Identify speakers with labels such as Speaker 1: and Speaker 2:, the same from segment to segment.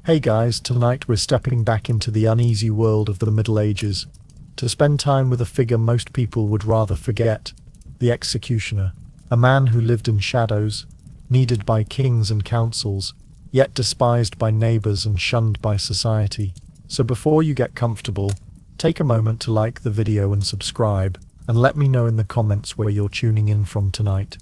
Speaker 1: Hey guys, tonight we're stepping back into the uneasy world of the Middle Ages to spend time with a figure most people would rather forget, the executioner. A man who lived in shadows, needed by kings and councils, yet despised by neighbors and shunned by society. So before you get comfortable, take a moment to like the video and subscribe, and let me know in the comments where you're tuning in from tonight.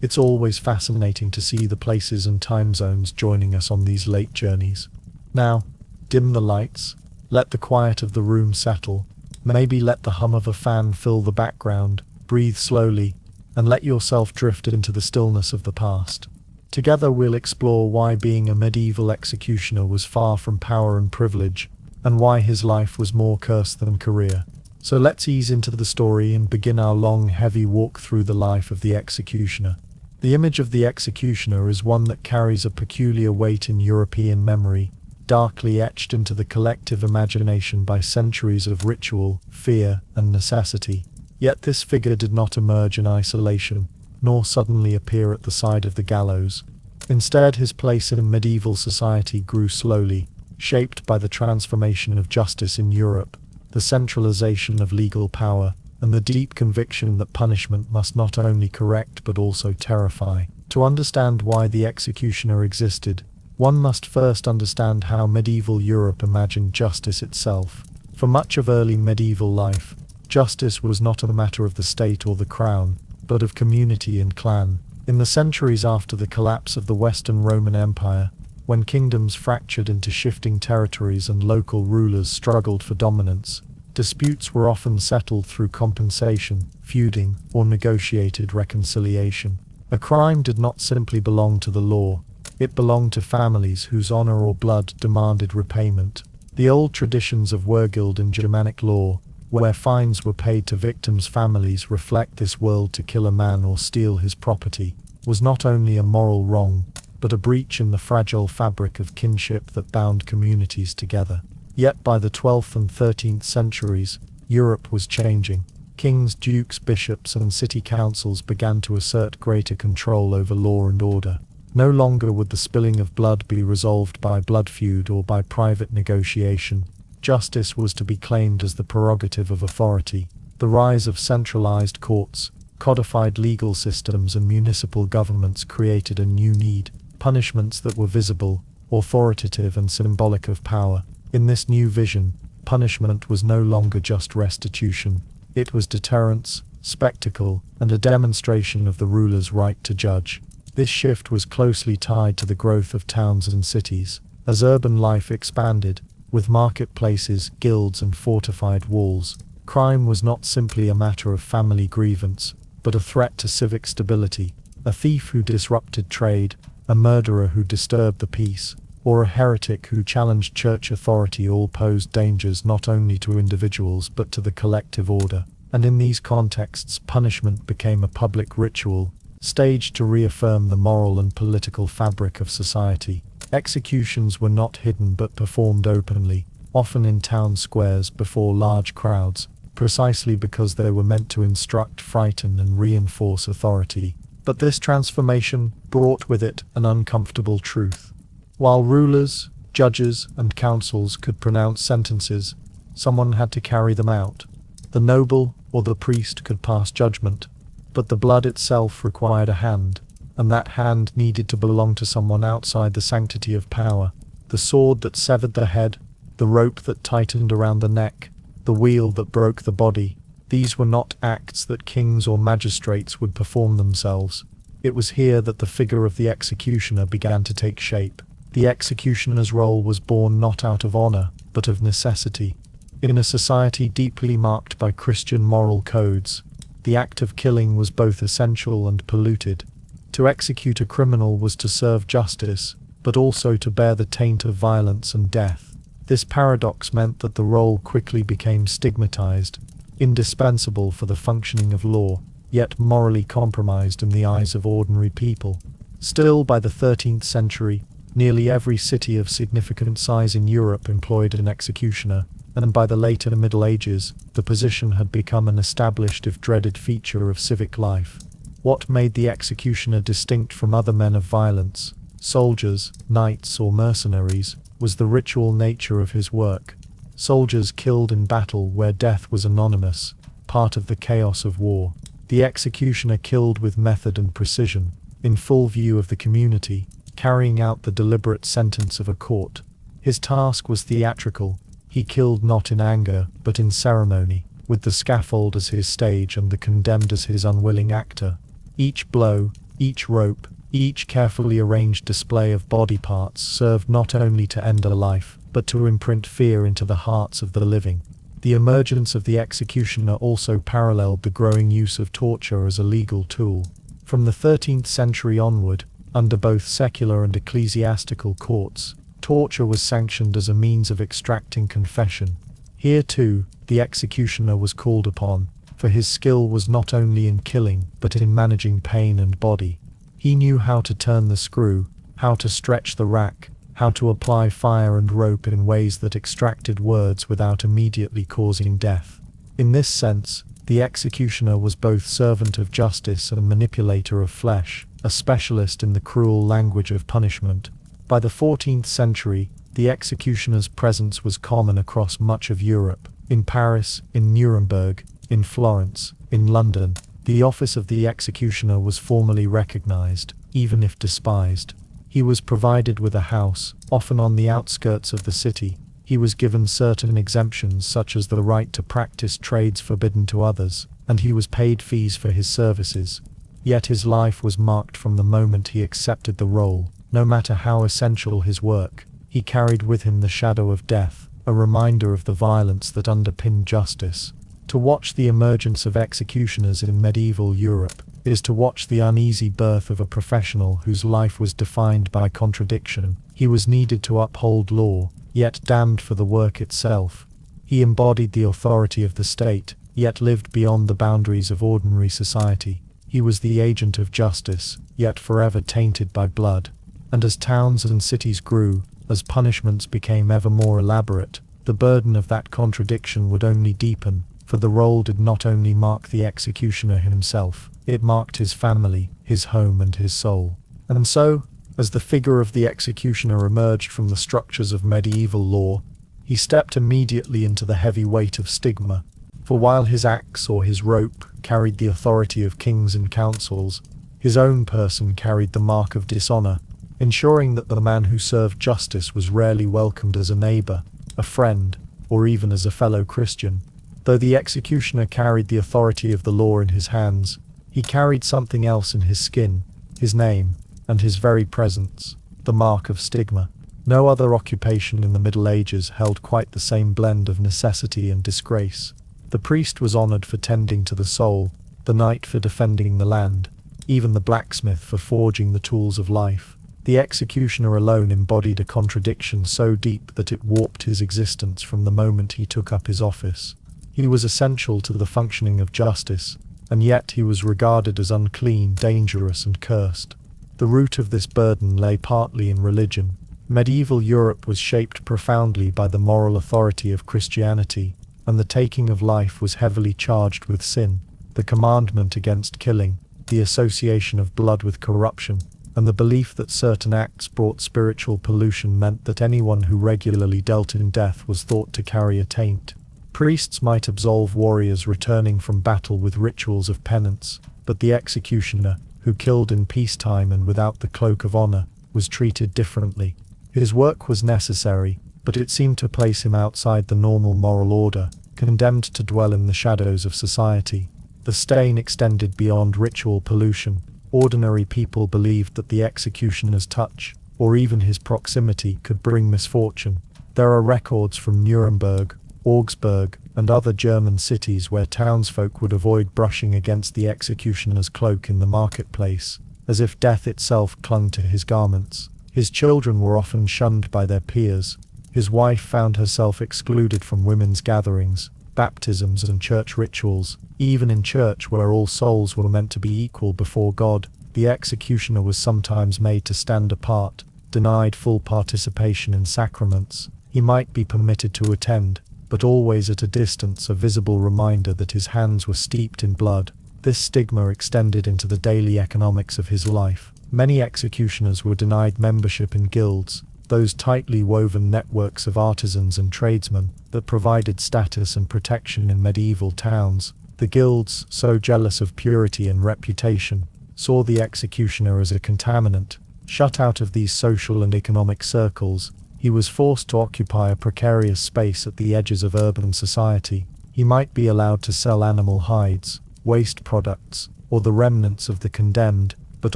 Speaker 1: It's always fascinating to see the places and time zones joining us on these late journeys. Now, dim the lights, let the quiet of the room settle, maybe let the hum of a fan fill the background, breathe slowly, and let yourself drift into the stillness of the past. Together we'll explore why being a medieval executioner was far from power and privilege, and why his life was more curse than career. So let's ease into the story and begin our long, heavy walk through the life of the executioner. The image of the executioner is one that carries a peculiar weight in European memory, darkly etched into the collective imagination by centuries of ritual, fear, and necessity. Yet this figure did not emerge in isolation, nor suddenly appear at the side of the gallows. Instead, his place in medieval society grew slowly, shaped by the transformation of justice in Europe, the centralization of legal power, and the deep conviction that punishment must not only correct but also terrify. To understand why the executioner existed, one must first understand how medieval Europe imagined justice itself. For much of early medieval life, justice was not a matter of the state or the crown, but of community and clan. In the centuries after the collapse of the Western Roman Empire, when kingdoms fractured into shifting territories and local rulers struggled for dominance, disputes were often settled through compensation, feuding, or negotiated reconciliation. A crime did not simply belong to the law. It belonged to families whose honor or blood demanded repayment. The old traditions of wergild in Germanic law, where fines were paid to victims' families, reflect this world. To kill a man or steal his property was not only a moral wrong, but a breach in the fragile fabric of kinship that bound communities together. Yet by the 12th and 13th centuries, Europe was changing. Kings, dukes, bishops, and city councils began to assert greater control over law and order. No longer would the spilling of blood be resolved by blood feud or by private negotiation. Justice was to be claimed as the prerogative of authority. The rise of centralized courts, codified legal systems, and municipal governments created a new need: punishments that were visible, authoritative, and symbolic of power. In this new vision, punishment was no longer just restitution. It was deterrence, spectacle, and a demonstration of the ruler's right to judge. This shift was closely tied to the growth of towns and cities. As urban life expanded, with marketplaces, guilds, and fortified walls, crime was not simply a matter of family grievance, but a threat to civic stability. A thief who disrupted trade, a murderer who disturbed the peace, or a heretic who challenged church authority all posed dangers not only to individuals but to the collective order. And in these contexts, punishment became a public ritual, staged to reaffirm the moral and political fabric of society. Executions were not hidden but performed openly, often in town squares before large crowds, precisely because they were meant to instruct, frighten, and reinforce authority. But this transformation brought with it an uncomfortable truth. While rulers, judges, and councils could pronounce sentences, someone had to carry them out. The noble or the priest could pass judgment, but the blood itself required a hand, and that hand needed to belong to someone outside the sanctity of power. The sword that severed the head, the rope that tightened around the neck, the wheel that broke the body, these were not acts that kings or magistrates would perform themselves. It was here that the figure of the executioner began to take shape. The executioner's role was born not out of honor, but of necessity. In a society deeply marked by Christian moral codes, the act of killing was both essential and polluted. To execute a criminal was to serve justice, but also to bear the taint of violence and death. This paradox meant that the role quickly became stigmatized, indispensable for the functioning of law, yet morally compromised in the eyes of ordinary people. Still, by the 13th century, nearly every city of significant size in Europe employed an executioner, and by the later Middle Ages, the position had become an established if dreaded feature of civic life. What made the executioner distinct from other men of violence, soldiers, knights, or mercenaries, was the ritual nature of his work. Soldiers killed in battle where death was anonymous, part of the chaos of war. The executioner killed with method and precision, in full view of the community, carrying out the deliberate sentence of a court. His task was theatrical. He killed not in anger, but in ceremony, with the scaffold as his stage and the condemned as his unwilling actor. Each blow, each rope, each carefully arranged display of body parts served not only to end a life, but to imprint fear into the hearts of the living. The emergence of the executioner also paralleled the growing use of torture as a legal tool. From the 13th century onward, under both secular and ecclesiastical courts, torture was sanctioned as a means of extracting confession. Here too, the executioner was called upon, for his skill was not only in killing, but in managing pain and body. He knew how to turn the screw, how to stretch the rack, how to apply fire and rope in ways that extracted words without immediately causing death. In this sense, the executioner was both servant of justice and manipulator of flesh, a specialist in the cruel language of punishment. By the 14th century, the executioner's presence was common across much of Europe. In Paris, in Nuremberg, in Florence, in London, the office of the executioner was formally recognized, even if despised. He was provided with a house, often on the outskirts of the city. He was given certain exemptions such as the right to practice trades forbidden to others, and he was paid fees for his services. Yet his life was marked from the moment he accepted the role. No matter how essential his work, he carried with him the shadow of death, a reminder of the violence that underpinned justice. To watch the emergence of executioners in medieval Europe is to watch the uneasy birth of a professional whose life was defined by contradiction. He was needed to uphold law, yet damned for the work itself. He embodied the authority of the state, yet lived beyond the boundaries of ordinary society. He was the agent of justice, yet forever tainted by blood. And as towns and cities grew, as punishments became ever more elaborate, the burden of that contradiction would only deepen, for the role did not only mark the executioner himself, it marked his family, his home and his soul. And so, as the figure of the executioner emerged from the structures of medieval law, he stepped immediately into the heavy weight of stigma. For while his axe or his rope carried the authority of kings and councils, his own person carried the mark of dishonor, ensuring that the man who served justice was rarely welcomed as a neighbor, a friend, or even as a fellow Christian. Though the executioner carried the authority of the law in his hands, he carried something else in his skin, his name, and his very presence, the mark of stigma. No other occupation in the Middle Ages held quite the same blend of necessity and disgrace. The priest was honored for tending to the soul, the knight for defending the land, even the blacksmith for forging the tools of life. The executioner alone embodied a contradiction so deep that it warped his existence from the moment he took up his office. He was essential to the functioning of justice, and yet he was regarded as unclean, dangerous, and cursed. The root of this burden lay partly in religion. Medieval Europe was shaped profoundly by the moral authority of Christianity, and the taking of life was heavily charged with sin. The commandment against killing, the association of blood with corruption, and the belief that certain acts brought spiritual pollution meant that anyone who regularly dealt in death was thought to carry a taint. Priests might absolve warriors returning from battle with rituals of penance, but the executioner, who killed in peacetime and without the cloak of honor, was treated differently. His work was necessary, but it seemed to place him outside the normal moral order, condemned to dwell in the shadows of society. The stain extended beyond ritual pollution. Ordinary people believed that the executioner's touch, or even his proximity, could bring misfortune. There are records from Nuremberg, Augsburg, and other German cities where townsfolk would avoid brushing against the executioner's cloak in the marketplace, as if death itself clung to his garments. His children were often shunned by their peers. His wife found herself excluded from women's gatherings, baptisms, and church rituals. Even in church, where all souls were meant to be equal before God, the executioner was sometimes made to stand apart, denied full participation in sacraments. He might be permitted to attend, but always at a distance, a visible reminder that his hands were steeped in blood. This stigma extended into the daily economics of his life. Many executioners were denied membership in guilds, those tightly woven networks of artisans and tradesmen that provided status and protection in medieval towns. The guilds, so jealous of purity and reputation, saw the executioner as a contaminant. Shut out of these social and economic circles, he was forced to occupy a precarious space at the edges of urban society. He might be allowed to sell animal hides, waste products, or the remnants of the condemned, but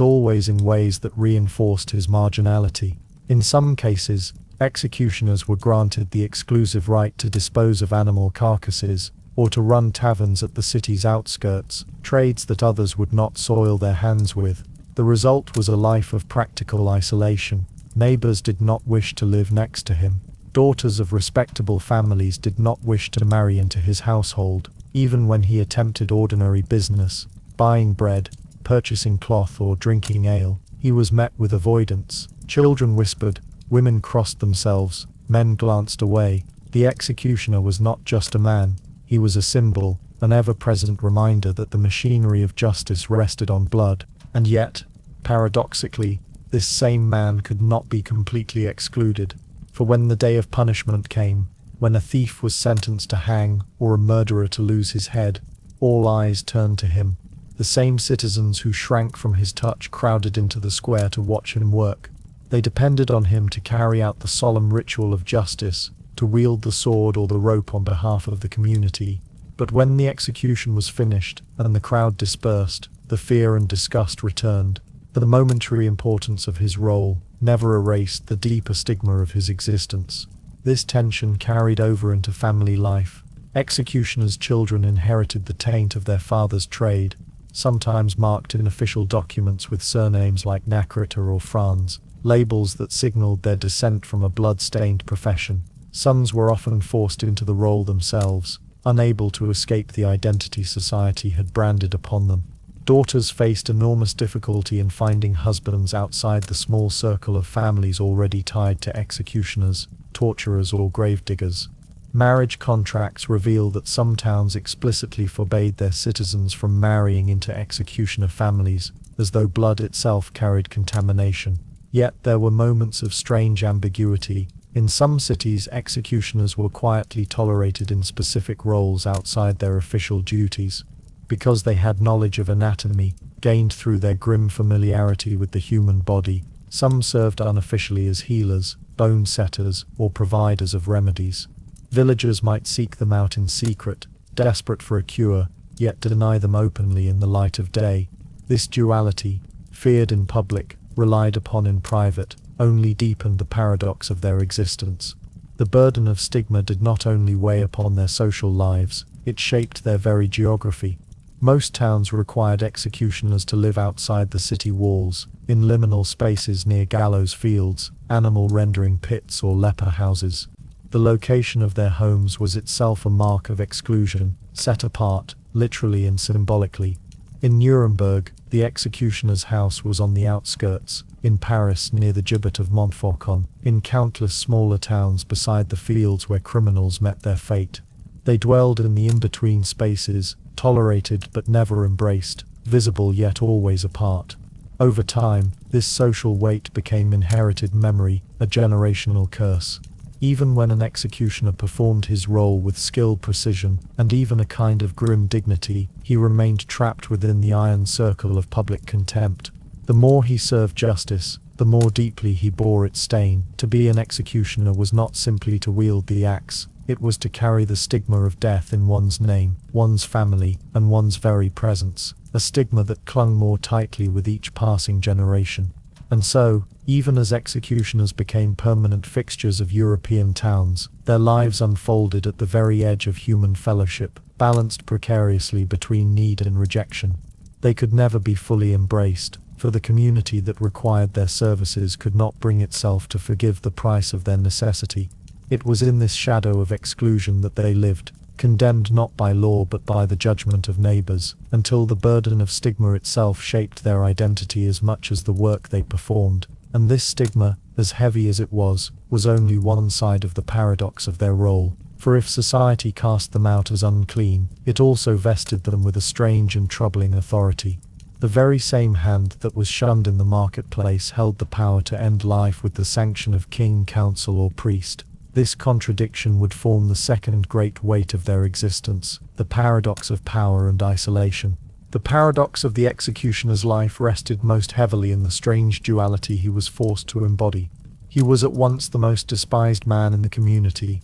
Speaker 1: always in ways that reinforced his marginality. In some cases, executioners were granted the exclusive right to dispose of animal carcasses, or to run taverns at the city's outskirts, trades that others would not soil their hands with. The result was a life of practical isolation. Neighbors did not wish to live next to him. Daughters of respectable families did not wish to marry into his household, even when he attempted ordinary business, buying bread, purchasing cloth or drinking ale. He was met with avoidance. Children whispered, women crossed themselves, men glanced away. The executioner was not just a man, he was a symbol, an ever-present reminder that the machinery of justice rested on blood. And yet, paradoxically, this same man could not be completely excluded. For when the day of punishment came, when a thief was sentenced to hang or a murderer to lose his head, all eyes turned to him. The same citizens who shrank from his touch crowded into the square to watch him work. They depended on him to carry out the solemn ritual of justice, to wield the sword or the rope on behalf of the community. But when the execution was finished and the crowd dispersed, the fear and disgust returned. The momentary importance of his role never erased the deeper stigma of his existence. This tension carried over into family life. Executioners' children inherited the taint of their father's trade, sometimes marked in official documents with surnames like Nakrita or Franz, labels that signaled their descent from a blood-stained profession. Sons were often forced into the role themselves, unable to escape the identity society had branded upon them. Daughters faced enormous difficulty in finding husbands outside the small circle of families already tied to executioners, torturers or gravediggers. Marriage contracts reveal that some towns explicitly forbade their citizens from marrying into executioner families, as though blood itself carried contamination. Yet there were moments of strange ambiguity. In some cities, executioners were quietly tolerated in specific roles outside their official duties. Because they had knowledge of anatomy, gained through their grim familiarity with the human body, some served unofficially as healers, bone setters, or providers of remedies. Villagers might seek them out in secret, desperate for a cure, yet deny them openly in the light of day. This duality, feared in public, relied upon in private, only deepened the paradox of their existence. The burden of stigma did not only weigh upon their social lives, it shaped their very geography. Most towns required executioners to live outside the city walls, in liminal spaces near gallows fields, animal rendering pits or leper houses. The location of their homes was itself a mark of exclusion, set apart, literally and symbolically. In Nuremberg, the executioner's house was on the outskirts, in Paris near the gibbet of Montfaucon, in countless smaller towns beside the fields where criminals met their fate. They dwelled in the in-between spaces, tolerated but never embraced, visible yet always apart. Over time, this social weight became inherited memory, a generational curse. Even when an executioner performed his role with skilled precision, and even a kind of grim dignity, he remained trapped within the iron circle of public contempt. The more he served justice, the more deeply he bore its stain. To be an executioner was not simply to wield the axe, it was to carry the stigma of death in one's name, one's family, and one's very presence, a stigma that clung more tightly with each passing generation. And so, even as executioners became permanent fixtures of European towns, their lives unfolded at the very edge of human fellowship, balanced precariously between need and rejection. They could never be fully embraced, for the community that required their services could not bring itself to forgive the price of their necessity. It was in this shadow of exclusion that they lived, condemned not by law but by the judgment of neighbors, until the burden of stigma itself shaped their identity as much as the work they performed. And this stigma, as heavy as it was only one side of the paradox of their role. For if society cast them out as unclean, it also vested them with a strange and troubling authority. The very same hand that was shunned in the marketplace held the power to end life with the sanction of king, council, or priest. This contradiction would form the second great weight of their existence, the paradox of power and isolation. The paradox of the executioner's life rested most heavily in the strange duality he was forced to embody. He was at once the most despised man in the community,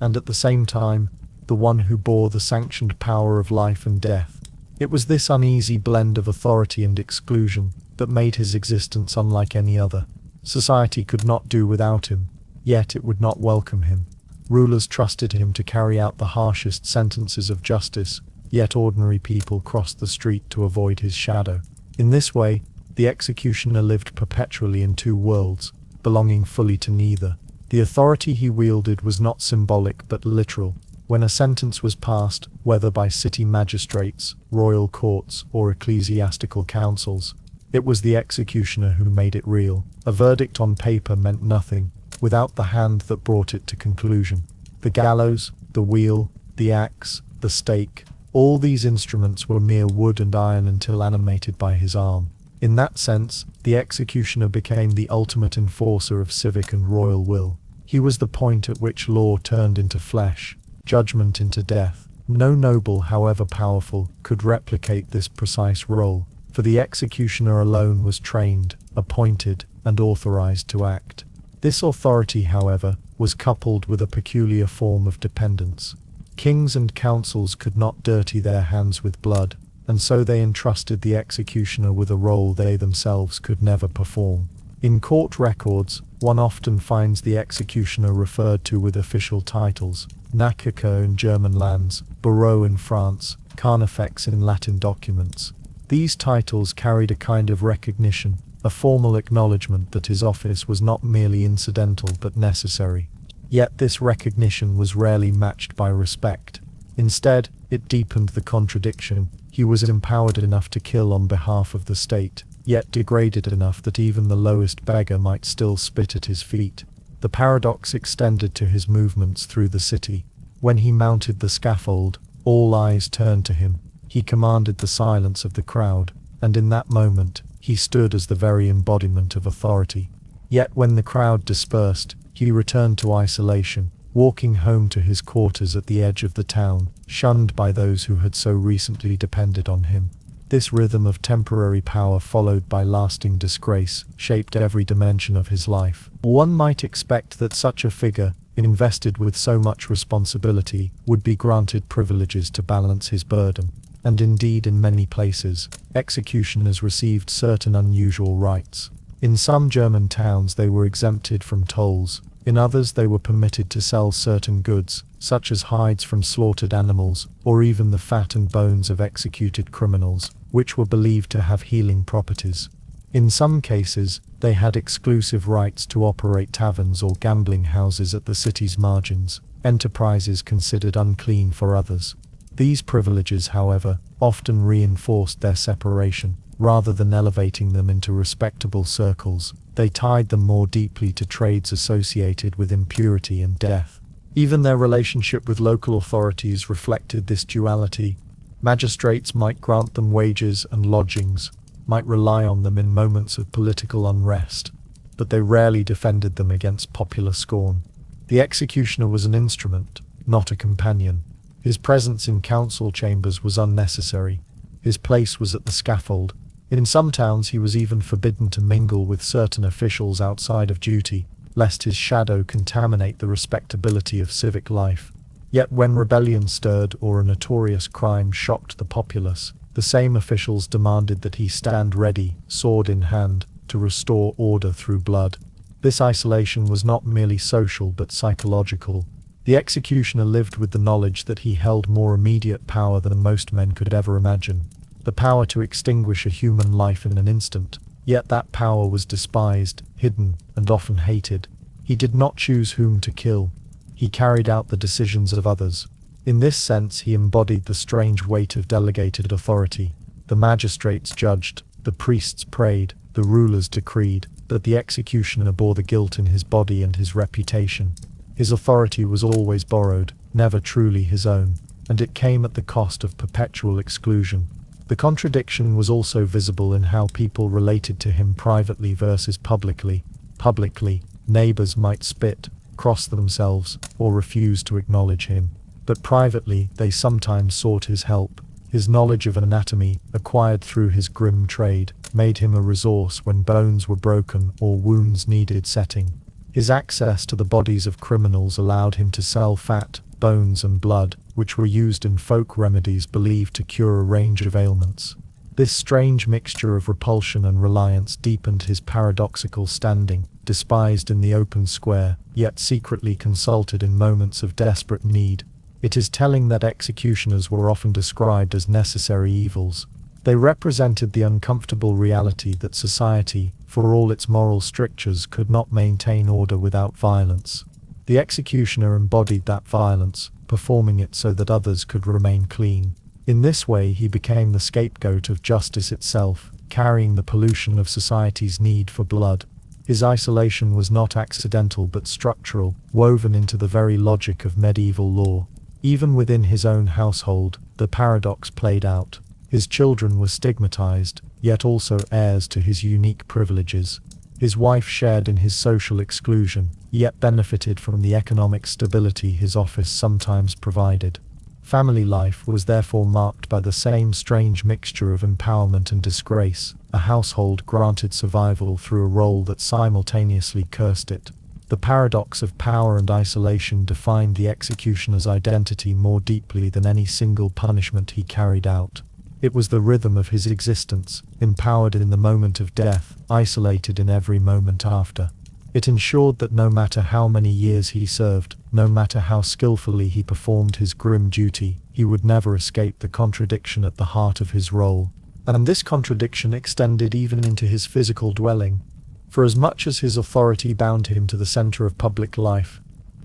Speaker 1: and at the same time, the one who bore the sanctioned power of life and death. It was this uneasy blend of authority and exclusion that made his existence unlike any other. Society could not do without him, yet it would not welcome him. Rulers trusted him to carry out the harshest sentences of justice, yet ordinary people crossed the street to avoid his shadow. In this way, the executioner lived perpetually in two worlds, belonging fully to neither. The authority he wielded was not symbolic but literal. When a sentence was passed, whether by city magistrates, royal courts, or ecclesiastical councils, it was the executioner who made it real. A verdict on paper meant nothing without the hand that brought it to conclusion. The gallows, the wheel, the axe, the stake, all these instruments were mere wood and iron until animated by his arm. In that sense, the executioner became the ultimate enforcer of civic and royal will. He was the point at which law turned into flesh, judgment into death. No noble, however powerful, could replicate this precise role, for the executioner alone was trained, appointed, and authorized to act. This authority, however, was coupled with a peculiar form of dependence. Kings and councils could not dirty their hands with blood, and so they entrusted the executioner with a role they themselves could never perform. In court records, one often finds the executioner referred to with official titles: Nacaca in German lands, Bourreau in France, Carnifex in Latin documents. These titles carried a kind of recognition, a formal acknowledgement that his office was not merely incidental but necessary. Yet this recognition was rarely matched by respect. Instead, it deepened the contradiction. He was empowered enough to kill on behalf of the state, yet degraded enough that even the lowest beggar might still spit at his feet. The paradox extended to his movements through the city. When he mounted the scaffold, all eyes turned to him. He commanded the silence of the crowd, and in that moment, he stood as the very embodiment of authority. Yet when the crowd dispersed, he returned to isolation, walking home to his quarters at the edge of the town, shunned by those who had so recently depended on him. This rhythm of temporary power followed by lasting disgrace shaped every dimension of his life. One might expect that such a figure, invested with so much responsibility, would be granted privileges to balance his burden. And indeed, in many places, executioners received certain unusual rights. In some German towns they were exempted from tolls. In others they were permitted to sell certain goods, such as hides from slaughtered animals, or even the fat and bones of executed criminals, which were believed to have healing properties. In some cases, they had exclusive rights to operate taverns or gambling houses at the city's margins, enterprises considered unclean for others. These privileges, however, often reinforced their separation. Rather than elevating them into respectable circles, they tied them more deeply to trades associated with impurity and death. Even their relationship with local authorities reflected this duality. Magistrates might grant them wages and lodgings, might rely on them in moments of political unrest, but they rarely defended them against popular scorn. The executioner was an instrument, not a companion. His presence in council chambers was unnecessary. His place was at the scaffold. In some towns he was even forbidden to mingle with certain officials outside of duty, lest his shadow contaminate the respectability of civic life. Yet when rebellion stirred or a notorious crime shocked the populace, the same officials demanded that he stand ready, sword in hand, to restore order through blood. This isolation was not merely social but psychological. The executioner lived with the knowledge that he held more immediate power than most men could ever imagine. The power to extinguish a human life in an instant, yet that power was despised, hidden, and often hated. He did not choose whom to kill. He carried out the decisions of others. In this sense he embodied the strange weight of delegated authority. The magistrates judged, the priests prayed, the rulers decreed, but the executioner bore the guilt in his body and his reputation. His authority was always borrowed, never truly his own, and it came at the cost of perpetual exclusion. The contradiction was also visible in how people related to him privately versus publicly. Publicly, neighbors might spit, cross themselves, or refuse to acknowledge him. But privately, they sometimes sought his help. His knowledge of anatomy, acquired through his grim trade, made him a resource when bones were broken or wounds needed setting. His access to the bodies of criminals allowed him to sell fat, bones and blood, which were used in folk remedies believed to cure a range of ailments. This strange mixture of repulsion and reliance deepened his paradoxical standing, despised in the open square, yet secretly consulted in moments of desperate need. It is telling that executioners were often described as necessary evils. They represented the uncomfortable reality that society, for all its moral strictures, could not maintain order without violence. The executioner embodied that violence, performing it so that others could remain clean. In this way, he became the scapegoat of justice itself, carrying the pollution of society's need for blood. His isolation was not accidental but structural, woven into the very logic of medieval law. Even within his own household, the paradox played out. His children were stigmatized, yet also heirs to his unique privileges. His wife shared in his social exclusion, yet benefited from the economic stability his office sometimes provided. Family life was therefore marked by the same strange mixture of empowerment and disgrace, a household granted survival through a role that simultaneously cursed it. The paradox of power and isolation defined the executioner's identity more deeply than any single punishment he carried out. It was the rhythm of his existence, empowered in the moment of death, isolated in every moment after. It ensured that no matter how many years he served, no matter how skillfully he performed his grim duty, he would never escape the contradiction at the heart of his role. And this contradiction extended even into his physical dwelling. For as much as his authority bound him to the center of public life,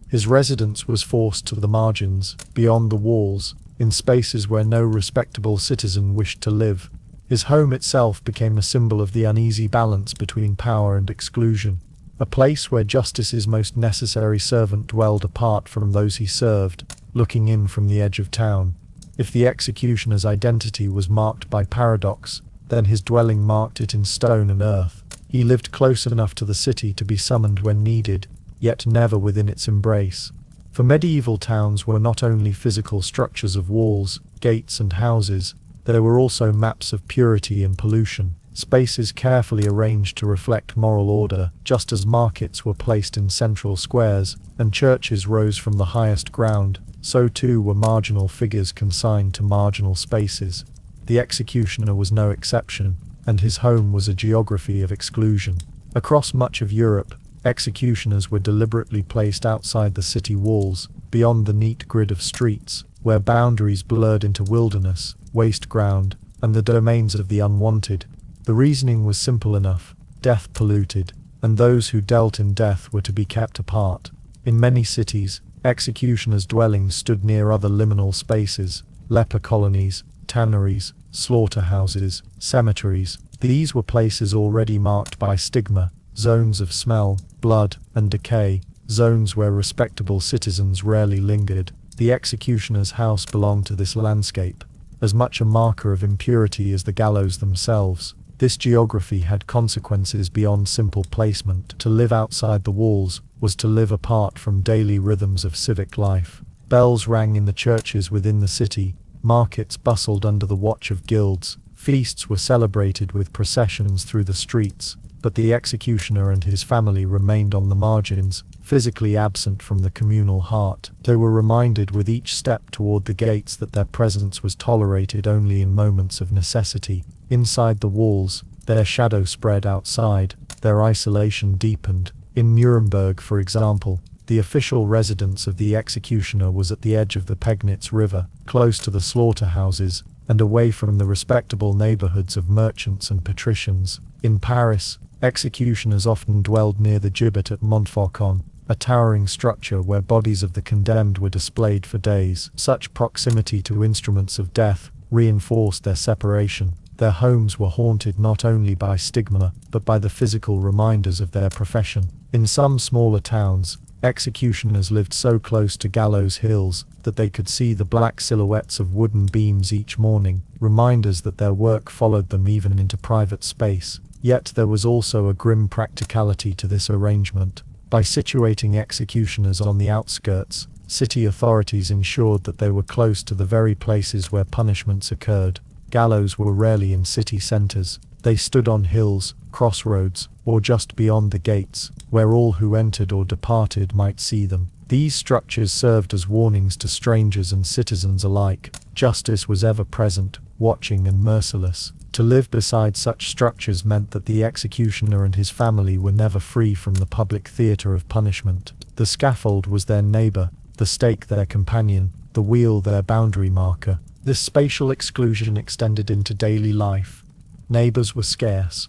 Speaker 1: his residence was forced to the margins, beyond the walls, in spaces where no respectable citizen wished to live. His home itself became a symbol of the uneasy balance between power and exclusion, a place where justice's most necessary servant dwelled apart from those he served, looking in from the edge of town. If the executioner's identity was marked by paradox, then his dwelling marked it in stone and earth. He lived close enough to the city to be summoned when needed, yet never within its embrace. For medieval towns were not only physical structures of walls, gates and houses, there were also maps of purity and pollution, spaces carefully arranged to reflect moral order, just as markets were placed in central squares, and churches rose from the highest ground, so too were marginal figures consigned to marginal spaces. The executioner was no exception, and his home was a geography of exclusion. Across much of Europe, executioners were deliberately placed outside the city walls, beyond the neat grid of streets, where boundaries blurred into wilderness, waste ground, and the domains of the unwanted. The reasoning was simple enough: death polluted, and those who dealt in death were to be kept apart. In many cities, executioners' dwellings stood near other liminal spaces, leper colonies, tanneries, slaughterhouses, cemeteries. These were places already marked by stigma, zones of smell, blood, and decay, zones where respectable citizens rarely lingered. The executioner's house belonged to this landscape, as much a marker of impurity as the gallows themselves. This geography had consequences beyond simple placement. To live outside the walls was to live apart from daily rhythms of civic life. Bells rang in the churches within the city, markets bustled under the watch of guilds, feasts were celebrated with processions through the streets, but the executioner and his family remained on the margins, physically absent from the communal heart. They were reminded with each step toward the gates that their presence was tolerated only in moments of necessity. Inside the walls, their shadow spread outside, their isolation deepened. In Nuremberg, for example, the official residence of the executioner was at the edge of the Pegnitz River, close to the slaughterhouses, and away from the respectable neighborhoods of merchants and patricians. In Paris, executioners often dwelled near the gibbet at Montfaucon, a towering structure where bodies of the condemned were displayed for days. Such proximity to instruments of death reinforced their separation. Their homes were haunted not only by stigma, but by the physical reminders of their profession. In some smaller towns, Executioners lived so close to gallows hills that they could see the black silhouettes of wooden beams each morning, reminders that their work followed them even into private space. Yet there was also a grim practicality to this arrangement. By situating executioners on the outskirts, city authorities ensured that they were close to the very places where punishments occurred. Gallows were rarely in city centers. They stood on hills, crossroads, or just beyond the gates, where all who entered or departed might see them. These structures served as warnings to strangers and citizens alike. Justice was ever present, watching and merciless. To live beside such structures meant that the executioner and his family were never free from the public theater of punishment. The scaffold was their neighbor, the stake their companion, the wheel their boundary marker. This spatial exclusion extended into daily life. Neighbors were scarce,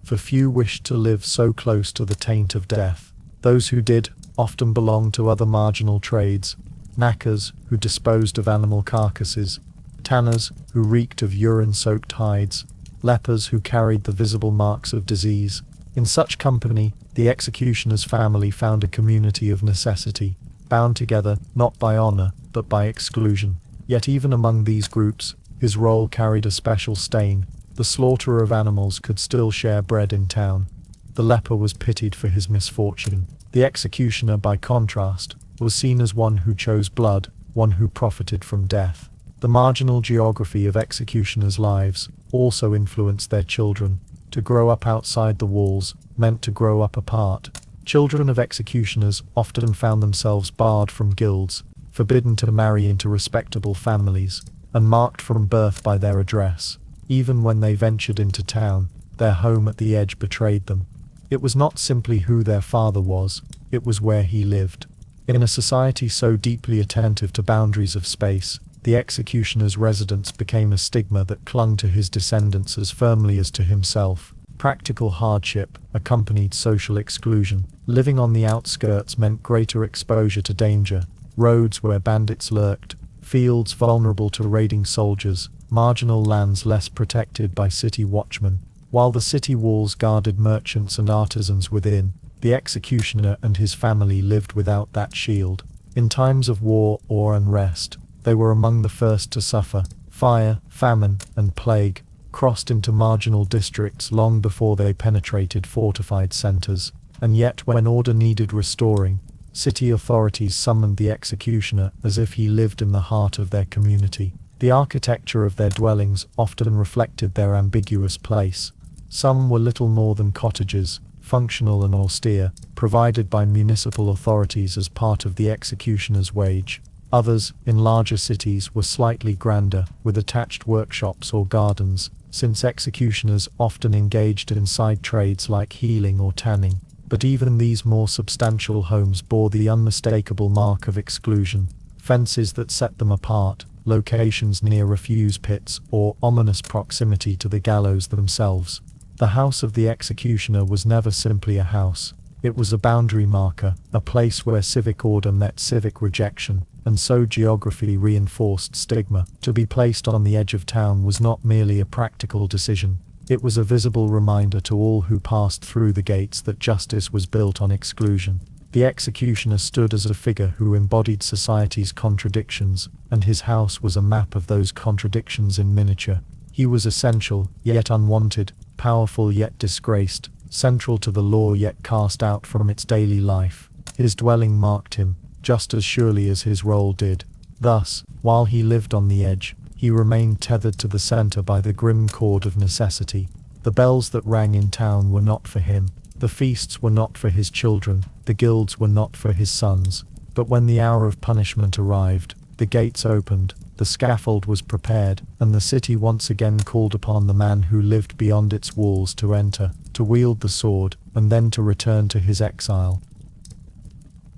Speaker 1: for few wished to live so close to the taint of death. Those who did often belonged to other marginal trades: knackers, who disposed of animal carcasses; tanners, who reeked of urine-soaked hides; lepers, who carried the visible marks of disease. In such company, the executioner's family found a community of necessity, bound together not by honor, but by exclusion. Yet even among these groups, his role carried a special stain. The slaughterer of animals could still share bread in town. The leper was pitied for his misfortune. The executioner, by contrast, was seen as one who chose blood, one who profited from death. The marginal geography of executioners' lives also influenced their children. To grow up outside the walls meant to grow up apart. Children of executioners often found themselves barred from guilds, forbidden to marry into respectable families, and marked from birth by their address. Even when they ventured into town, their home at the edge betrayed them. It was not simply who their father was, it was where he lived. In a society so deeply attentive to boundaries of space, the executioner's residence became a stigma that clung to his descendants as firmly as to himself. Practical hardship accompanied social exclusion. Living on the outskirts meant greater exposure to danger. Roads where bandits lurked, fields vulnerable to raiding soldiers, marginal lands less protected by city watchmen. While the city walls guarded merchants and artisans within, the executioner and his family lived without that shield. In times of war or unrest, they were among the first to suffer. Fire, famine, and plague crossed into marginal districts long before they penetrated fortified centers. And yet when order needed restoring, city authorities summoned the executioner as if he lived in the heart of their community. The architecture of their dwellings often reflected their ambiguous place. Some were little more than cottages, functional and austere, provided by municipal authorities as part of the executioner's wage. Others, in larger cities, were slightly grander, with attached workshops or gardens, since executioners often engaged in side trades like healing or tanning. But even these more substantial homes bore the unmistakable mark of exclusion: fences that set them apart, locations near refuse pits, or ominous proximity to the gallows themselves. The house of the executioner was never simply a house. It was a boundary marker, a place where civic order met civic rejection, and so geography reinforced stigma. To be placed on the edge of town was not merely a practical decision. It was a visible reminder to all who passed through the gates that justice was built on exclusion. The executioner stood as a figure who embodied society's contradictions, and his house was a map of those contradictions in miniature. He was essential, yet unwanted, powerful yet disgraced, central to the law yet cast out from its daily life. His dwelling marked him, just as surely as his role did. Thus, while he lived on the edge, he remained tethered to the center by the grim cord of necessity. The bells that rang in town were not for him. The feasts were not for his children, the guilds were not for his sons. But when the hour of punishment arrived, the gates opened, the scaffold was prepared, and the city once again called upon the man who lived beyond its walls to enter, to wield the sword, and then to return to his exile.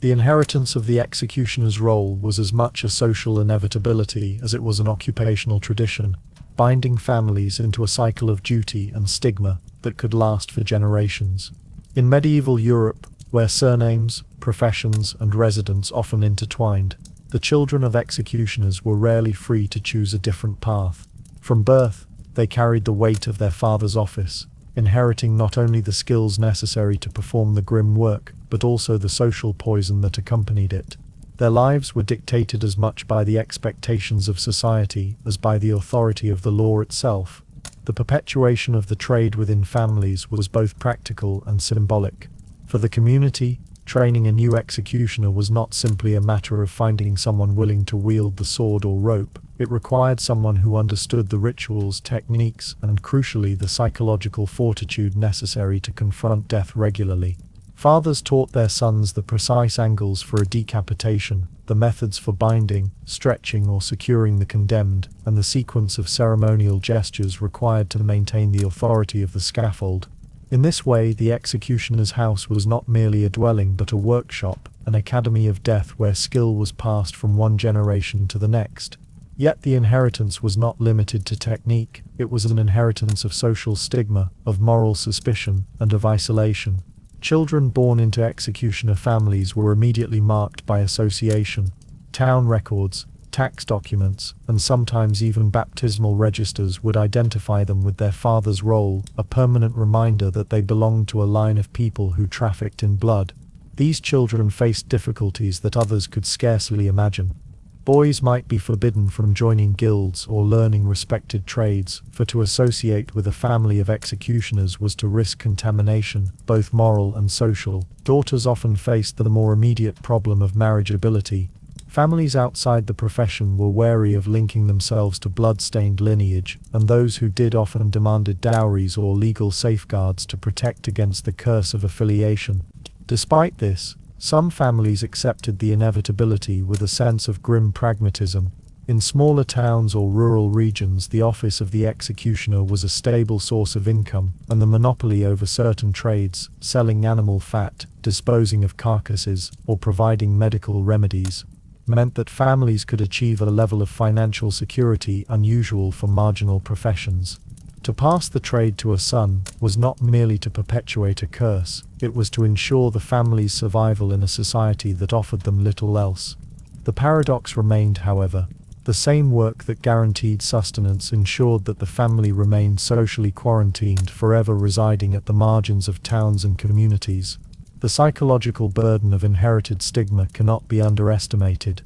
Speaker 1: The inheritance of the executioner's role was as much a social inevitability as it was an occupational tradition, binding families into a cycle of duty and stigma that could last for generations. In medieval Europe, where surnames, professions, and residence often intertwined, the children of executioners were rarely free to choose a different path. From birth, they carried the weight of their father's office, inheriting not only the skills necessary to perform the grim work, but also the social poison that accompanied it. Their lives were dictated as much by the expectations of society as by the authority of the law itself. The perpetuation of the trade within families was both practical and symbolic. For the community, training a new executioner was not simply a matter of finding someone willing to wield the sword or rope. It required someone who understood the rituals, techniques, and crucially the psychological fortitude necessary to confront death regularly. Fathers taught their sons the precise angles for a decapitation, the methods for binding, stretching or securing the condemned, and the sequence of ceremonial gestures required to maintain the authority of the scaffold. In this way, the executioner's house was not merely a dwelling but a workshop, an academy of death where skill was passed from one generation to the next. Yet the inheritance was not limited to technique, it was an inheritance of social stigma, of moral suspicion, and of isolation. Children born into executioner families were immediately marked by association. Town records, tax documents, and sometimes even baptismal registers would identify them with their father's role, a permanent reminder that they belonged to a line of people who trafficked in blood. These children faced difficulties that others could scarcely imagine. Boys might be forbidden from joining guilds or learning respected trades, for to associate with a family of executioners was to risk contamination, both moral and social. Daughters often faced the more immediate problem of marriageability. Families outside the profession were wary of linking themselves to blood-stained lineage, and those who did often demanded dowries or legal safeguards to protect against the curse of affiliation. Despite this, some families accepted the inevitability with a sense of grim pragmatism. In smaller towns or rural regions, the office of the executioner was a stable source of income, and the monopoly over certain trades, selling animal fat, disposing of carcasses, or providing medical remedies, meant that families could achieve a level of financial security unusual for marginal professions. To pass the trade to a son was not merely to perpetuate a curse, it was to ensure the family's survival in a society that offered them little else. The paradox remained, however. The same work that guaranteed sustenance ensured that the family remained socially quarantined, forever residing at the margins of towns and communities. The psychological burden of inherited stigma cannot be underestimated.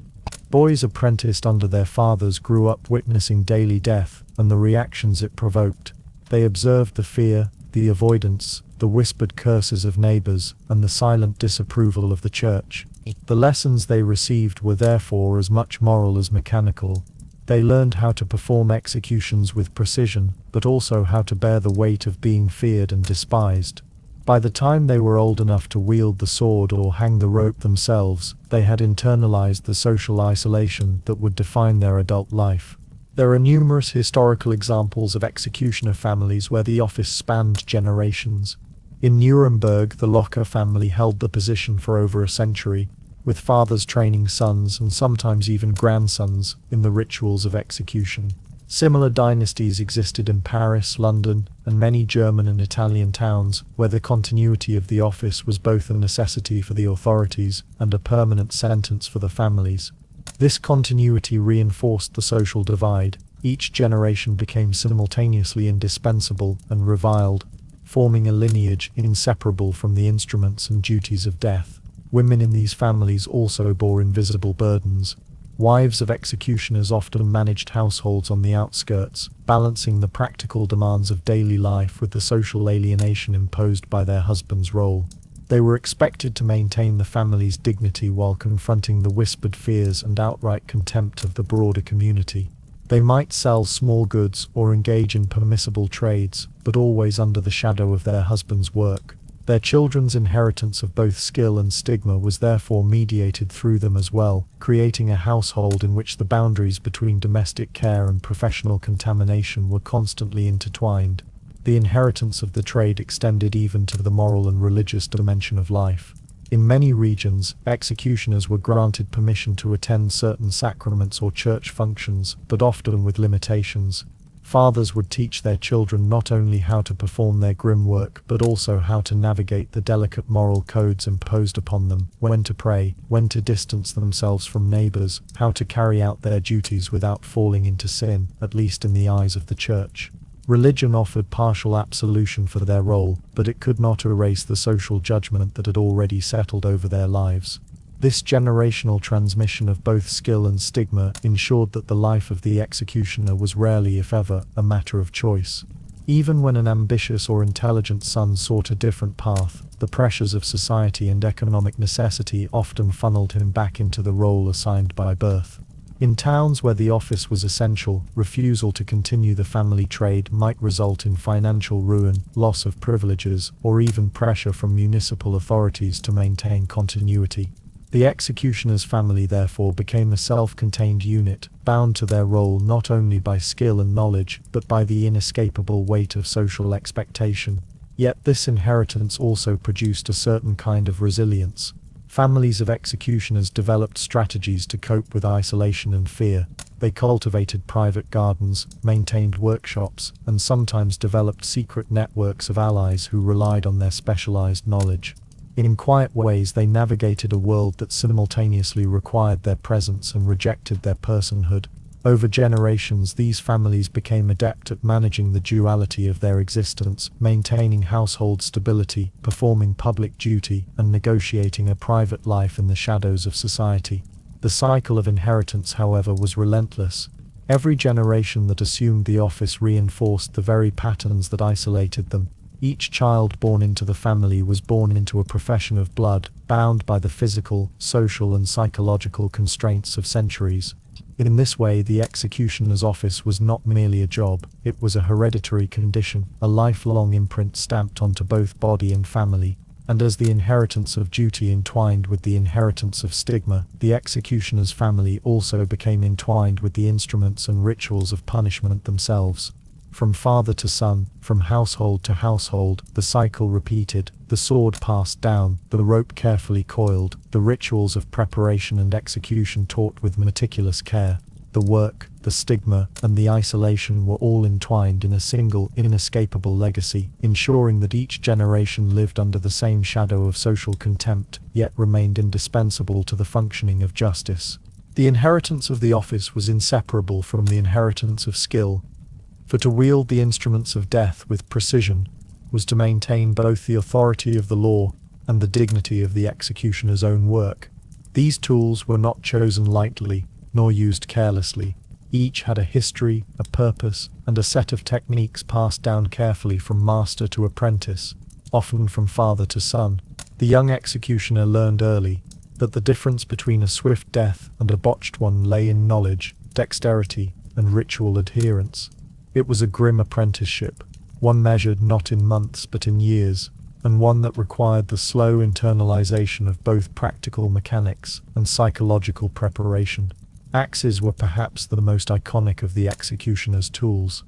Speaker 1: Boys apprenticed under their fathers grew up witnessing daily death and the reactions it provoked. They observed the fear, the avoidance, the whispered curses of neighbors, and the silent disapproval of the church. The lessons they received were therefore as much moral as mechanical. They learned how to perform executions with precision, but also how to bear the weight of being feared and despised. By the time they were old enough to wield the sword or hang the rope themselves, they had internalized the social isolation that would define their adult life. There are numerous historical examples of executioner families where the office spanned generations. In Nuremberg, the Locker family held the position for over a century, with fathers training sons and sometimes even grandsons in the rituals of execution. Similar dynasties existed in Paris, London, and many German and Italian towns, where the continuity of the office was both a necessity for the authorities and a permanent sentence for the families. This continuity reinforced the social divide. Each generation became simultaneously indispensable and reviled, forming a lineage inseparable from the instruments and duties of death. Women in these families also bore invisible burdens. Wives of executioners often managed households on the outskirts, balancing the practical demands of daily life with the social alienation imposed by their husband's role. They were expected to maintain the family's dignity while confronting the whispered fears and outright contempt of the broader community. They might sell small goods or engage in permissible trades, but always under the shadow of their husband's work. Their children's inheritance of both skill and stigma was therefore mediated through them as well, creating a household in which the boundaries between domestic care and professional contamination were constantly intertwined. The inheritance of the trade extended even to the moral and religious dimension of life. In many regions, executioners were granted permission to attend certain sacraments or church functions, but often with limitations. Fathers would teach their children not only how to perform their grim work, but also how to navigate the delicate moral codes imposed upon them, when to pray, when to distance themselves from neighbors, how to carry out their duties without falling into sin, at least in the eyes of the church. Religion offered partial absolution for their role, but it could not erase the social judgment that had already settled over their lives. This generational transmission of both skill and stigma ensured that the life of the executioner was rarely, if ever, a matter of choice. Even when an ambitious or intelligent son sought a different path, the pressures of society and economic necessity often funneled him back into the role assigned by birth. In towns where the office was essential, refusal to continue the family trade might result in financial ruin, loss of privileges, or even pressure from municipal authorities to maintain continuity. The executioner's family therefore became a self-contained unit, bound to their role not only by skill and knowledge, but by the inescapable weight of social expectation. Yet this inheritance also produced a certain kind of resilience. Families of executioners developed strategies to cope with isolation and fear. They cultivated private gardens, maintained workshops, and sometimes developed secret networks of allies who relied on their specialized knowledge. In quiet ways they navigated a world that simultaneously required their presence and rejected their personhood. Over generations, these families became adept at managing the duality of their existence, maintaining household stability, performing public duty, and negotiating a private life in the shadows of society. The cycle of inheritance, however, was relentless. Every generation that assumed the office reinforced the very patterns that isolated them. Each child born into the family was born into a profession of blood, bound by the physical, social, and psychological constraints of centuries. In this way, the executioner's office was not merely a job, it was a hereditary condition, a lifelong imprint stamped onto both body and family. And as the inheritance of duty entwined with the inheritance of stigma, the executioner's family also became entwined with the instruments and rituals of punishment themselves. From father to son, from household to household, the cycle repeated, the sword passed down, the rope carefully coiled, the rituals of preparation and execution taught with meticulous care. The work, the stigma, and the isolation were all entwined in a single, inescapable legacy, ensuring that each generation lived under the same shadow of social contempt, yet remained indispensable to the functioning of justice. The inheritance of the office was inseparable from the inheritance of skill. For to wield the instruments of death with precision was to maintain both the authority of the law and the dignity of the executioner's own work. These tools were not chosen lightly, nor used carelessly. Each had a history, a purpose, and a set of techniques passed down carefully from master to apprentice, often from father to son. The young executioner learned early that the difference between a swift death and a botched one lay in knowledge, dexterity, and ritual adherence. It was a grim apprenticeship, one measured not in months but in years, and one that required the slow internalization of both practical mechanics and psychological preparation. Axes were perhaps the most iconic of the executioner's tools.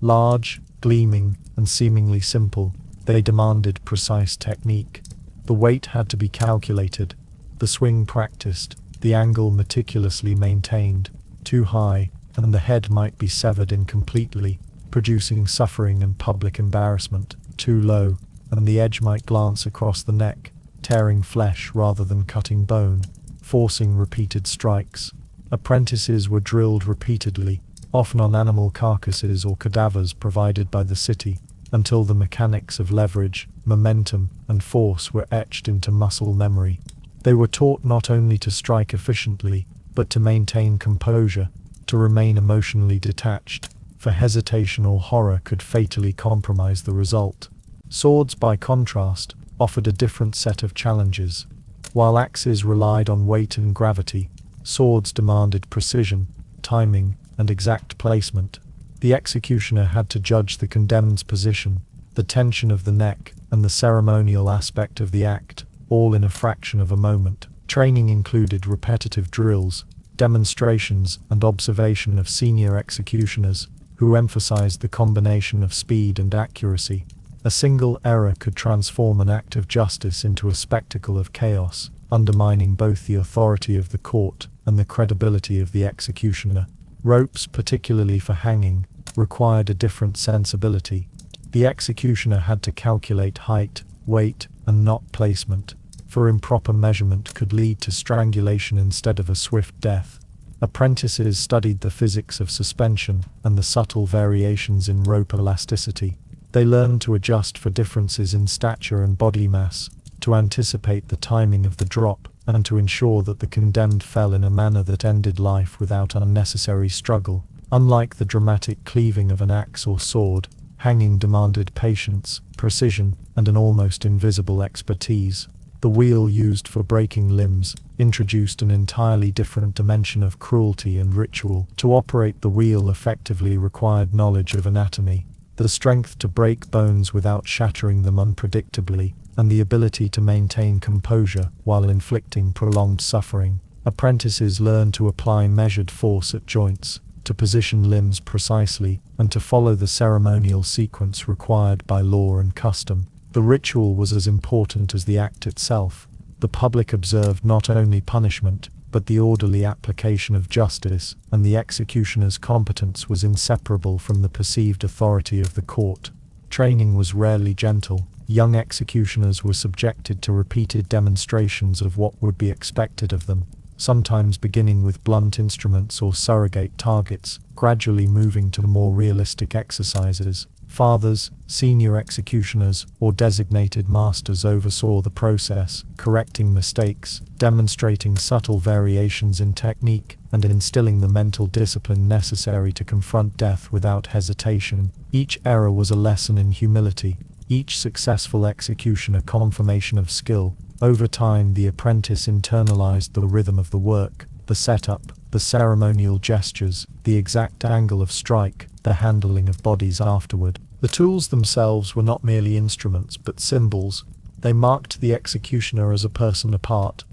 Speaker 1: Large, gleaming, and seemingly simple, they demanded precise technique. The weight had to be calculated, the swing practiced, the angle meticulously maintained. Too high, and the head might be severed incompletely, producing suffering and public embarrassment. Too low, and the edge might glance across the neck, tearing flesh rather than cutting bone, forcing repeated strikes. Apprentices were drilled repeatedly, often on animal carcasses or cadavers provided by the city, until the mechanics of leverage, momentum, and force were etched into muscle memory. They were taught not only to strike efficiently, but to maintain composure, to remain emotionally detached, for hesitation or horror could fatally compromise the result. Swords, by contrast, offered a different set of challenges. While axes relied on weight and gravity, swords demanded precision, timing, and exact placement. The executioner had to judge the condemned's position, the tension of the neck, and the ceremonial aspect of the act, all in a fraction of a moment. Training included repetitive drills, demonstrations, and observation of senior executioners, who emphasized the combination of speed and accuracy. A single error could transform an act of justice into a spectacle of chaos, undermining both the authority of the court and the credibility of the executioner. Ropes, particularly for hanging, required a different sensibility. The executioner had to calculate height, weight, and knot placement, for improper measurement could lead to strangulation instead of a swift death. Apprentices studied the physics of suspension and the subtle variations in rope elasticity. They learned to adjust for differences in stature and body mass, to anticipate the timing of the drop, and to ensure that the condemned fell in a manner that ended life without unnecessary struggle. Unlike the dramatic cleaving of an axe or sword, hanging demanded patience, precision, and an almost invisible expertise. The wheel used for breaking limbs introduced an entirely different dimension of cruelty and ritual. To operate the wheel effectively required knowledge of anatomy, the strength to break bones without shattering them unpredictably, and the ability to maintain composure while inflicting prolonged suffering. Apprentices learned to apply measured force at joints, to position limbs precisely, and to follow the ceremonial sequence required by law and custom. The ritual was as important as the act itself. The public observed not only punishment, but the orderly application of justice, and the executioner's competence was inseparable from the perceived authority of the court. Training was rarely gentle. Young executioners were subjected to repeated demonstrations of what would be expected of them, sometimes beginning with blunt instruments or surrogate targets, gradually moving to more realistic exercises. Fathers, senior executioners, or designated masters oversaw the process, correcting mistakes, demonstrating subtle variations in technique, and instilling the mental discipline necessary to confront death without hesitation. Each error was a lesson in humility, each successful execution a confirmation of skill. Over time, the apprentice internalized the rhythm of the work, the setup, the ceremonial gestures, the exact angle of strike, the handling of bodies afterward. The tools themselves were not merely instruments but symbols. They marked the executioner as a person apart,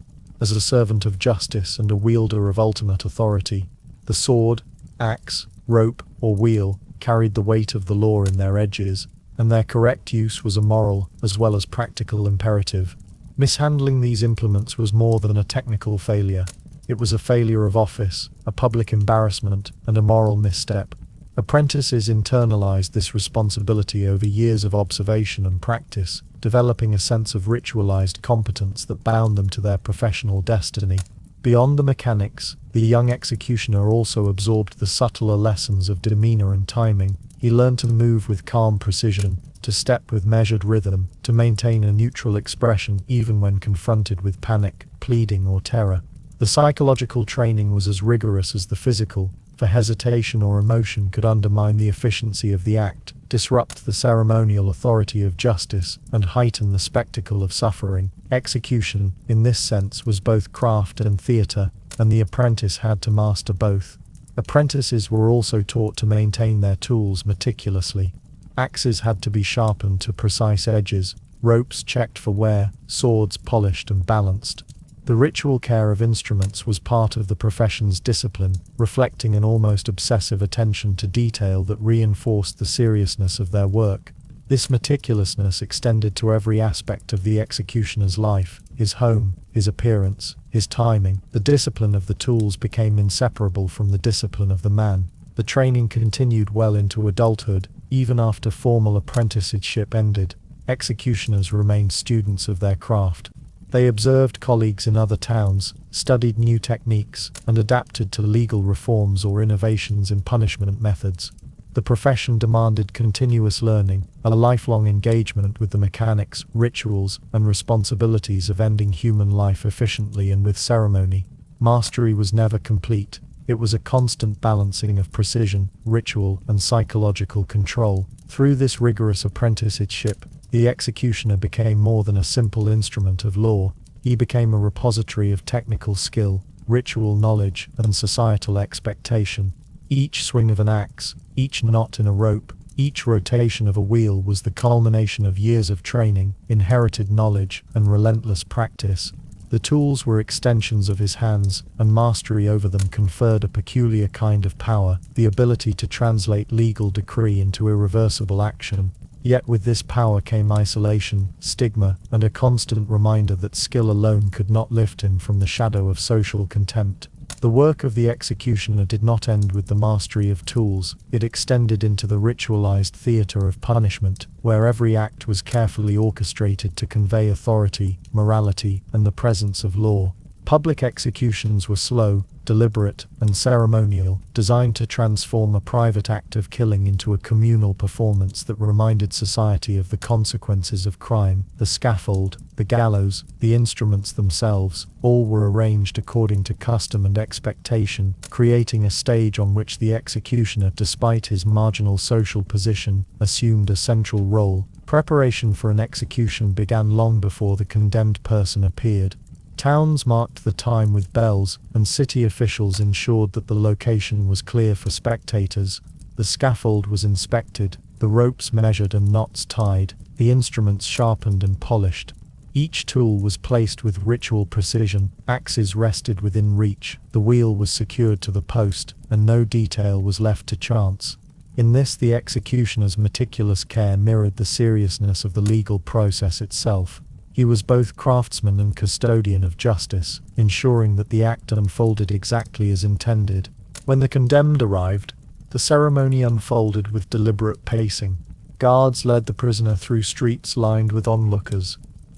Speaker 1: as a servant of justice and a wielder of ultimate authority. The sword, axe, rope, or wheel carried the weight of the law in their edges, and their correct use was a moral as well as practical imperative. Mishandling these implements was more than a technical failure. It was a failure of office, a public embarrassment, and a moral misstep. Apprentices internalized this responsibility over years of observation and practice, developing a sense of ritualized competence that bound them to their professional destiny. Beyond the mechanics, the young executioner also absorbed the subtler lessons of demeanor and timing. He learned to move with calm precision, to step with measured rhythm, to maintain a neutral expression even when confronted with panic, pleading, or terror. The psychological training was as rigorous as the physical, for hesitation or emotion could undermine the efficiency of the act, disrupt the ceremonial authority of justice, and heighten the spectacle of suffering. Execution, in this sense, was both craft and theatre, and the apprentice had to master both. Apprentices were also taught to maintain their tools meticulously. Axes had to be sharpened to precise edges, ropes checked for wear, swords polished and balanced. The ritual care of instruments was part of the profession's discipline, reflecting an almost obsessive attention to detail that reinforced the seriousness of their work. This meticulousness extended to every aspect of the executioner's life: his home, his appearance, his timing. The discipline of the tools became inseparable from the discipline of the man. The training continued well into adulthood. Even after formal apprenticeship ended, executioners remained students of their craft. They observed colleagues in other towns, studied new techniques, and adapted to legal reforms or innovations in punishment methods. The profession demanded continuous learning, a lifelong engagement with the mechanics, rituals, and responsibilities of ending human life efficiently and with ceremony. Mastery was never complete. It was a constant balancing of precision, ritual, and psychological control. Through this rigorous apprenticeship, the executioner became more than a simple instrument of law. He became a repository of technical skill, ritual knowledge, and societal expectation. Each swing of an axe, each knot in a rope, each rotation of a wheel was the culmination of years of training, inherited knowledge, and relentless practice. The tools were extensions of his hands, and mastery over them conferred a peculiar kind of power, the ability to translate legal decree into irreversible action. Yet with this power came isolation, stigma, and a constant reminder that skill alone could not lift him from the shadow of social contempt. The work of the executioner did not end with the mastery of tools. It extended into the ritualized theater of punishment, where every act was carefully orchestrated to convey authority, morality, and the presence of law. Public executions were slow, deliberate, and ceremonial, designed to transform a private act of killing into a communal performance that reminded society of the consequences of crime. The scaffold, the gallows, the instruments themselves, all were arranged according to custom and expectation, creating a stage on which the executioner, despite his marginal social position, assumed a central role. Preparation for an execution began long before the condemned person appeared. Towns marked the time with bells, and city officials ensured that the location was clear for spectators. The scaffold was inspected, the ropes measured and knots tied, the instruments sharpened and polished. Each tool was placed with ritual precision, axes rested within reach, the wheel was secured to the post, and no detail was left to chance. In this, the executioner's meticulous care mirrored the seriousness of the legal process itself. He was both craftsman and custodian of justice, ensuring that the act unfolded exactly as intended. When the condemned arrived, the ceremony unfolded with deliberate pacing. Guards led the prisoner through streets lined with onlookers,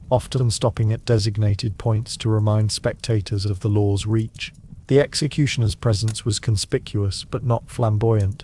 Speaker 1: often stopping at designated points to remind spectators of the law's reach. The executioner's presence was conspicuous but not flamboyant.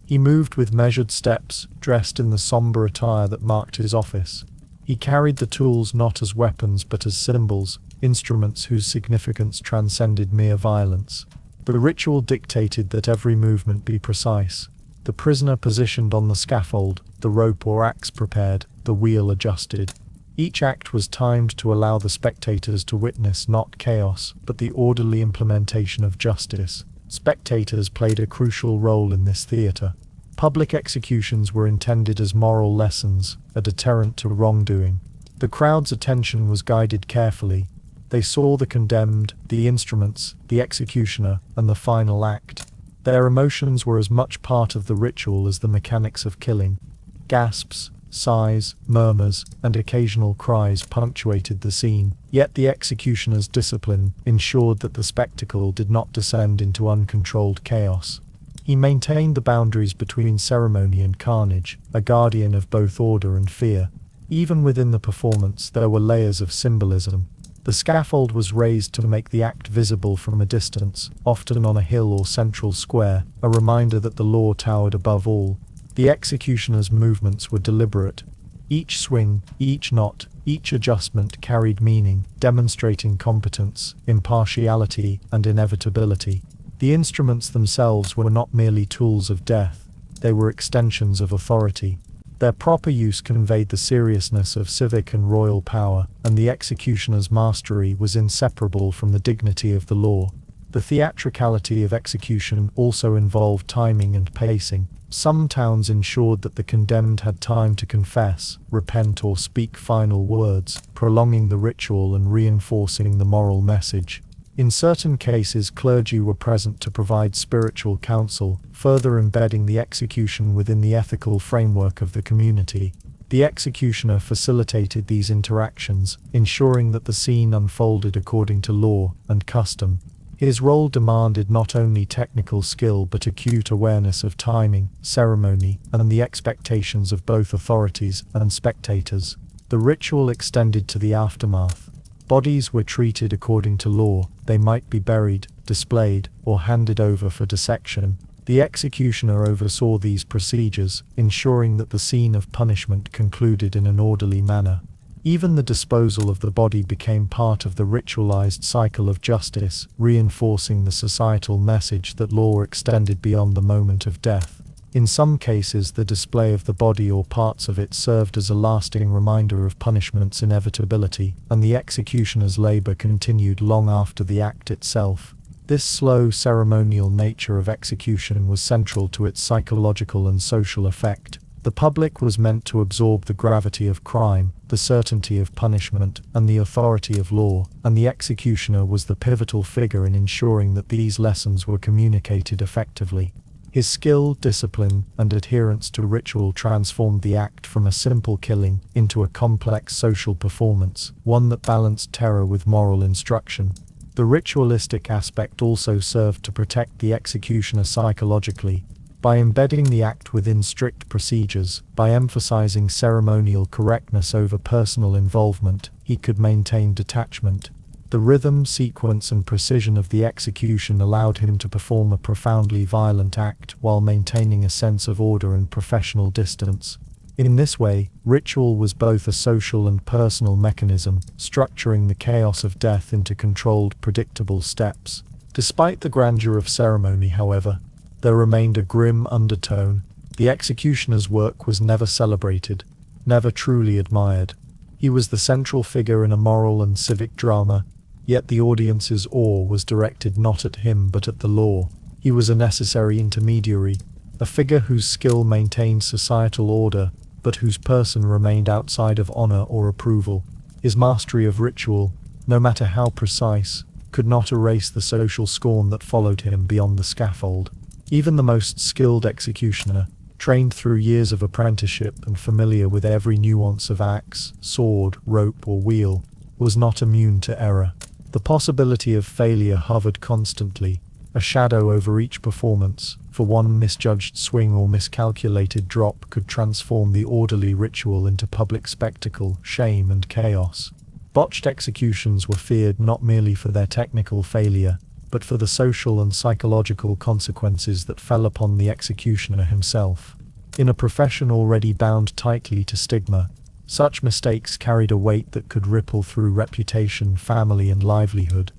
Speaker 1: He moved with measured steps, dressed in the somber attire that marked his office. He carried the tools not as weapons but as symbols, instruments whose significance transcended mere violence. The ritual dictated that every movement be precise. The prisoner positioned on the scaffold, the rope or axe prepared, the wheel adjusted. Each act was timed to allow the spectators to witness not chaos, but the orderly implementation of justice. Spectators played a crucial role in this theater. Public executions were intended as moral lessons, a deterrent to wrongdoing. The crowd's attention was guided carefully. They saw the condemned, the instruments, the executioner, and the final act. Their emotions were as much part of the ritual as the mechanics of killing. Gasps, sighs, murmurs, and occasional cries punctuated the scene, yet the executioner's discipline ensured that the spectacle did not descend into uncontrolled chaos. He maintained the boundaries between ceremony and carnage, a guardian of both order and fear. Even within the performance, there were layers of symbolism. The scaffold was raised to make the act visible from a distance, often on a hill or central square, a reminder that the law towered above all. The executioner's movements were deliberate. Each swing, each knot, each adjustment carried meaning, demonstrating competence, impartiality, and inevitability. The instruments themselves were not merely tools of death, they were extensions of authority. Their proper use conveyed the seriousness of civic and royal power, and the executioner's mastery was inseparable from the dignity of the law. The theatricality of execution also involved timing and pacing. Some towns ensured that the condemned had time to confess, repent, or speak final words, prolonging the ritual and reinforcing the moral message. In certain cases, clergy were present to provide spiritual counsel, further embedding the execution within the ethical framework of the community. The executioner facilitated these interactions, ensuring that the scene unfolded according to law and custom. His role demanded not only technical skill but acute awareness of timing, ceremony, and the expectations of both authorities and spectators. The ritual extended to the aftermath. Bodies were treated according to law. They might be buried, displayed, or handed over for dissection. The executioner oversaw these procedures, ensuring that the scene of punishment concluded in an orderly manner. Even the disposal of the body became part of the ritualized cycle of justice, reinforcing the societal message that law extended beyond the moment of death. In some cases, the display of the body or parts of it served as a lasting reminder of punishment's inevitability, and the executioner's labor continued long after the act itself. This slow, ceremonial nature of execution was central to its psychological and social effect. The public was meant to absorb the gravity of crime, the certainty of punishment, and the authority of law, and the executioner was the pivotal figure in ensuring that these lessons were communicated effectively. His skill, discipline, and adherence to ritual transformed the act from a simple killing into a complex social performance, one that balanced terror with moral instruction. The ritualistic aspect also served to protect the executioner psychologically. By embedding the act within strict procedures, by emphasizing ceremonial correctness over personal involvement, he could maintain detachment. The rhythm, sequence, and precision of the execution allowed him to perform a profoundly violent act while maintaining a sense of order and professional distance. In this way, ritual was both a social and personal mechanism, structuring the chaos of death into controlled, predictable steps. Despite the grandeur of ceremony, however, there remained a grim undertone. The executioner's work was never celebrated, never truly admired. He was the central figure in a moral and civic drama, yet the audience's awe was directed not at him but at the law. He was a necessary intermediary, a figure whose skill maintained societal order, but whose person remained outside of honor or approval. His mastery of ritual, no matter how precise, could not erase the social scorn that followed him beyond the scaffold. Even the most skilled executioner, trained through years of apprenticeship and familiar with every nuance of axe, sword, rope, or wheel, was not immune to error. The possibility of failure hovered constantly, a shadow over each performance, for one misjudged swing or miscalculated drop could transform the orderly ritual into public spectacle, shame, and chaos. Botched executions were feared not merely for their technical failure, but for the social and psychological consequences that fell upon the executioner himself. In a profession already bound tightly to stigma, such mistakes carried a weight that could ripple through reputation, family, and livelihood.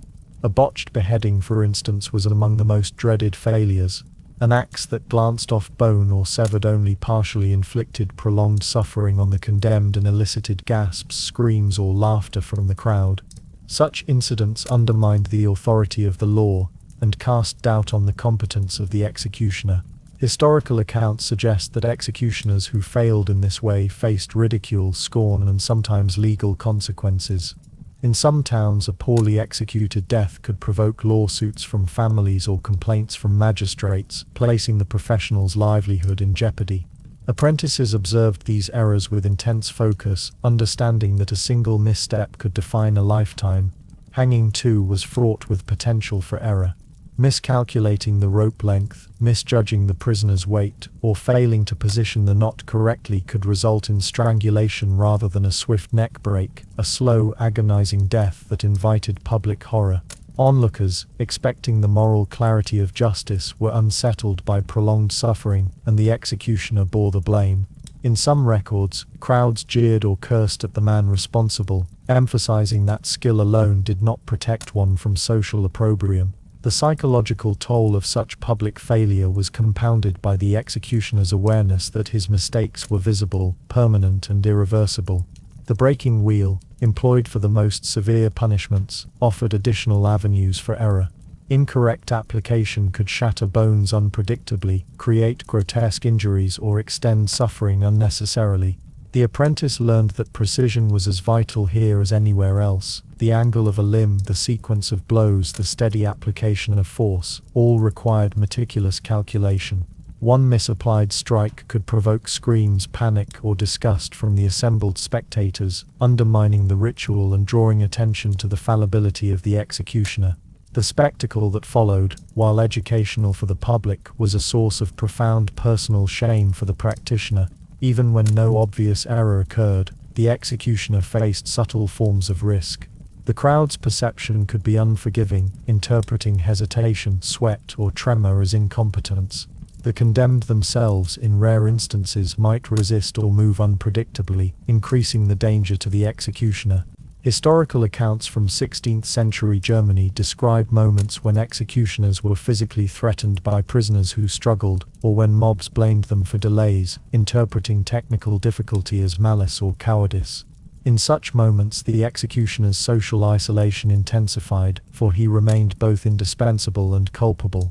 Speaker 1: A botched beheading, for instance, was among the most dreaded failures. An axe that glanced off bone or severed only partially inflicted prolonged suffering on the condemned and elicited gasps, screams, or laughter from the crowd. Such incidents undermined the authority of the law and cast doubt on the competence of the executioner. Historical accounts suggest that executioners who failed in this way faced ridicule, scorn, and sometimes legal consequences. In some towns, a poorly executed death could provoke lawsuits from families or complaints from magistrates, placing the professional's livelihood in jeopardy. Apprentices observed these errors with intense focus, understanding that a single misstep could define a lifetime. Hanging, too, was fraught with potential for error. Miscalculating the rope length, misjudging the prisoner's weight, or failing to position the knot correctly could result in strangulation rather than a swift neck break, a slow, agonizing death that invited public horror. Onlookers, expecting the moral clarity of justice, were unsettled by prolonged suffering, and the executioner bore the blame. In some records, crowds jeered or cursed at the man responsible, emphasizing that skill alone did not protect one from social opprobrium. The psychological toll of such public failure was compounded by the executioner's awareness that his mistakes were visible, permanent, and irreversible. The breaking wheel, employed for the most severe punishments, offered additional avenues for error. Incorrect application could shatter bones unpredictably, create grotesque injuries, or extend suffering unnecessarily. The apprentice learned that precision was as vital here as anywhere else. The angle of a limb, the sequence of blows, the steady application of force, all required meticulous calculation. One misapplied strike could provoke screams, panic, or disgust from the assembled spectators, undermining the ritual and drawing attention to the fallibility of the executioner. The spectacle that followed, while educational for the public, was a source of profound personal shame for the practitioner. Even when no obvious error occurred, the executioner faced subtle forms of risk. The crowd's perception could be unforgiving, interpreting hesitation, sweat, or tremor as incompetence. The condemned themselves, in rare instances, might resist or move unpredictably, increasing the danger to the executioner. Historical accounts from 16th century Germany describe moments when executioners were physically threatened by prisoners who struggled, or when mobs blamed them for delays, interpreting technical difficulty as malice or cowardice. In such moments, the executioner's social isolation intensified, for he remained both indispensable and culpable.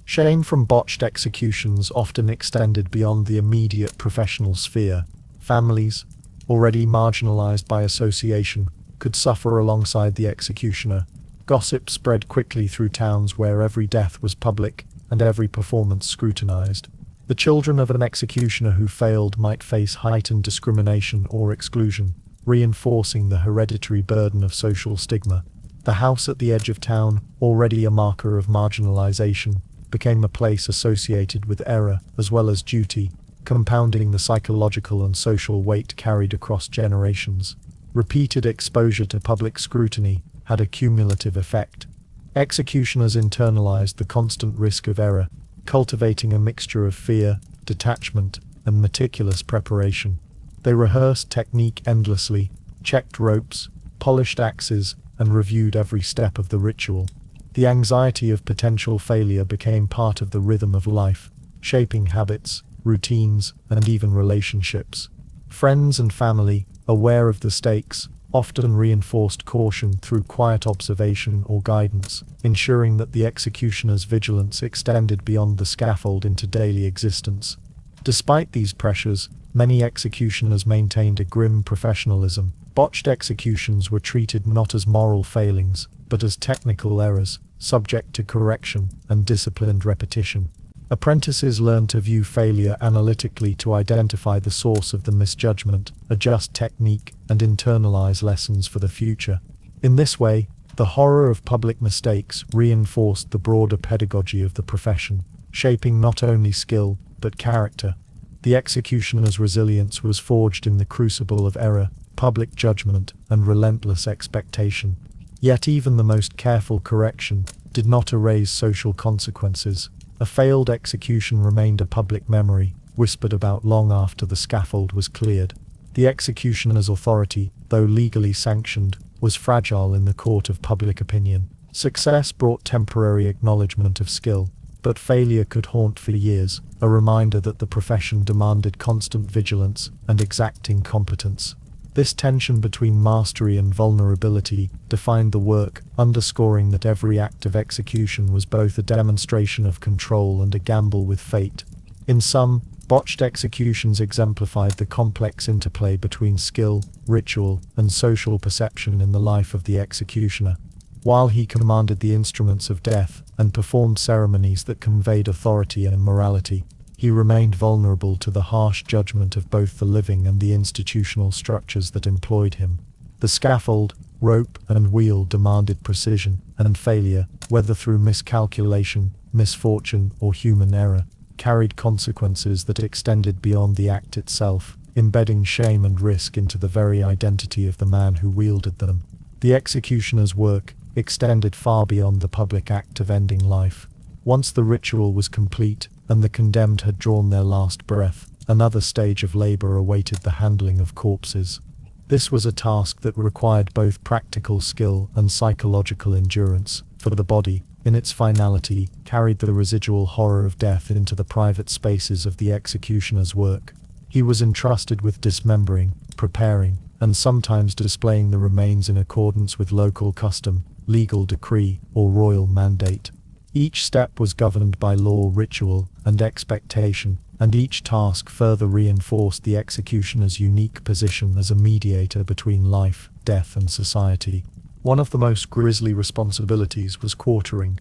Speaker 1: Shame from botched executions often extended beyond the immediate professional sphere. Families, already marginalized by association, could suffer alongside the executioner. Gossip spread quickly through towns where every death was public and every performance scrutinized. The children of an executioner who failed might face heightened discrimination or exclusion, reinforcing the hereditary burden of social stigma. The house at the edge of town, already a marker of marginalization, became a place associated with error as well as duty, compounding the psychological and social weight carried across generations. repeated exposure to public scrutiny had a cumulative effect. Executioners internalized the constant risk of error, cultivating a mixture of fear, detachment, and meticulous preparation. They rehearsed technique endlessly, checked ropes, polished axes, and reviewed every step of the ritual. The anxiety of potential failure became part of the rhythm of life, shaping habits, routines, and even relationships. Friends and family, aware of the stakes, often reinforced caution through quiet observation or guidance, ensuring that the executioner's vigilance extended beyond the scaffold into daily existence. Despite these pressures, many executioners maintained a grim professionalism. Botched executions were treated not as moral failings, but as technical errors, subject to correction and disciplined repetition. Apprentices learned to view failure analytically to identify the source of the misjudgment, adjust technique, and internalize lessons for the future. In this way, the horror of public mistakes reinforced the broader pedagogy of the profession, shaping not only skill, but character. The executioner's resilience was forged in the crucible of error, public judgment, and relentless expectation. Yet even the most careful correction did not erase social consequences. A failed execution remained a public memory, whispered about long after the scaffold was cleared. The executioner's authority, though legally sanctioned, was fragile in the court of public opinion. Success brought temporary acknowledgement of skill, but failure could haunt for years, a reminder that the profession demanded constant vigilance and exacting competence. This tension between mastery and vulnerability defined the work, underscoring that every act of execution was both a demonstration of control and a gamble with fate. In sum, botched executions exemplified the complex interplay between skill, ritual, and social perception in the life of the executioner. While he commanded the instruments of death and performed ceremonies that conveyed authority and morality, he remained vulnerable to the harsh judgment of both the living and the institutional structures that employed him. The scaffold, rope, and wheel demanded precision, and failure, whether through miscalculation, misfortune, or human error, carried consequences that extended beyond the act itself, embedding shame and risk into the very identity of the man who wielded them. The executioner's work extended far beyond the public act of ending life. Once the ritual was complete, and the condemned had drawn their last breath, another stage of labor awaited: the handling of corpses. This was a task that required both practical skill and psychological endurance, for the body, in its finality, carried the residual horror of death into the private spaces of the executioner's work. He was entrusted with dismembering, preparing, and sometimes displaying the remains in accordance with local custom, legal decree, or royal mandate. Each step was governed by law, ritual, and expectation, and each task further reinforced the executioner's unique position as a mediator between life, death, and society. One of the most grisly responsibilities was quartering,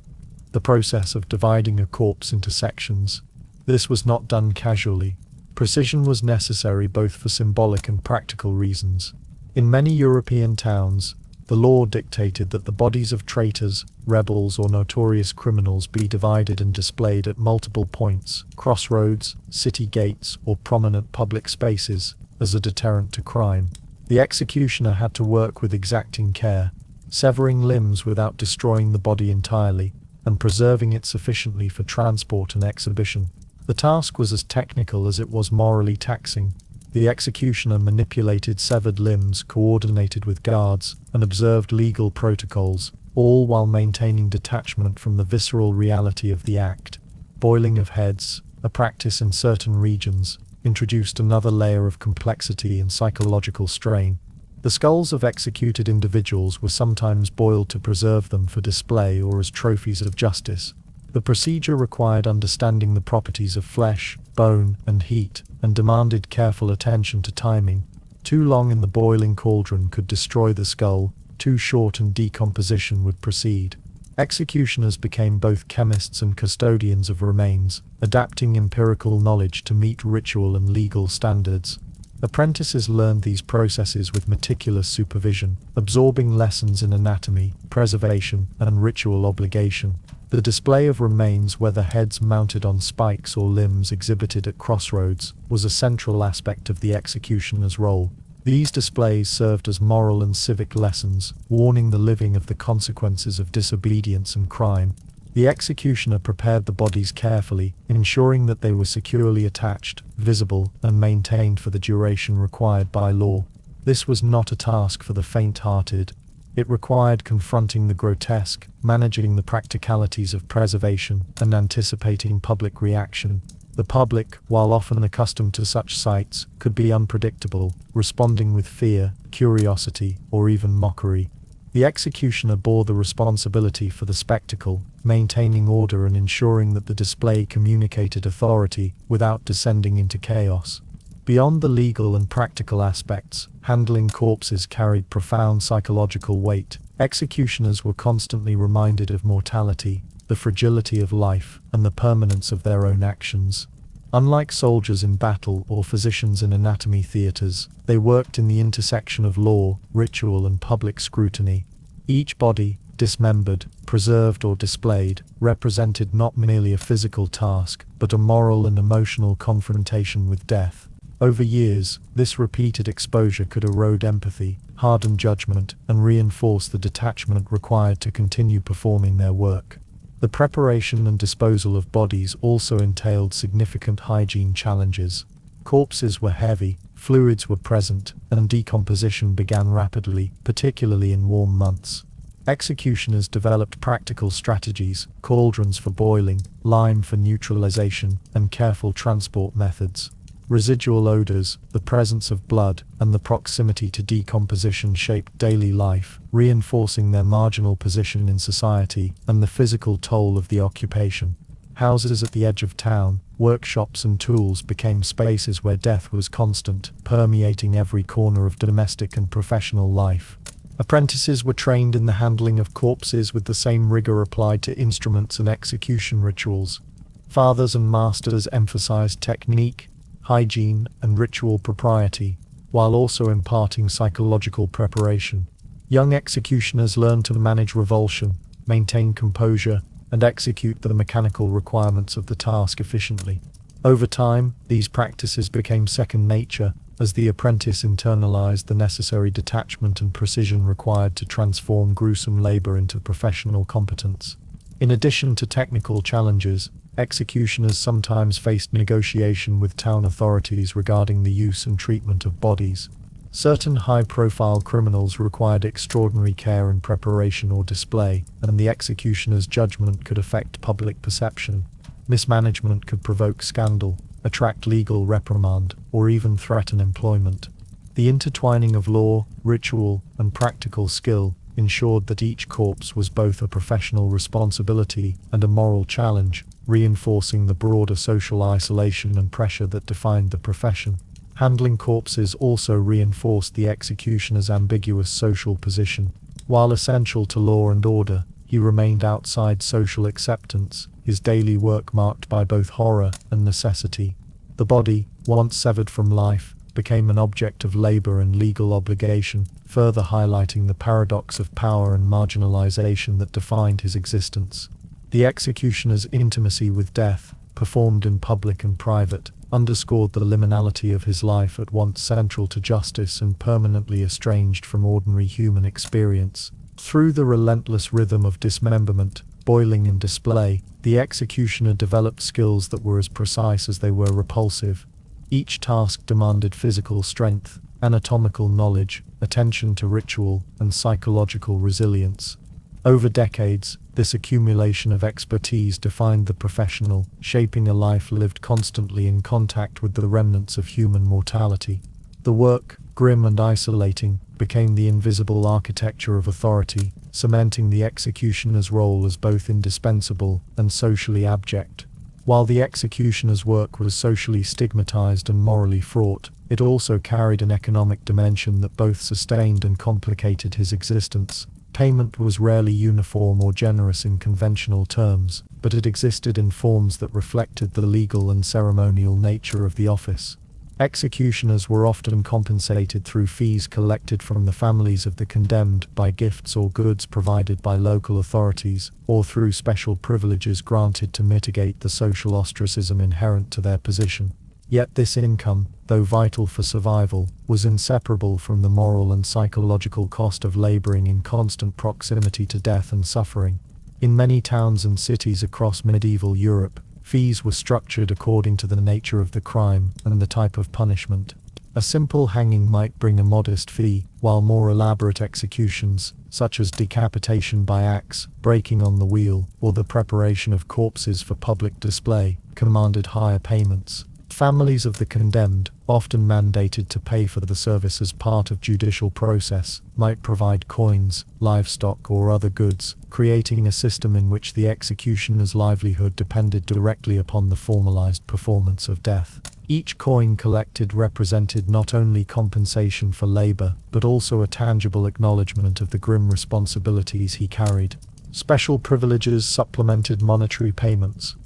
Speaker 1: the process of dividing a corpse into sections. This was not done casually. Precision was necessary both for symbolic and practical reasons. In many European towns, the law dictated that the bodies of traitors, rebels, or notorious criminals be divided and displayed at multiple points, crossroads, city gates, or prominent public spaces, as a deterrent to crime. The executioner had to work with exacting care, severing limbs without destroying the body entirely, and preserving it sufficiently for transport and exhibition. The task was as technical as it was morally taxing. The executioner manipulated severed limbs, coordinated with guards, and observed legal protocols, all while maintaining detachment from the visceral reality of the act. Boiling of heads, a practice in certain regions, introduced another layer of complexity and psychological strain. The skulls of executed individuals were sometimes boiled to preserve them for display or as trophies of justice. The procedure required understanding the properties of flesh, bone, and heat, and demanded careful attention to timing. Too long in the boiling cauldron could destroy the skull, too short and decomposition would proceed. Executioners became both chemists and custodians of remains, adapting empirical knowledge to meet ritual and legal standards. Apprentices learned these processes with meticulous supervision, absorbing lessons in anatomy, preservation, and ritual obligation. The display of remains, whether heads mounted on spikes or limbs exhibited at crossroads, was a central aspect of the executioner's role. These displays served as moral and civic lessons, warning the living of the consequences of disobedience and crime. The executioner prepared the bodies carefully, ensuring that they were securely attached, visible, and maintained for the duration required by law. This was not a task for the faint-hearted. It required confronting the grotesque, managing the practicalities of preservation, and anticipating public reaction. The public, while often accustomed to such sights, could be unpredictable, responding with fear, curiosity, or even mockery. The executioner bore the responsibility for the spectacle, maintaining order and ensuring that the display communicated authority without descending into chaos. Beyond the legal and practical aspects, handling corpses carried profound psychological weight. Executioners were constantly reminded of mortality, the fragility of life, and the permanence of their own actions. Unlike soldiers in battle or physicians in anatomy theaters, they worked in the intersection of law, ritual, and public scrutiny. Each body, dismembered, preserved, or displayed, represented not merely a physical task, but a moral and emotional confrontation with death. Over years, this repeated exposure could erode empathy, harden judgment, and reinforce the detachment required to continue performing their work. The preparation and disposal of bodies also entailed significant hygiene challenges. Corpses were heavy, fluids were present, and decomposition began rapidly, particularly in warm months. Executioners developed practical strategies, cauldrons for boiling, lime for neutralization, and careful transport methods. Residual odors, the presence of blood, and the proximity to decomposition shaped daily life, reinforcing their marginal position in society and the physical toll of the occupation. Houses at the edge of town, workshops, and tools became spaces where death was constant, permeating every corner of domestic and professional life. Apprentices were trained in the handling of corpses with the same rigor applied to instruments and execution rituals. Fathers and masters emphasized technique, hygiene, and ritual propriety, while also imparting psychological preparation. Young executioners learned to manage revulsion, maintain composure, and execute the mechanical requirements of the task efficiently. Over time, these practices became second nature, as the apprentice internalized the necessary detachment and precision required to transform gruesome labor into professional competence. In addition to technical challenges, executioners sometimes faced negotiation with town authorities regarding the use and treatment of bodies. Certain high-profile criminals required extraordinary care in preparation or display, and the executioner's judgment could affect public perception. Mismanagement could provoke scandal, attract legal reprimand, or even threaten employment. The intertwining of law, ritual, and practical skill ensured that each corpse was both a professional responsibility and a moral challenge, reinforcing the broader social isolation and pressure that defined the profession. Handling corpses also reinforced the executioner's ambiguous social position. While essential to law and order, he remained outside social acceptance, his daily work marked by both horror and necessity. The body, once severed from life, became an object of labor and legal obligation, further highlighting the paradox of power and marginalization that defined his existence. The executioner's intimacy with death, performed in public and private, underscored the liminality of his life, at once central to justice and permanently estranged from ordinary human experience. Through the relentless rhythm of dismemberment, boiling, and display, the executioner developed skills that were as precise as they were repulsive. Each task demanded physical strength, anatomical knowledge, attention to ritual, and psychological resilience. Over decades, this accumulation of expertise defined the professional, shaping a life lived constantly in contact with the remnants of human mortality. The work, grim and isolating, became the invisible architecture of authority, cementing the executioner's role as both indispensable and socially abject. While the executioner's work was socially stigmatized and morally fraught, it also carried an economic dimension that both sustained and complicated his existence. Payment was rarely uniform or generous in conventional terms, but it existed in forms that reflected the legal and ceremonial nature of the office. Executioners were often compensated through fees collected from the families of the condemned, by gifts or goods provided by local authorities, or through special privileges granted to mitigate the social ostracism inherent to their position. Yet this income, though vital for survival, was inseparable from the moral and psychological cost of laboring in constant proximity to death and suffering. In many towns and cities across medieval Europe, fees were structured according to the nature of the crime and the type of punishment. A simple hanging might bring a modest fee, while more elaborate executions, such as decapitation by axe, breaking on the wheel, or the preparation of corpses for public display, commanded higher payments. Families of the condemned, often mandated to pay for the service as part of judicial process, might provide coins, livestock, or other goods, creating a system in which the executioner's livelihood depended directly upon the formalized performance of death. Each coin collected represented not only compensation for labor, but also a tangible acknowledgement of the grim responsibilities he carried. Special privileges supplemented monetary payments.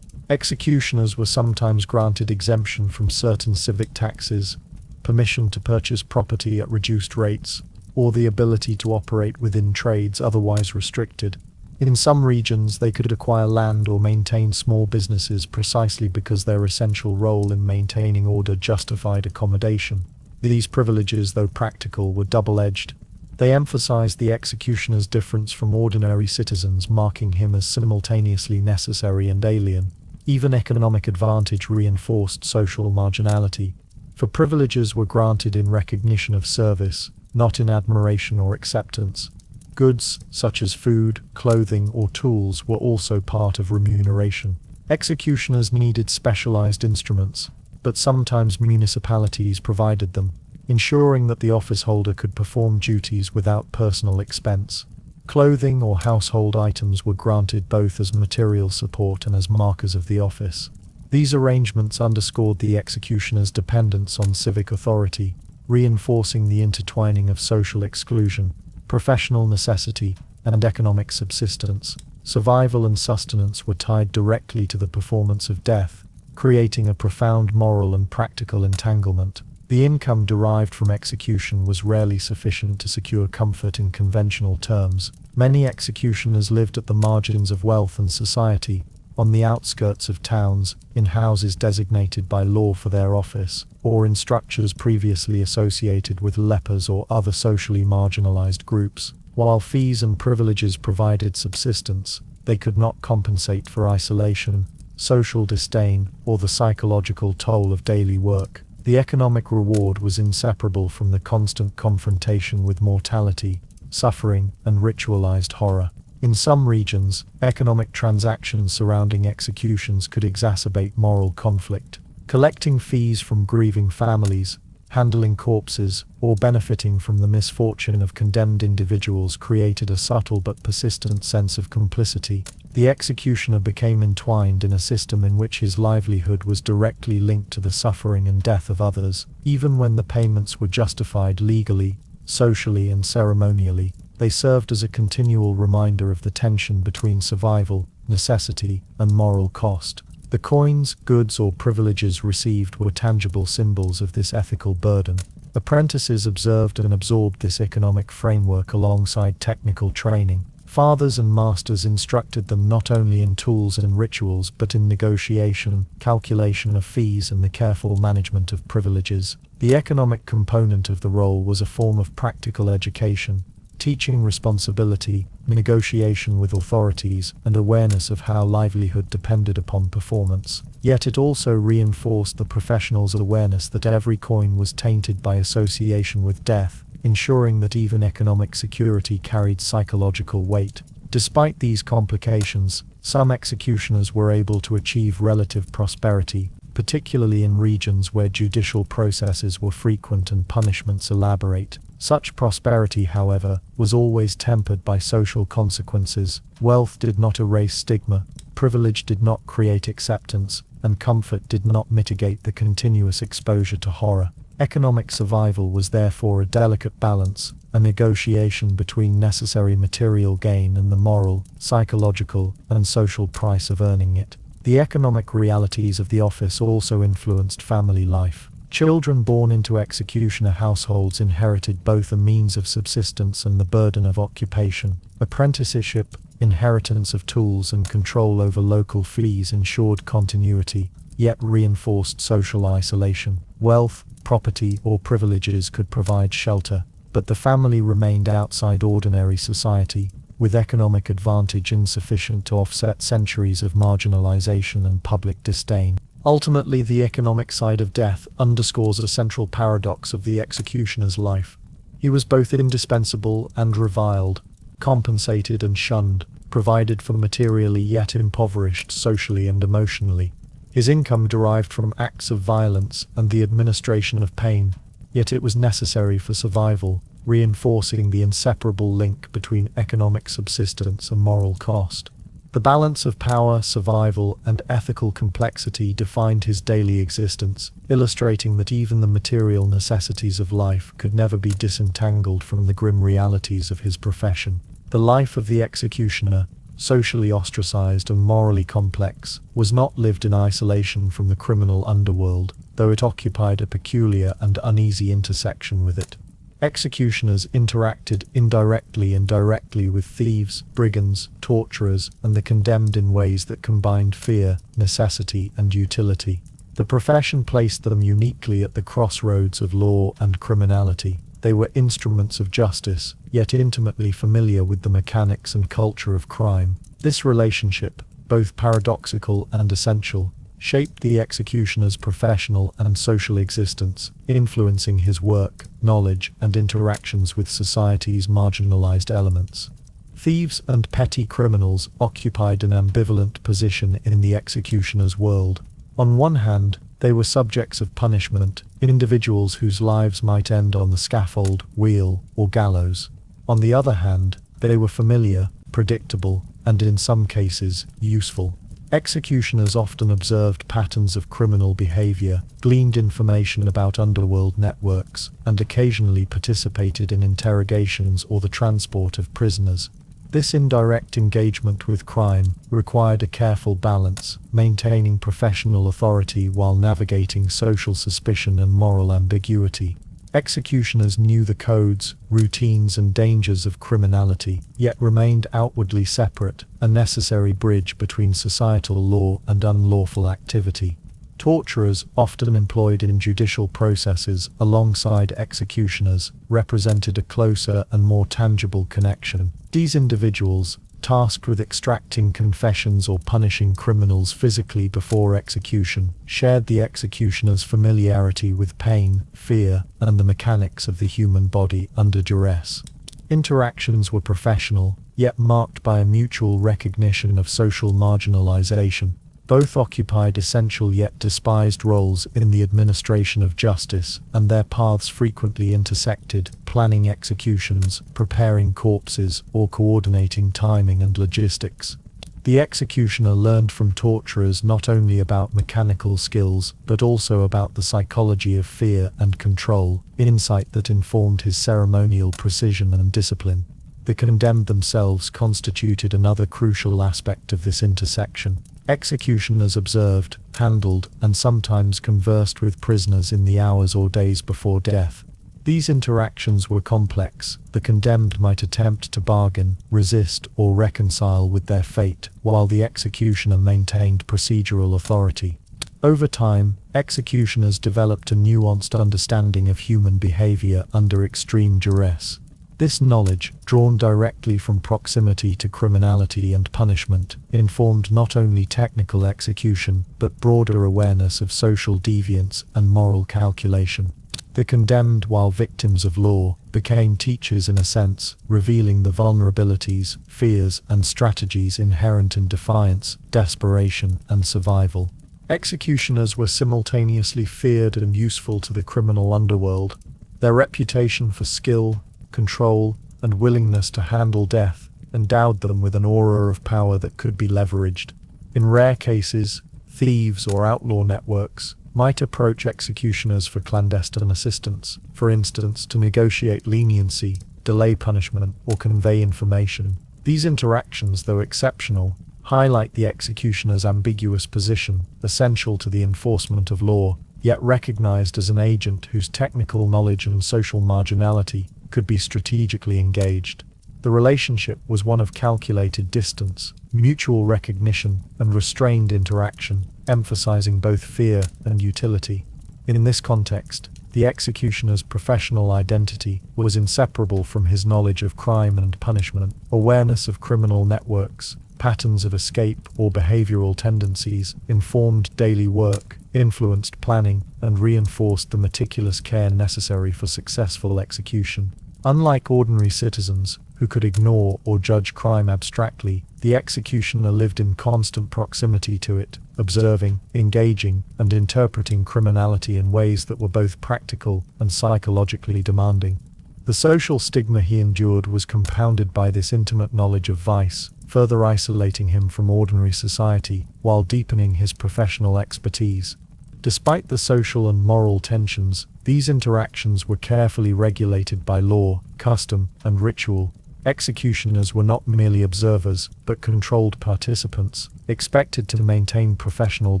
Speaker 1: Executioners were sometimes granted exemption from certain civic taxes, permission to purchase property at reduced rates, or the ability to operate within trades otherwise restricted. In some regions, they could acquire land or maintain small businesses precisely because their essential role in maintaining order justified accommodation. These privileges, though practical, were double-edged. They emphasized the executioner's difference from ordinary citizens, marking him as simultaneously necessary and alien. Even economic advantage reinforced social marginality, for privileges were granted in recognition of service, not in admiration or acceptance. Goods, such as food, clothing, or tools, were also part of remuneration. Executioners needed specialized instruments, but sometimes municipalities provided them, ensuring that the office holder could perform duties without personal expense. Clothing or household items were granted both as material support and as markers of the office. These arrangements underscored the executioner's dependence on civic authority, reinforcing the intertwining of social exclusion, professional necessity, and economic subsistence. Survival and sustenance were tied directly to the performance of death, creating a profound moral and practical entanglement. The income derived from execution was rarely sufficient to secure comfort in conventional terms. Many executioners lived at the margins of wealth and society, on the outskirts of towns, in houses designated by law for their office, or in structures previously associated with lepers or other socially marginalized groups. While fees and privileges provided subsistence, they could not compensate for isolation, social disdain, or the psychological toll of daily work. The economic reward was inseparable from the constant confrontation with mortality, suffering, and ritualized horror. In some regions, economic transactions surrounding executions could exacerbate moral conflict. Collecting fees from grieving families, handling corpses, or benefiting from the misfortune of condemned individuals created a subtle but persistent sense of complicity. The executioner became entwined in a system in which his livelihood was directly linked to the suffering and death of others. Even when the payments were justified legally, socially, and ceremonially, they served as a continual reminder of the tension between survival, necessity, and moral cost. The coins, goods, or privileges received were tangible symbols of this ethical burden. Apprentices observed and absorbed this economic framework alongside technical training. Fathers and masters instructed them not only in tools and rituals but in negotiation, calculation of fees, and the careful management of privileges. The economic component of the role was a form of practical education, teaching responsibility, negotiation with authorities, and awareness of how livelihood depended upon performance. Yet it also reinforced the professional's awareness that every coin was tainted by association with death, ensuring that even economic security carried psychological weight. Despite these complications, some executioners were able to achieve relative prosperity, particularly in regions where judicial processes were frequent and punishments elaborate. Such prosperity, however, was always tempered by social consequences. Wealth did not erase stigma, privilege did not create acceptance, and comfort did not mitigate the continuous exposure to horror. Economic survival was therefore a delicate balance, a negotiation between necessary material gain and the moral, psychological, and social price of earning it. The economic realities of the office also influenced family life. Children born into executioner households inherited both a means of subsistence and the burden of occupation. Apprenticeship, inheritance of tools, and control over local fees ensured continuity. yet reinforced social isolation. Wealth, property, or privileges could provide shelter, but the family remained outside ordinary society, with economic advantage insufficient to offset centuries of marginalization and public disdain. Ultimately, the economic side of death underscores a central paradox of the executioner's life. He was both indispensable and reviled, compensated and shunned, provided for materially yet impoverished socially and emotionally. His income derived from acts of violence and the administration of pain, yet it was necessary for survival, reinforcing the inseparable link between economic subsistence and moral cost. The balance of power, survival, and ethical complexity defined his daily existence, illustrating that even the material necessities of life could never be disentangled from the grim realities of his profession. The life of the executioner, socially ostracized and morally complex, was not lived in isolation from the criminal underworld, though it occupied a peculiar and uneasy intersection with it. Executioners interacted indirectly and directly with thieves, brigands, torturers, and the condemned in ways that combined fear, necessity, and utility. The profession placed them uniquely at the crossroads of law and criminality. They were instruments of justice, yet intimately familiar with the mechanics and culture of crime. This relationship, both paradoxical and essential, shaped the executioner's professional and social existence, influencing his work, knowledge, and interactions with society's marginalized elements. Thieves and petty criminals occupied an ambivalent position in the executioner's world. On one hand, they were subjects of punishment, individuals whose lives might end on the scaffold, wheel, or gallows. On the other hand, they were familiar, predictable, and in some cases, useful. Executioners often observed patterns of criminal behavior, gleaned information about underworld networks, and occasionally participated in interrogations or the transport of prisoners. This indirect engagement with crime required a careful balance, maintaining professional authority while navigating social suspicion and moral ambiguity. Executioners knew the codes, routines, and dangers of criminality, yet remained outwardly separate, a necessary bridge between societal law and unlawful activity. Torturers, often employed in judicial processes alongside executioners, represented a closer and more tangible connection. These individuals, tasked with extracting confessions or punishing criminals physically before execution, shared the executioner's familiarity with pain, fear, and the mechanics of the human body under duress. Interactions were professional, yet marked by a mutual recognition of social marginalization. Both occupied essential yet despised roles in the administration of justice, and their paths frequently intersected, planning executions, preparing corpses, or coordinating timing and logistics. The executioner learned from torturers not only about mechanical skills, but also about the psychology of fear and control, insight that informed his ceremonial precision and discipline. The condemned themselves constituted another crucial aspect of this intersection. Executioners observed, handled, and sometimes conversed with prisoners in the hours or days before death. These interactions were complex. The condemned might attempt to bargain, resist, or reconcile with their fate, while the executioner maintained procedural authority. Over time, executioners developed a nuanced understanding of human behavior under extreme duress. This knowledge, drawn directly from proximity to criminality and punishment, informed not only technical execution, but broader awareness of social deviance and moral calculation. The condemned, while victims of law, became teachers in a sense, revealing the vulnerabilities, fears, and strategies inherent in defiance, desperation, and survival. Executioners were simultaneously feared and useful to the criminal underworld. Their reputation for skill, control, and willingness to handle death endowed them with an aura of power that could be leveraged. In rare cases, thieves or outlaw networks might approach executioners for clandestine assistance, for instance to negotiate leniency, delay punishment, or convey information. These interactions, though exceptional, highlight the executioner's ambiguous position, essential to the enforcement of law, yet recognized as an agent whose technical knowledge and social marginality could be strategically engaged. The relationship was one of calculated distance, mutual recognition, and restrained interaction, emphasizing both fear and utility. In this context, the executioner's professional identity was inseparable from his knowledge of crime and punishment, awareness of criminal networks, patterns of escape or behavioral tendencies, informed daily work, influenced planning, and reinforced the meticulous care necessary for successful execution. Unlike ordinary citizens, who could ignore or judge crime abstractly, the executioner lived in constant proximity to it, observing, engaging, and interpreting criminality in ways that were both practical and psychologically demanding. The social stigma he endured was compounded by this intimate knowledge of vice, further isolating him from ordinary society, while deepening his professional expertise. Despite the social and moral tensions, these interactions were carefully regulated by law, custom, and ritual. Executioners were not merely observers, but controlled participants, expected to maintain professional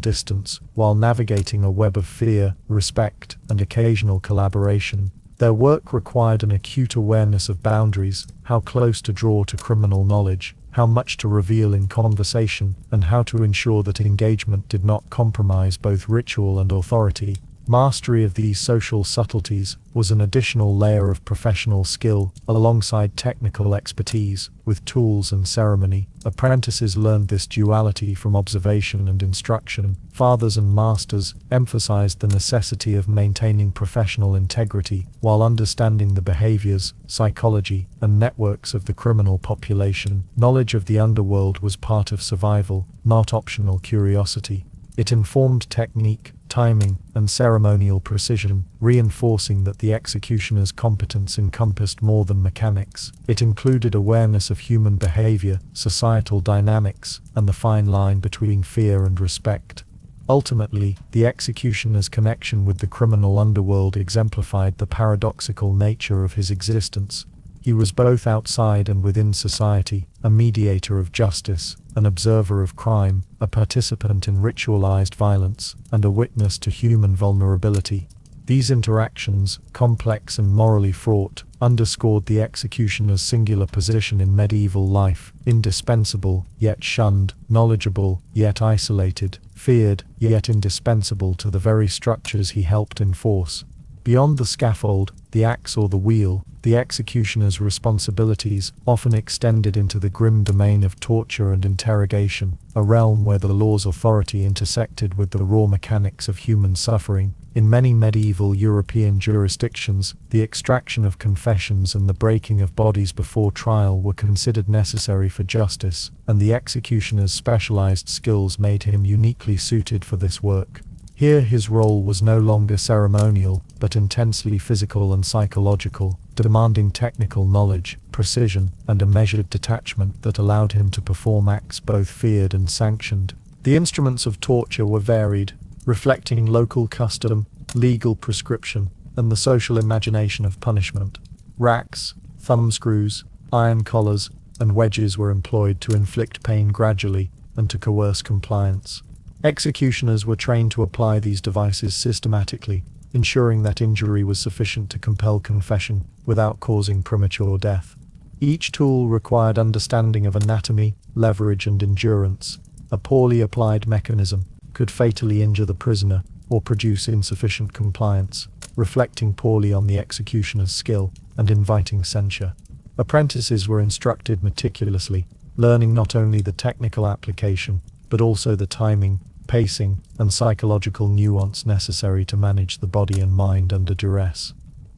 Speaker 1: distance, while navigating a web of fear, respect, and occasional collaboration. Their work required an acute awareness of boundaries, how close to draw to criminal knowledge, how much to reveal in conversation, and how to ensure that engagement did not compromise both ritual and authority. Mastery of these social subtleties was an additional layer of professional skill, alongside technical expertise. With tools and ceremony, apprentices learned this duality from observation and instruction. Fathers and masters emphasized the necessity of maintaining professional integrity, while understanding the behaviors, psychology, and networks of the criminal population. Knowledge of the underworld was part of survival, not optional curiosity. It informed technique, timing, and ceremonial precision, reinforcing that the executioner's competence encompassed more than mechanics. It included awareness of human behavior, societal dynamics, and the fine line between fear and respect. Ultimately, the executioner's connection with the criminal underworld exemplified the paradoxical nature of his existence. He was both outside and within society, a mediator of justice, an observer of crime, a participant in ritualized violence, and a witness to human vulnerability. These interactions, complex and morally fraught, underscored the executioner's singular position in medieval life: indispensable, yet shunned; knowledgeable, yet isolated; feared, yet indispensable to the very structures he helped enforce. Beyond the scaffold, the axe or the wheel, the executioner's responsibilities often extended into the grim domain of torture and interrogation, a realm where the law's authority intersected with the raw mechanics of human suffering. In many medieval European jurisdictions, the extraction of confessions and the breaking of bodies before trial were considered necessary for justice, and the executioner's specialized skills made him uniquely suited for this work. Here his role was no longer ceremonial, but intensely physical and psychological, demanding technical knowledge, precision, and a measured detachment that allowed him to perform acts both feared and sanctioned. The instruments of torture were varied, reflecting local custom, legal prescription, and the social imagination of punishment. Racks, thumbscrews, iron collars, and wedges were employed to inflict pain gradually and to coerce compliance. Executioners were trained to apply these devices systematically, ensuring that injury was sufficient to compel confession without causing premature death. Each tool required understanding of anatomy, leverage, and endurance. A poorly applied mechanism could fatally injure the prisoner or produce insufficient compliance, reflecting poorly on the executioner's skill and inviting censure. Apprentices were instructed meticulously, learning not only the technical application, but also the timing, pacing, and psychological nuance necessary to manage the body and mind under duress.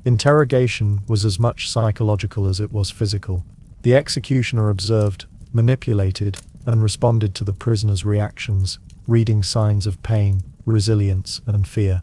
Speaker 1: Interrogation was as much psychological as it was physical. The executioner observed, manipulated, and responded to the prisoner's reactions, reading signs of pain, resilience, and fear.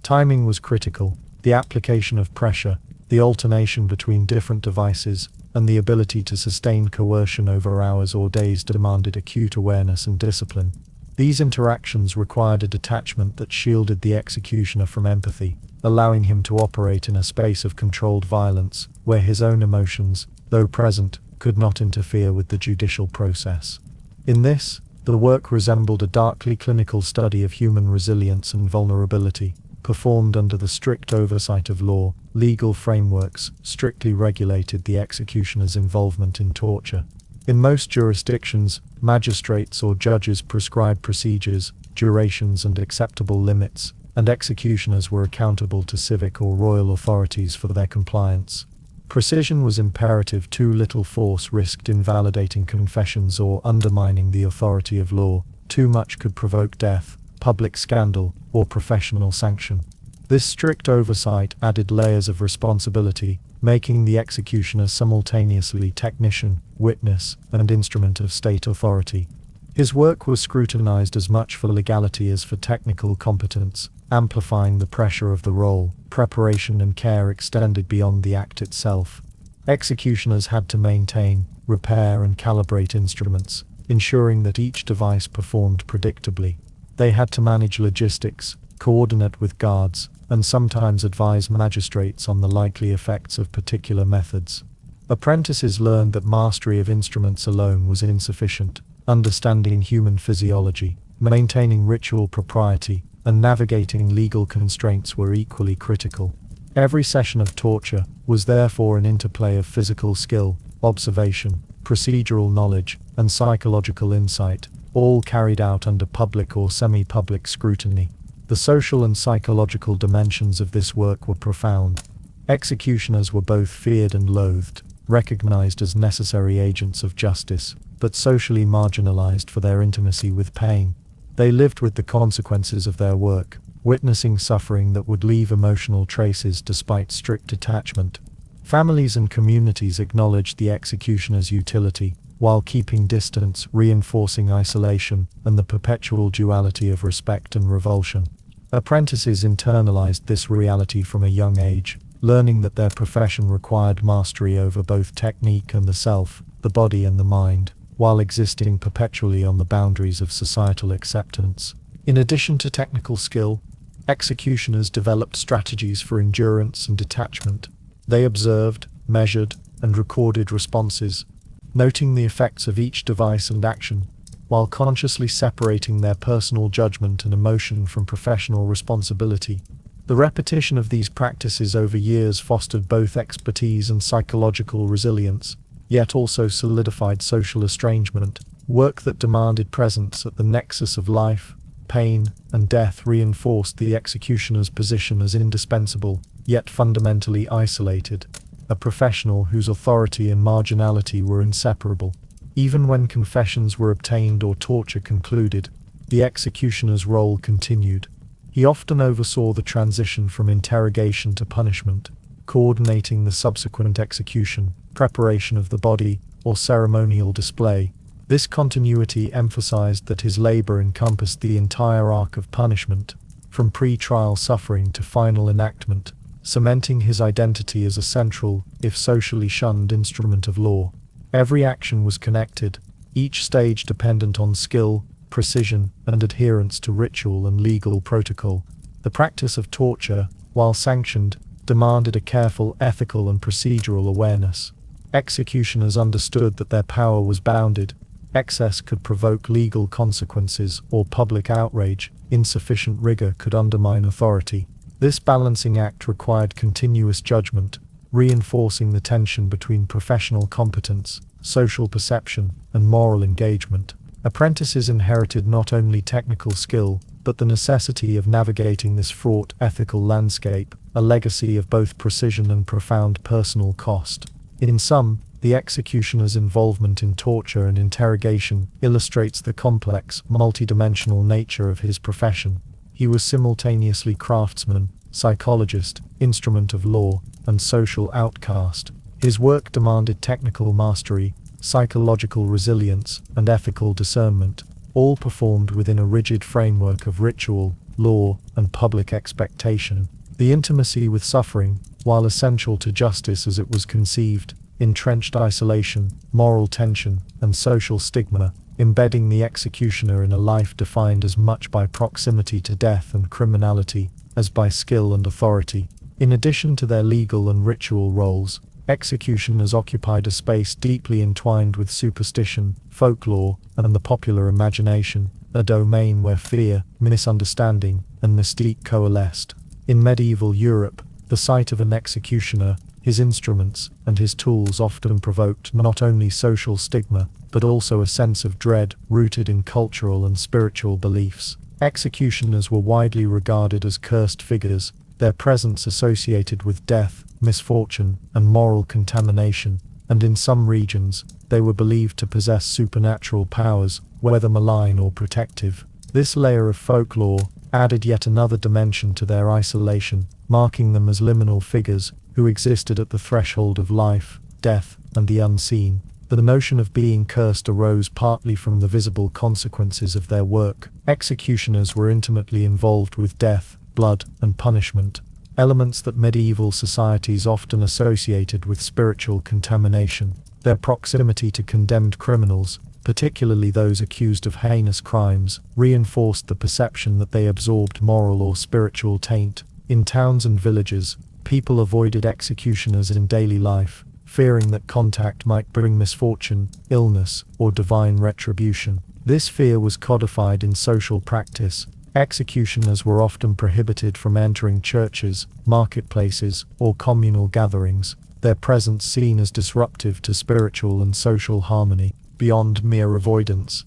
Speaker 1: Timing was critical. The application of pressure, the alternation between different devices, and the ability to sustain coercion over hours or days demanded acute awareness and discipline. These interactions required a detachment that shielded the executioner from empathy, allowing him to operate in a space of controlled violence, where his own emotions, though present, could not interfere with the judicial process. In this, the work resembled a darkly clinical study of human resilience and vulnerability, performed under the strict oversight of law. Legal frameworks strictly regulated the executioner's involvement in torture. In most jurisdictions, magistrates or judges prescribed procedures, durations and acceptable limits, and executioners were accountable to civic or royal authorities for their compliance. Precision was imperative. Too little force risked invalidating confessions or undermining the authority of law. Too much could provoke death, public scandal, or professional sanction. This strict oversight added layers of responsibility, making the executioner simultaneously technician, witness, and instrument of state authority. His work was scrutinized as much for legality as for technical competence, amplifying the pressure of the role. Preparation and care extended beyond the act itself. Executioners had to maintain, repair, and calibrate instruments, ensuring that each device performed predictably. They had to manage logistics, coordinate with guards, and sometimes advise magistrates on the likely effects of particular methods. Apprentices learned that mastery of instruments alone was insufficient. Understanding human physiology, maintaining ritual propriety, and navigating legal constraints were equally critical. Every session of torture was therefore an interplay of physical skill, observation, procedural knowledge, and psychological insight, all carried out under public or semi-public scrutiny. The social and psychological dimensions of this work were profound. Executioners were both feared and loathed, recognized as necessary agents of justice, but socially marginalized for their intimacy with pain. They lived with the consequences of their work, witnessing suffering that would leave emotional traces despite strict detachment. Families and communities acknowledged the executioner's utility, while keeping distance, reinforcing isolation, and the perpetual duality of respect and revulsion. Apprentices internalized this reality from a young age, learning that their profession required mastery over both technique and the self, the body and the mind, while existing perpetually on the boundaries of societal acceptance. In addition to technical skill, executioners developed strategies for endurance and detachment. They observed, measured, and recorded responses, noting the effects of each device and action, while consciously separating their personal judgment and emotion from professional responsibility. The repetition of these practices over years fostered both expertise and psychological resilience, yet also solidified social estrangement. Work that demanded presence at the nexus of life, pain, and death reinforced the executioner's position as indispensable, yet fundamentally isolated, a professional whose authority and marginality were inseparable. Even when confessions were obtained or torture concluded, the executioner's role continued. He often oversaw the transition from interrogation to punishment, coordinating the subsequent execution, preparation of the body, or ceremonial display. This continuity emphasized that his labor encompassed the entire arc of punishment, from pre-trial suffering to final enactment, cementing his identity as a central, if socially shunned, instrument of law. Every action was connected, each stage dependent on skill, precision, and adherence to ritual and legal protocol. The practice of torture, while sanctioned, demanded a careful ethical and procedural awareness. Executioners understood that their power was bounded. Excess could provoke legal consequences or public outrage. Insufficient rigor could undermine authority. This balancing act required continuous judgment, reinforcing the tension between professional competence, social perception, and moral engagement. Apprentices inherited not only technical skill, but the necessity of navigating this fraught ethical landscape, a legacy of both precision and profound personal cost. In sum, the executioner's involvement in torture and interrogation illustrates the complex, multidimensional nature of his profession. He was simultaneously craftsman, psychologist, instrument of law, and social outcast. His work demanded technical mastery, psychological resilience, and ethical discernment, all performed within a rigid framework of ritual, law, and public expectation. The intimacy with suffering, while essential to justice as it was conceived, entrenched isolation, moral tension, and social stigma, embedding the executioner in a life defined as much by proximity to death and criminality, as by skill and authority. In addition to their legal and ritual roles, executioners occupied a space deeply entwined with superstition, folklore, and the popular imagination, a domain where fear, misunderstanding, and mystique coalesced. In medieval Europe, the sight of an executioner, his instruments, and his tools often provoked not only social stigma, but also a sense of dread rooted in cultural and spiritual beliefs. Executioners were widely regarded as cursed figures, their presence associated with death, misfortune, and moral contamination, and in some regions, they were believed to possess supernatural powers, whether malign or protective. This layer of folklore added yet another dimension to their isolation, marking them as liminal figures who existed at the threshold of life, death, and the unseen. The notion of being cursed arose partly from the visible consequences of their work. Executioners were intimately involved with death, blood, and punishment, elements that medieval societies often associated with spiritual contamination. Their proximity to condemned criminals, particularly those accused of heinous crimes, reinforced the perception that they absorbed moral or spiritual taint. In towns and villages, people avoided executioners in daily life, fearing that contact might bring misfortune, illness, or divine retribution. This fear was codified in social practice. Executioners were often prohibited from entering churches, marketplaces, or communal gatherings, their presence seen as disruptive to spiritual and social harmony. Beyond mere avoidance,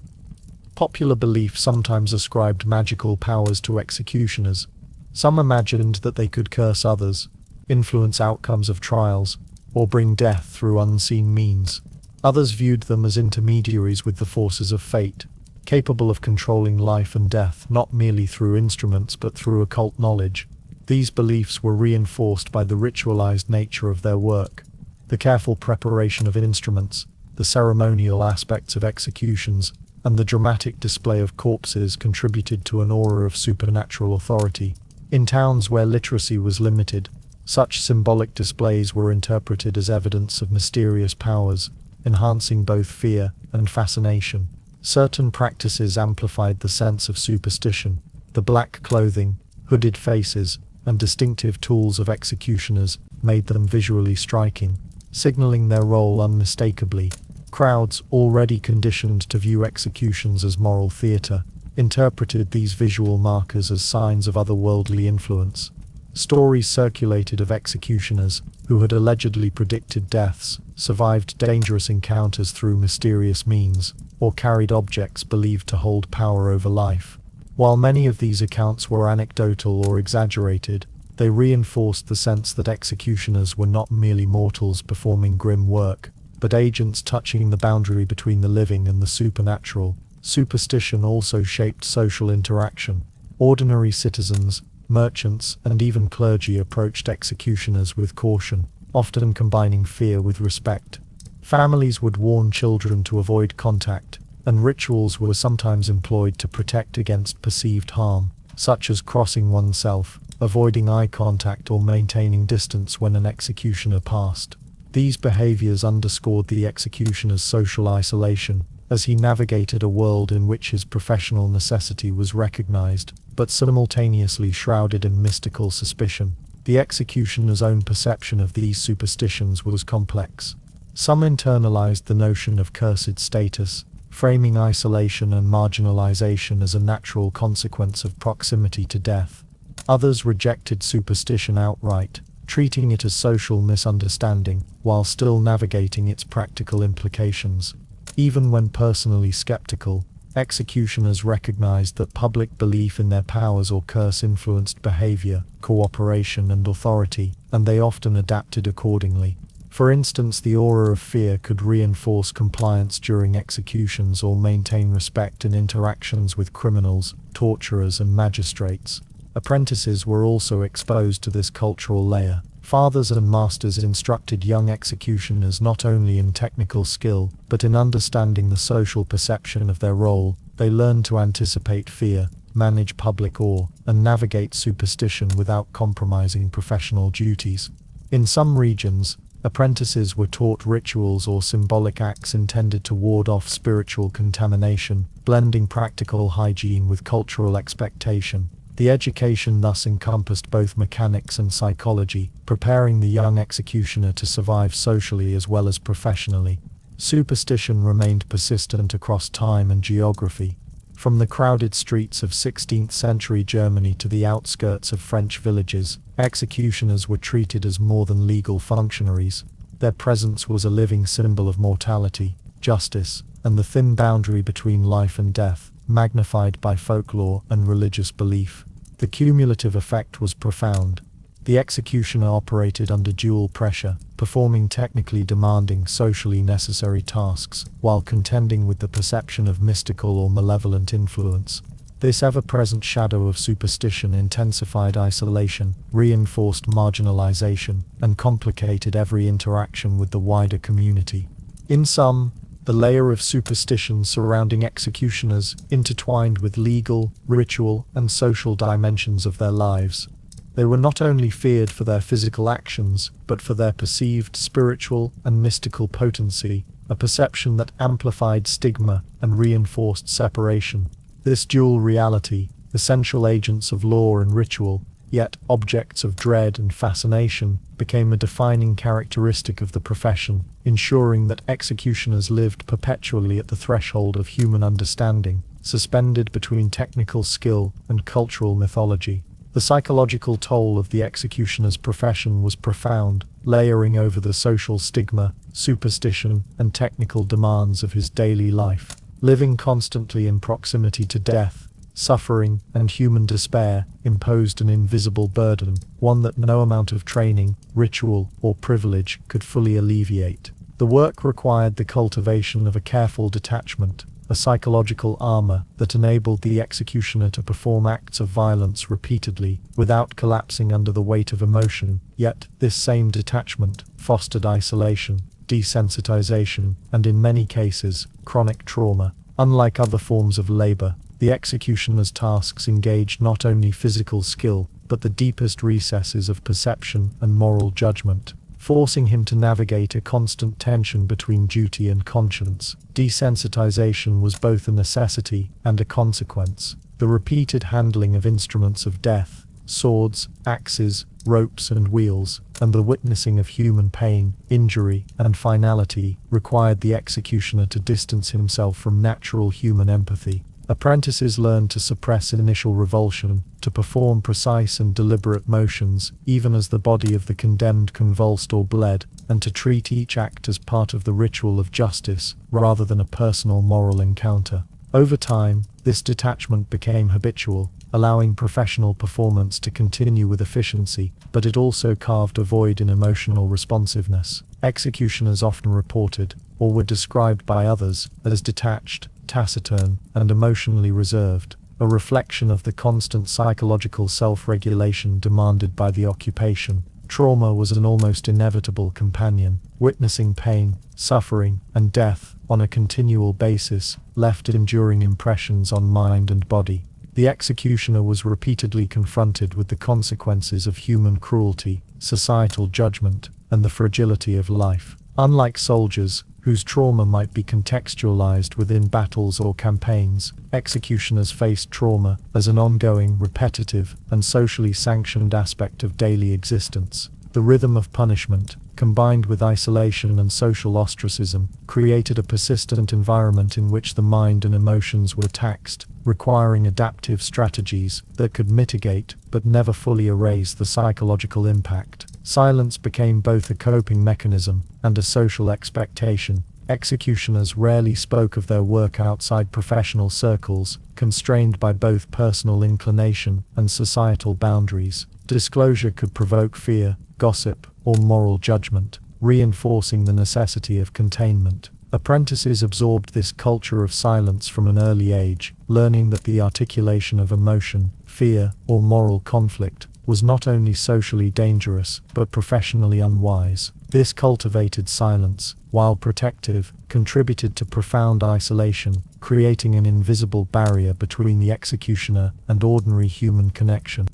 Speaker 1: popular belief sometimes ascribed magical powers to executioners. Some imagined that they could curse others, influence outcomes of trials, or bring death through unseen means. Others viewed them as intermediaries with the forces of fate, capable of controlling life and death not merely through instruments but through occult knowledge. These beliefs were reinforced by the ritualized nature of their work, the careful preparation of instruments, the ceremonial aspects of executions, and the dramatic display of corpses contributed to an aura of supernatural authority. In towns where literacy was limited, such symbolic displays were interpreted as evidence of mysterious powers, enhancing both fear and fascination. Certain practices amplified the sense of superstition. The black clothing, hooded faces, and distinctive tools of executioners made them visually striking, signaling their role unmistakably. Crowds, already conditioned to view executions as moral theater, interpreted these visual markers as signs of otherworldly influence. Stories circulated of executioners who had allegedly predicted deaths, survived dangerous encounters through mysterious means, or carried objects believed to hold power over life. While many of these accounts were anecdotal or exaggerated, they reinforced the sense that executioners were not merely mortals performing grim work, but agents touching the boundary between the living and the supernatural. Superstition also shaped social interaction. Ordinary citizens, merchants, and even clergy approached executioners with caution, often combining fear with respect. Families would warn children to avoid contact, and rituals were sometimes employed to protect against perceived harm, such as crossing oneself, avoiding eye contact, or maintaining distance when an executioner passed. These behaviors underscored the executioner's social isolation, as he navigated a world in which his professional necessity was recognized, but simultaneously shrouded in mystical suspicion. The executioner's own perception of these superstitions was complex. Some internalized the notion of cursed status, framing isolation and marginalization as a natural consequence of proximity to death. Others rejected superstition outright, treating it as social misunderstanding, while still navigating its practical implications. Even when personally skeptical, executioners recognized that public belief in their powers or curse influenced behavior, cooperation, and authority, and they often adapted accordingly. For instance, the aura of fear could reinforce compliance during executions or maintain respect in interactions with criminals, torturers, and magistrates. Apprentices were also exposed to this cultural layer. Fathers and masters instructed young executioners not only in technical skill, but in understanding the social perception of their role. They learned to anticipate fear, manage public awe, and navigate superstition without compromising professional duties. In some regions, apprentices were taught rituals or symbolic acts intended to ward off spiritual contamination, blending practical hygiene with cultural expectation. The education thus encompassed both mechanics and psychology, preparing the young executioner to survive socially as well as professionally. Superstition remained persistent across time and geography. From the crowded streets of 16th-century Germany to the outskirts of French villages, executioners were treated as more than legal functionaries. Their presence was a living symbol of mortality, justice, and the thin boundary between life and death, magnified by folklore and religious belief. The cumulative effect was profound. The executioner operated under dual pressure, performing technically demanding, socially necessary tasks, while contending with the perception of mystical or malevolent influence. This ever-present shadow of superstition intensified isolation, reinforced marginalization, and complicated every interaction with the wider community. In sum, the layer of superstition surrounding executioners intertwined with legal, ritual, and social dimensions of their lives. They were not only feared for their physical actions, but for their perceived spiritual and mystical potency, a perception that amplified stigma and reinforced separation. This dual reality, essential agents of law and ritual, yet objects of dread and fascination, became a defining characteristic of the profession, ensuring that executioners lived perpetually at the threshold of human understanding, suspended between technical skill and cultural mythology. The psychological toll of the executioner's profession was profound, layering over the social stigma, superstition, and technical demands of his daily life. Living constantly in proximity to death, suffering, and human despair imposed an invisible burden, one that no amount of training, ritual, or privilege could fully alleviate. The work required the cultivation of a careful detachment, a psychological armor that enabled the executioner to perform acts of violence repeatedly, without collapsing under the weight of emotion. Yet, this same detachment fostered isolation, desensitization, and in many cases, chronic trauma. Unlike other forms of labor, the executioner's tasks engaged not only physical skill, but the deepest recesses of perception and moral judgment, forcing him to navigate a constant tension between duty and conscience. Desensitization was both a necessity and a consequence. The repeated handling of instruments of death, swords, axes, ropes and wheels, and the witnessing of human pain, injury, and finality, required the executioner to distance himself from natural human empathy. Apprentices learned to suppress initial revulsion, to perform precise and deliberate motions, even as the body of the condemned convulsed or bled, and to treat each act as part of the ritual of justice, rather than a personal moral encounter. Over time, this detachment became habitual, allowing professional performance to continue with efficiency, but it also carved a void in emotional responsiveness. Executioners often reported, or were described by others, as detached, taciturn, and emotionally reserved, a reflection of the constant psychological self-regulation demanded by the occupation. Trauma was an almost inevitable companion. Witnessing pain, suffering, and death on a continual basis left enduring impressions on mind and body. The executioner was repeatedly confronted with the consequences of human cruelty, societal judgment, and the fragility of life. Unlike soldiers, whose trauma might be contextualized within battles or campaigns, executioners faced trauma as an ongoing, repetitive, and socially sanctioned aspect of daily existence. The rhythm of punishment, combined with isolation and social ostracism, created a persistent environment in which the mind and emotions were taxed, requiring adaptive strategies that could mitigate but never fully erase the psychological impact. Silence became both a coping mechanism and a social expectation. Executioners rarely spoke of their work outside professional circles, constrained by both personal inclination and societal boundaries. Disclosure could provoke fear, gossip, or moral judgment, reinforcing the necessity of containment. Apprentices absorbed this culture of silence from an early age, learning that the articulation of emotion, fear, or moral conflict was not only socially dangerous, but professionally unwise. This cultivated silence, while protective, contributed to profound isolation, creating an invisible barrier between the executioner and ordinary human connection.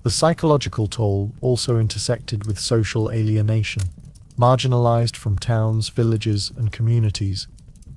Speaker 1: The psychological toll also intersected with social alienation. Marginalized from towns, villages, and communities,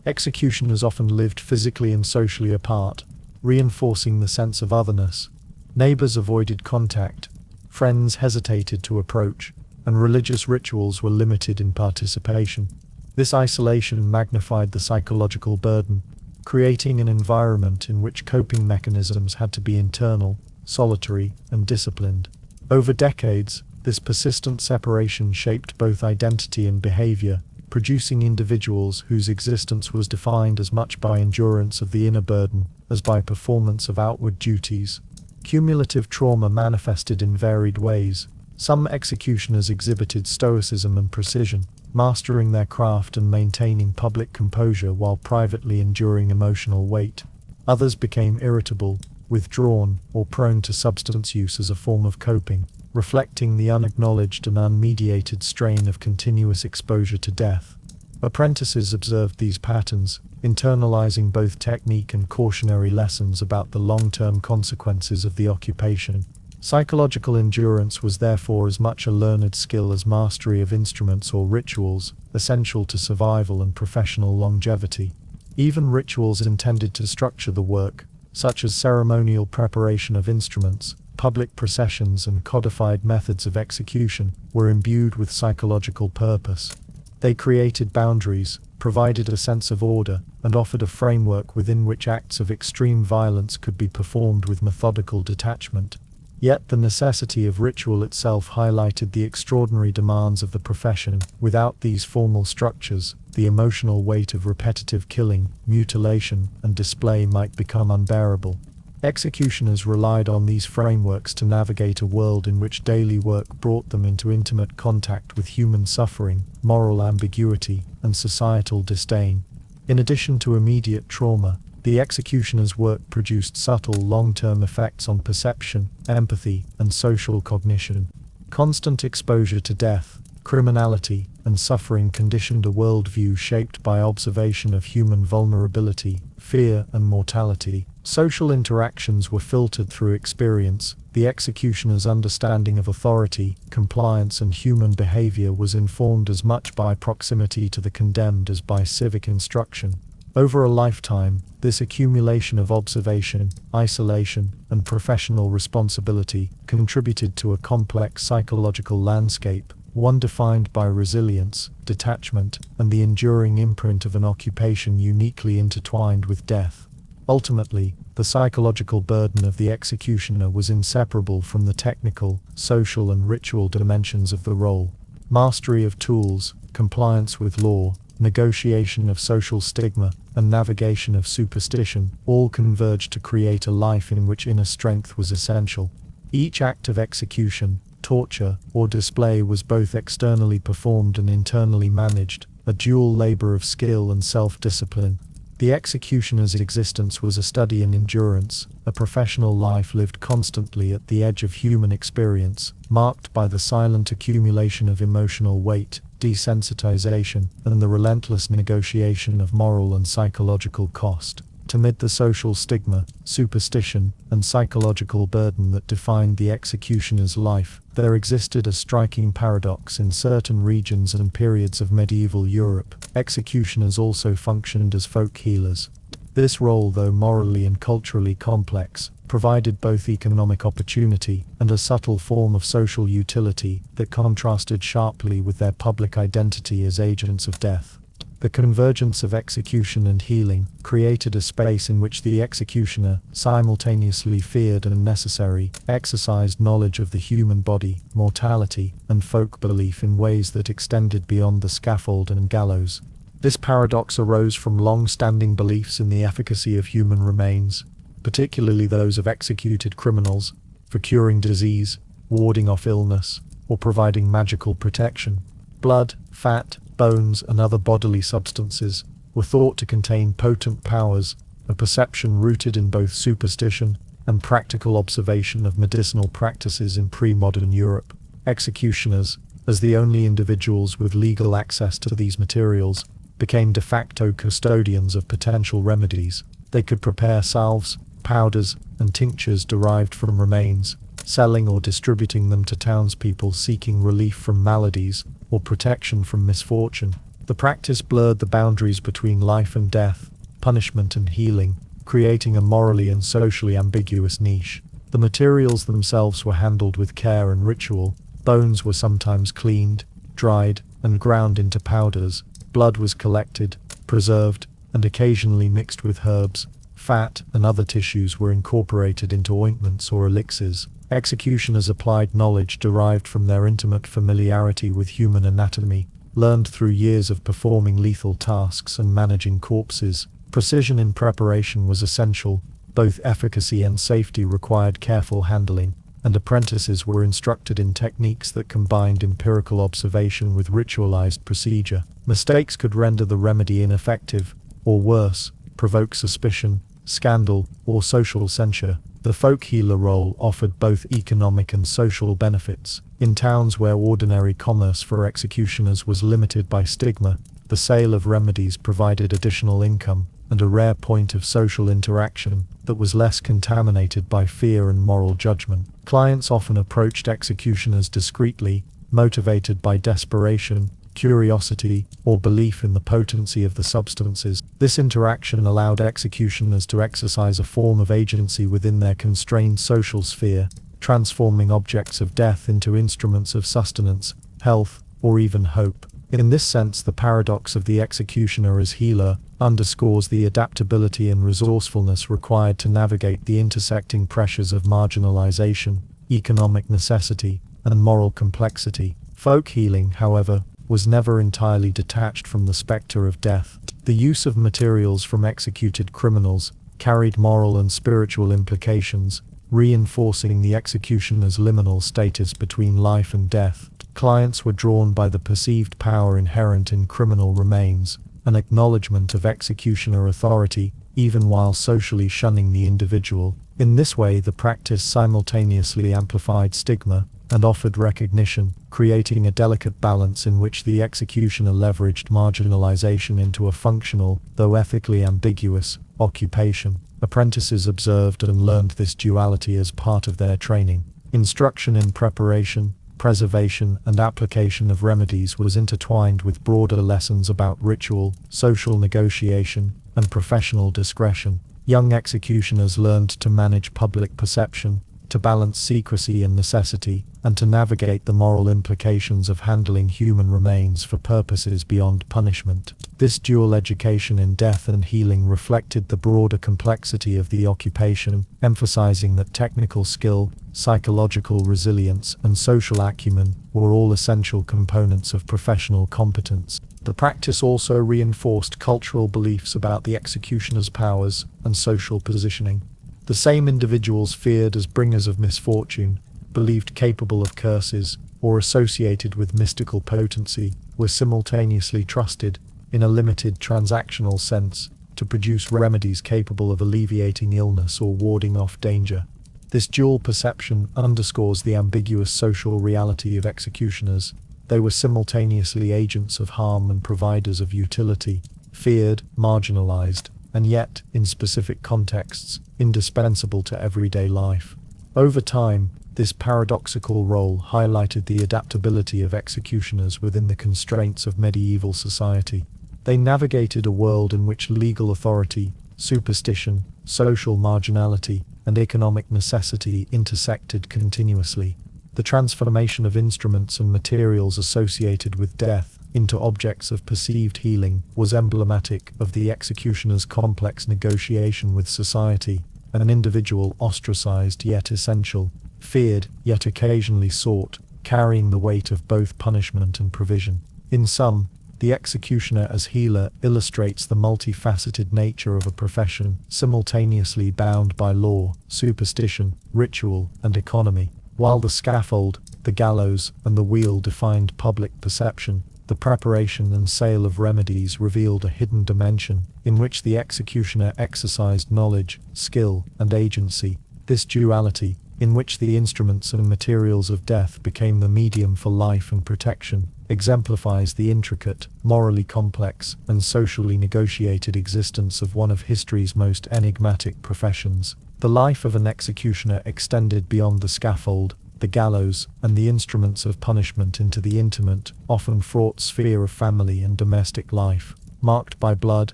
Speaker 1: executioners often lived physically and socially apart, reinforcing the sense of otherness. Neighbors avoided contact, friends hesitated to approach, and religious rituals were limited in participation. This isolation magnified the psychological burden, creating an environment in which coping mechanisms had to be internal, solitary, and disciplined. Over decades, this persistent separation shaped both identity and behavior, producing individuals whose existence was defined as much by endurance of the inner burden as by performance of outward duties. Cumulative trauma manifested in varied ways. Some executioners exhibited stoicism and precision, mastering their craft and maintaining public composure while privately enduring emotional weight. Others became irritable, withdrawn, or prone to substance use as a form of coping, reflecting the unacknowledged and unmediated strain of continuous exposure to death. Apprentices observed these patterns, internalizing both technique and cautionary lessons about the long-term consequences of the occupation. Psychological endurance was therefore as much a learned skill as mastery of instruments or rituals, essential to survival and professional longevity. Even rituals intended to structure the work, such as ceremonial preparation of instruments, public processions, and codified methods of execution, were imbued with psychological purpose. They created boundaries, provided a sense of order, and offered a framework within which acts of extreme violence could be performed with methodical detachment. Yet the necessity of ritual itself highlighted the extraordinary demands of the profession. Without these formal structures, the emotional weight of repetitive killing, mutilation, and display might become unbearable. Executioners relied on these frameworks to navigate a world in which daily work brought them into intimate contact with human suffering, moral ambiguity, and societal disdain. In addition to immediate trauma, the executioner's work produced subtle long-term effects on perception, empathy, and social cognition. Constant exposure to death, criminality, and suffering conditioned a worldview shaped by observation of human vulnerability, fear, and mortality. Social interactions were filtered through experience. The executioner's understanding of authority, compliance, and human behavior was informed as much by proximity to the condemned as by civic instruction. Over a lifetime, this accumulation of observation, isolation, and professional responsibility contributed to a complex psychological landscape, one defined by resilience, detachment, and the enduring imprint of an occupation uniquely intertwined with death. Ultimately, the psychological burden of the executioner was inseparable from the technical, social, and ritual dimensions of the role. Mastery of tools, compliance with law, negotiation of social stigma, and navigation of superstition all converged to create a life in which inner strength was essential. Each act of execution, torture, or display was both externally performed and internally managed, a dual labor of skill and self-discipline. The executioner's existence was a study in endurance, a professional life lived constantly at the edge of human experience, marked by the silent accumulation of emotional weight, desensitization, and the relentless negotiation of moral and psychological cost. Amid the social stigma, superstition, and psychological burden that defined the executioner's life, there existed a striking paradox. In certain regions and periods of medieval Europe, executioners also functioned as folk healers. This role, though morally and culturally complex, provided both economic opportunity and a subtle form of social utility that contrasted sharply with their public identity as agents of death. The convergence of execution and healing created a space in which the executioner, simultaneously feared and necessary, exercised knowledge of the human body, mortality, and folk belief in ways that extended beyond the scaffold and gallows. This paradox arose from long-standing beliefs in the efficacy of human remains, particularly those of executed criminals, for curing disease, warding off illness, or providing magical protection. Blood, fat, bones, and other bodily substances were thought to contain potent powers, a perception rooted in both superstition and practical observation of medicinal practices in pre-modern Europe. Executioners, as the only individuals with legal access to these materials, became de facto custodians of potential remedies. They could prepare salves, powders, and tinctures derived from remains, selling or distributing them to townspeople seeking relief from maladies or protection from misfortune. The practice blurred the boundaries between life and death, punishment and healing, creating a morally and socially ambiguous niche. The materials themselves were handled with care and ritual. Bones were sometimes cleaned, dried, and ground into powders. Blood was collected, preserved, and occasionally mixed with herbs. Fat and other tissues were incorporated into ointments or elixirs. Executioners applied knowledge derived from their intimate familiarity with human anatomy, learned through years of performing lethal tasks and managing corpses. Precision in preparation was essential. Both efficacy and safety required careful handling, and apprentices were instructed in techniques that combined empirical observation with ritualized procedure. Mistakes could render the remedy ineffective, or worse, provoke suspicion, scandal, or social censure. The folk healer role offered both economic and social benefits. In towns where ordinary commerce for executioners was limited by stigma, the sale of remedies provided additional income and a rare point of social interaction that was less contaminated by fear and moral judgment. Clients often approached executioners discreetly, motivated by desperation, curiosity, or belief in the potency of the substances. This interaction allowed executioners to exercise a form of agency within their constrained social sphere, transforming objects of death into instruments of sustenance, health, or even hope. In this sense, the paradox of the executioner as healer underscores the adaptability and resourcefulness required to navigate the intersecting pressures of marginalization, economic necessity, and moral complexity. Folk healing, however, was never entirely detached from the specter of death. The use of materials from executed criminals carried moral and spiritual implications, reinforcing the executioner's liminal status between life and death. Clients were drawn by the perceived power inherent in criminal remains, an acknowledgement of executioner authority, even while socially shunning the individual. In this way, the practice simultaneously amplified stigma and offered recognition, creating a delicate balance in which the executioner leveraged marginalization into a functional, though ethically ambiguous, occupation. Apprentices observed and learned this duality as part of their training. Instruction in preparation, preservation, and application of remedies was intertwined with broader lessons about ritual, social negotiation, and professional discretion. Young executioners learned to manage public perception, to balance secrecy and necessity, and to navigate the moral implications of handling human remains for purposes beyond punishment. This dual education in death and healing reflected the broader complexity of the occupation, emphasizing that technical skill, psychological resilience, and social acumen were all essential components of professional competence. The practice also reinforced cultural beliefs about the executioner's powers and social positioning. The same individuals feared as bringers of misfortune, believed capable of curses, or associated with mystical potency, were simultaneously trusted, in a limited transactional sense, to produce remedies capable of alleviating illness or warding off danger. This dual perception underscores the ambiguous social reality of executioners. They were simultaneously agents of harm and providers of utility, feared, marginalized, and yet, in specific contexts, indispensable to everyday life. Over time, this paradoxical role highlighted the adaptability of executioners within the constraints of medieval society. They navigated a world in which legal authority, superstition, social marginality, and economic necessity intersected continuously. The transformation of instruments and materials associated with death into objects of perceived healing was emblematic of the executioner's complex negotiation with society, an individual ostracized yet essential, feared yet occasionally sought, carrying the weight of both punishment and provision. In sum, the executioner as healer illustrates the multifaceted nature of a profession, simultaneously bound by law, superstition, ritual, and economy. While the scaffold, the gallows, and the wheel defined public perception, the preparation and sale of remedies revealed a hidden dimension in which the executioner exercised knowledge, skill, and agency. This duality, in which the instruments and materials of death became the medium for life and protection, exemplifies the intricate, morally complex, and socially negotiated existence of one of history's most enigmatic professions. The life of an executioner extended beyond the scaffold, the gallows, and the instruments of punishment into the intimate, often fraught sphere of family and domestic life. Marked by blood,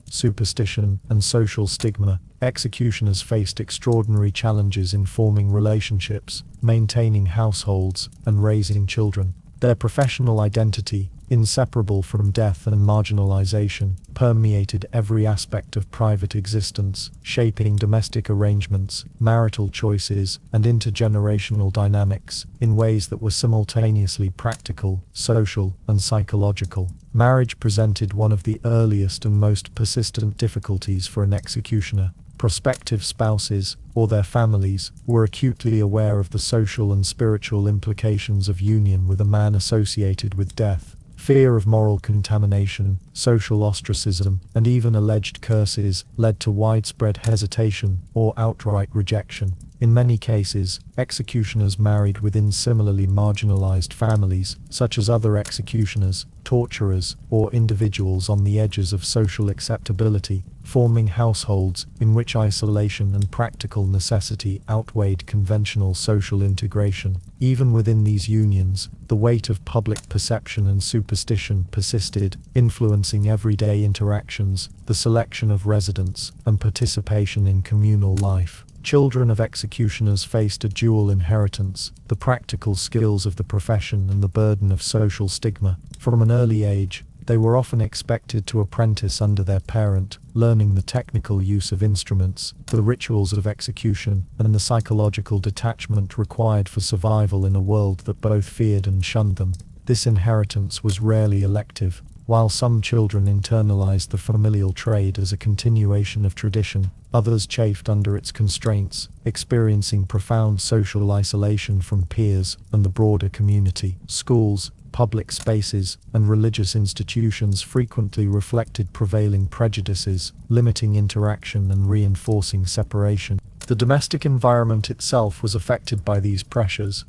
Speaker 1: superstition, and social stigma, executioners faced extraordinary challenges in forming relationships, maintaining households, and raising children. Their professional identity, inseparable from death and marginalization, permeated every aspect of private existence, shaping domestic arrangements, marital choices, and intergenerational dynamics in ways that were simultaneously practical, social, and psychological. Marriage presented one of the earliest and most persistent difficulties for an executioner. Prospective spouses, or their families, were acutely aware of the social and spiritual implications of union with a man associated with death. Fear of moral contamination, social ostracism, and even alleged curses led to widespread hesitation or outright rejection. In many cases, executioners married within similarly marginalized families, such as other executioners, torturers, or individuals on the edges of social acceptability, forming households in which isolation and practical necessity outweighed conventional social integration. Even within these unions, the weight of public perception and superstition persisted, influencing everyday interactions, the selection of residents, and participation in communal life. Children of executioners faced a dual inheritance: the practical skills of the profession and the burden of social stigma. From an early age, they were often expected to apprentice under their parent, learning the technical use of instruments, the rituals of execution, and the psychological detachment required for survival in a world that both feared and shunned them. This inheritance was rarely elective. While some children internalized the familial trade as a continuation of tradition, others chafed under its constraints, experiencing profound social isolation from peers and the broader community. Schools, public spaces, and religious institutions frequently reflected prevailing prejudices, limiting interaction and reinforcing separation. The domestic environment itself was affected by these pressures.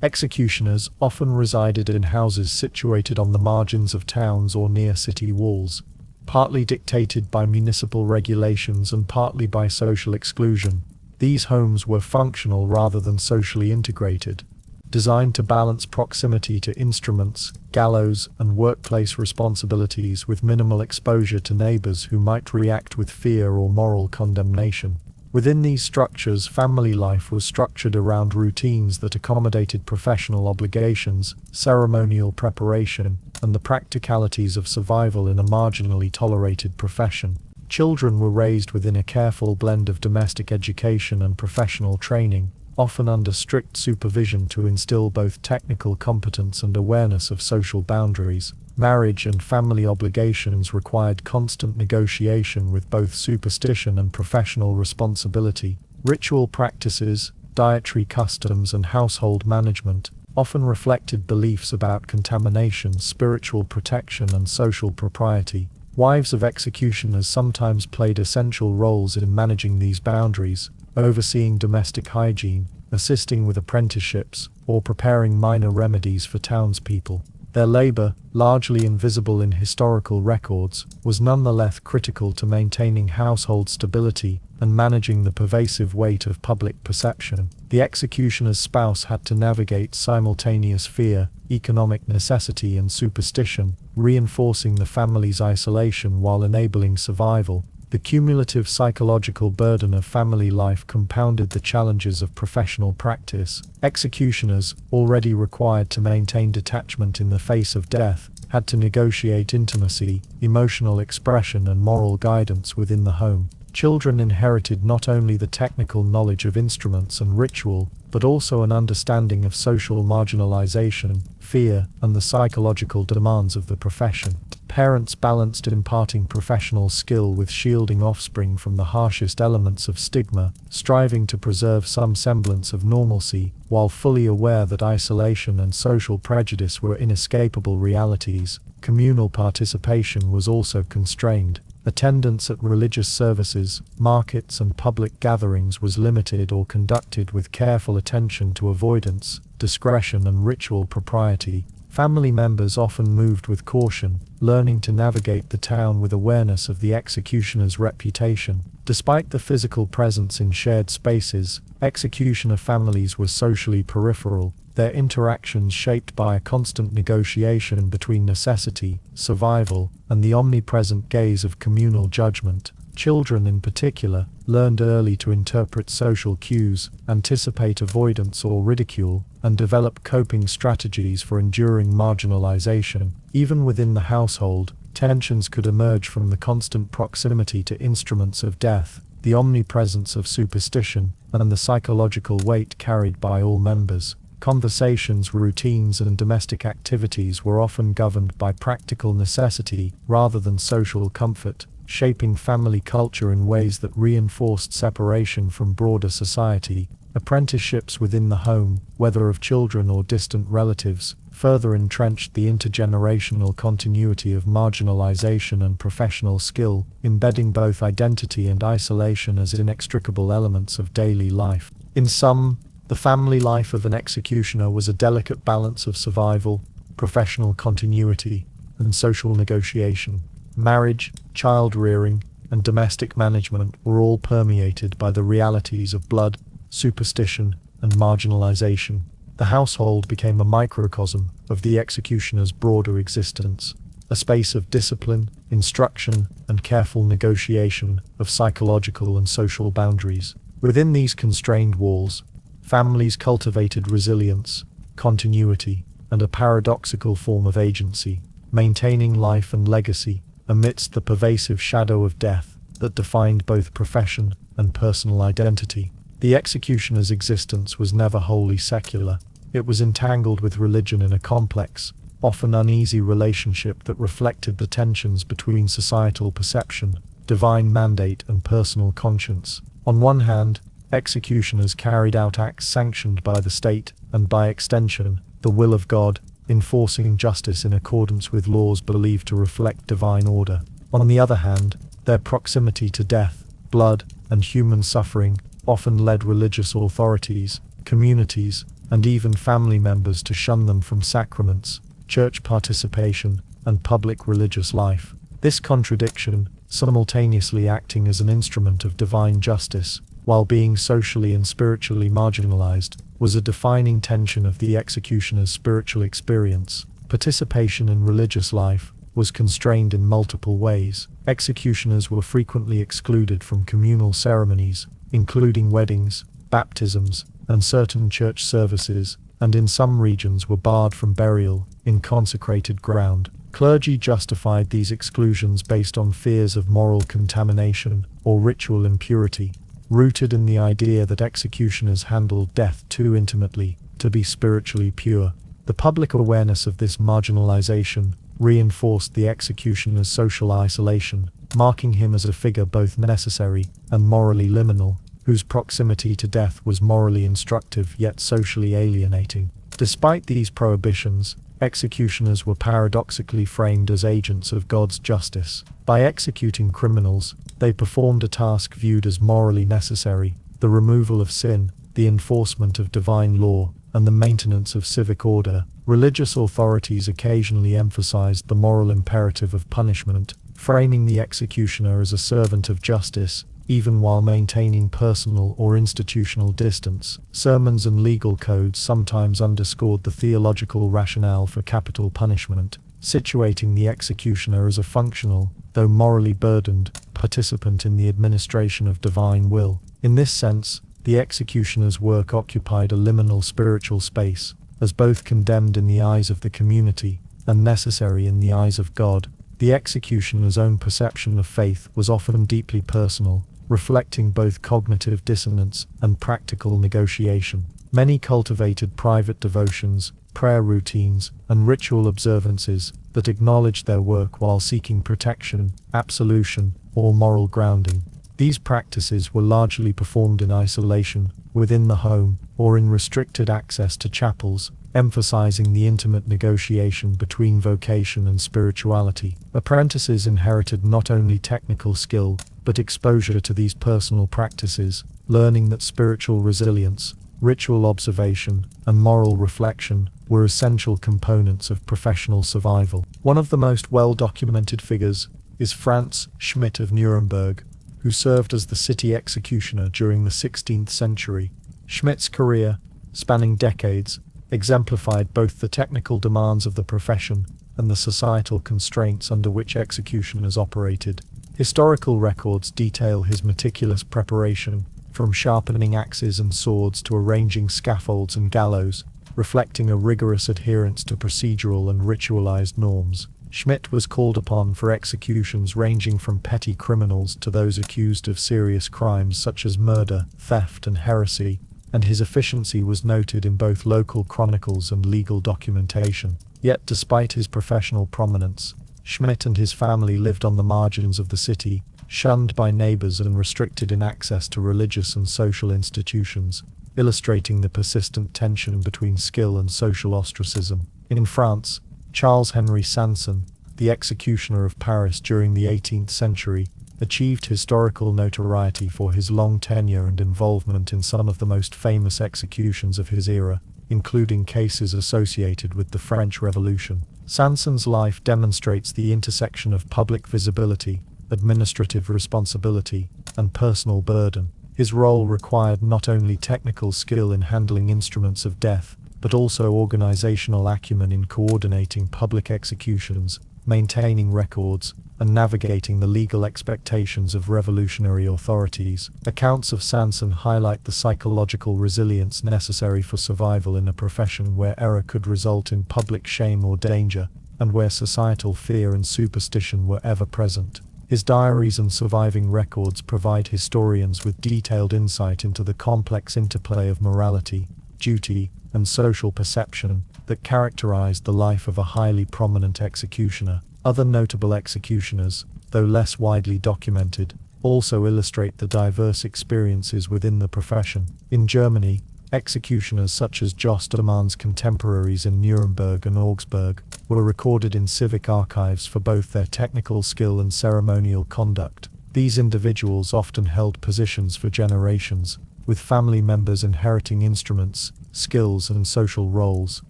Speaker 1: Executioners often resided in houses situated on the margins of towns or near city walls, partly dictated by municipal regulations and partly by social exclusion. These homes were functional rather than socially integrated, designed to balance proximity to instruments, gallows, and workplace responsibilities with minimal exposure to neighbors who might react with fear or moral condemnation. Within these structures, family life was structured around routines that accommodated professional obligations, ceremonial preparation, and the practicalities of survival in a marginally tolerated profession. Children were raised within a careful blend of domestic education and professional training, often under strict supervision to instill both technical competence and awareness of social boundaries. Marriage and family obligations required constant negotiation with both superstition and professional responsibility. Ritual practices, dietary customs, and household management often reflected beliefs about contamination, spiritual protection, and social propriety. Wives of executioners sometimes played essential roles in managing these boundaries, overseeing domestic hygiene, assisting with apprenticeships, or preparing minor remedies for townspeople. Their labor, largely invisible in historical records, was nonetheless critical to maintaining household stability and managing the pervasive weight of public perception. The executioner's spouse had to navigate simultaneous fear, economic necessity, and superstition, reinforcing the family's isolation while enabling survival. The cumulative psychological burden of family life compounded the challenges of professional practice. Executioners, already required to maintain detachment in the face of death, had to negotiate intimacy, emotional expression, and moral guidance within the home. Children inherited not only the technical knowledge of instruments and ritual, but also an understanding of social marginalization, fear, and the psychological demands of the profession. Parents balanced imparting professional skill with shielding offspring from the harshest elements of stigma, striving to preserve some semblance of normalcy, while fully aware that isolation and social prejudice were inescapable realities. Communal participation was also constrained. Attendance at religious services, markets, and public gatherings was limited or conducted with careful attention to avoidance, discretion, and ritual propriety. Family members often moved with caution, learning to navigate the town with awareness of the executioner's reputation. Despite the physical presence in shared spaces, executioner families were socially peripheral, their interactions shaped by a constant negotiation between necessity, survival, and the omnipresent gaze of communal judgment. Children in particular learned early to interpret social cues, anticipate avoidance or ridicule, and develop coping strategies for enduring marginalization. Even within the household, tensions could emerge from the constant proximity to instruments of death, the omnipresence of superstition, and the psychological weight carried by all members. Conversations, routines, and domestic activities were often governed by practical necessity rather than social comfort, shaping family culture in ways that reinforced separation from broader society. Apprenticeships within the home, whether of children or distant relatives, further entrenched the intergenerational continuity of marginalization and professional skill, embedding both identity and isolation as inextricable elements of daily life. In sum, the family life of an executioner was a delicate balance of survival, professional continuity, and social negotiation. Marriage, child-rearing, and domestic management were all permeated by the realities of blood, superstition, and marginalization. The household became a microcosm of the executioner's broader existence, a space of discipline, instruction, and careful negotiation of psychological and social boundaries. Within these constrained walls, families cultivated resilience, continuity, and a paradoxical form of agency, maintaining life and legacy amidst the pervasive shadow of death that defined both profession and personal identity. The executioner's existence was never wholly secular. It was entangled with religion in a complex, often uneasy relationship that reflected the tensions between societal perception, divine mandate, and personal conscience. On one hand, executioners carried out acts sanctioned by the state, and by extension, the will of God, enforcing justice in accordance with laws believed to reflect divine order. On the other hand, their proximity to death, blood, and human suffering often led religious authorities, communities, and even family members to shun them from sacraments, church participation, and public religious life. This contradiction, simultaneously acting as an instrument of divine justice, while being socially and spiritually marginalized, was a defining tension of the executioner's spiritual experience. Participation in religious life was constrained in multiple ways. Executioners were frequently excluded from communal ceremonies, including weddings, baptisms, and certain church services, and in some regions were barred from burial in consecrated ground. Clergy justified these exclusions based on fears of moral contamination or ritual impurity, rooted in the idea that executioners handled death too intimately to be spiritually pure. The public awareness of this marginalization reinforced the executioner's social isolation, marking him as a figure both necessary and morally liminal, whose proximity to death was morally instructive yet socially alienating. Despite these prohibitions, executioners were paradoxically framed as agents of God's justice. By executing criminals, they performed a task viewed as morally necessary: the removal of sin, the enforcement of divine law, and the maintenance of civic order. Religious authorities occasionally emphasized the moral imperative of punishment, framing the executioner as a servant of justice, even while maintaining personal or institutional distance. Sermons and legal codes sometimes underscored the theological rationale for capital punishment, situating the executioner as a functional, though morally burdened, participant in the administration of divine will. In this sense, the executioner's work occupied a liminal spiritual space, as both condemned in the eyes of the community and necessary in the eyes of God. The executioner's own perception of faith was often deeply personal, reflecting both cognitive dissonance and practical negotiation. Many cultivated private devotions, prayer routines, and ritual observances that acknowledged their work while seeking protection, absolution, or moral grounding. These practices were largely performed in isolation, within the home, or in restricted access to chapels, emphasizing the intimate negotiation between vocation and spirituality. Apprentices inherited not only technical skill, but exposure to these personal practices, learning that spiritual resilience, ritual observation, and moral reflection were essential components of professional survival. One of the most well-documented figures is Franz Schmidt of Nuremberg, who served as the city executioner during the 16th century. Schmidt's career, spanning decades, exemplified both the technical demands of the profession and the societal constraints under which executioners operated. Historical records detail his meticulous preparation, from sharpening axes and swords to arranging scaffolds and gallows, reflecting a rigorous adherence to procedural and ritualized norms. Schmidt was called upon for executions ranging from petty criminals to those accused of serious crimes such as murder, theft, and heresy, and his efficiency was noted in both local chronicles and legal documentation. Yet despite his professional prominence, Schmidt and his family lived on the margins of the city, shunned by neighbors and restricted in access to religious and social institutions, illustrating the persistent tension between skill and social ostracism. In France, Charles Henry Sanson, the executioner of Paris during the 18th century, achieved historical notoriety for his long tenure and involvement in some of the most famous executions of his era, including cases associated with the French Revolution. Sanson's life demonstrates the intersection of public visibility, administrative responsibility, and personal burden. His role required not only technical skill in handling instruments of death, but also organizational acumen in coordinating public executions, maintaining records, and navigating the legal expectations of revolutionary authorities. Accounts of Sanson highlight the psychological resilience necessary for survival in a profession where error could result in public shame or danger, and where societal fear and superstition were ever present. His diaries and surviving records provide historians with detailed insight into the complex interplay of morality, duty, and social perception that characterized the life of a highly prominent executioner. Other notable executioners, though less widely documented, also illustrate the diverse experiences within the profession. In Germany, executioners such as Jost Amann's contemporaries in Nuremberg and Augsburg were recorded in civic archives for both their technical skill and ceremonial conduct. These individuals often held positions for generations, with family members inheriting instruments, skills, and social roles.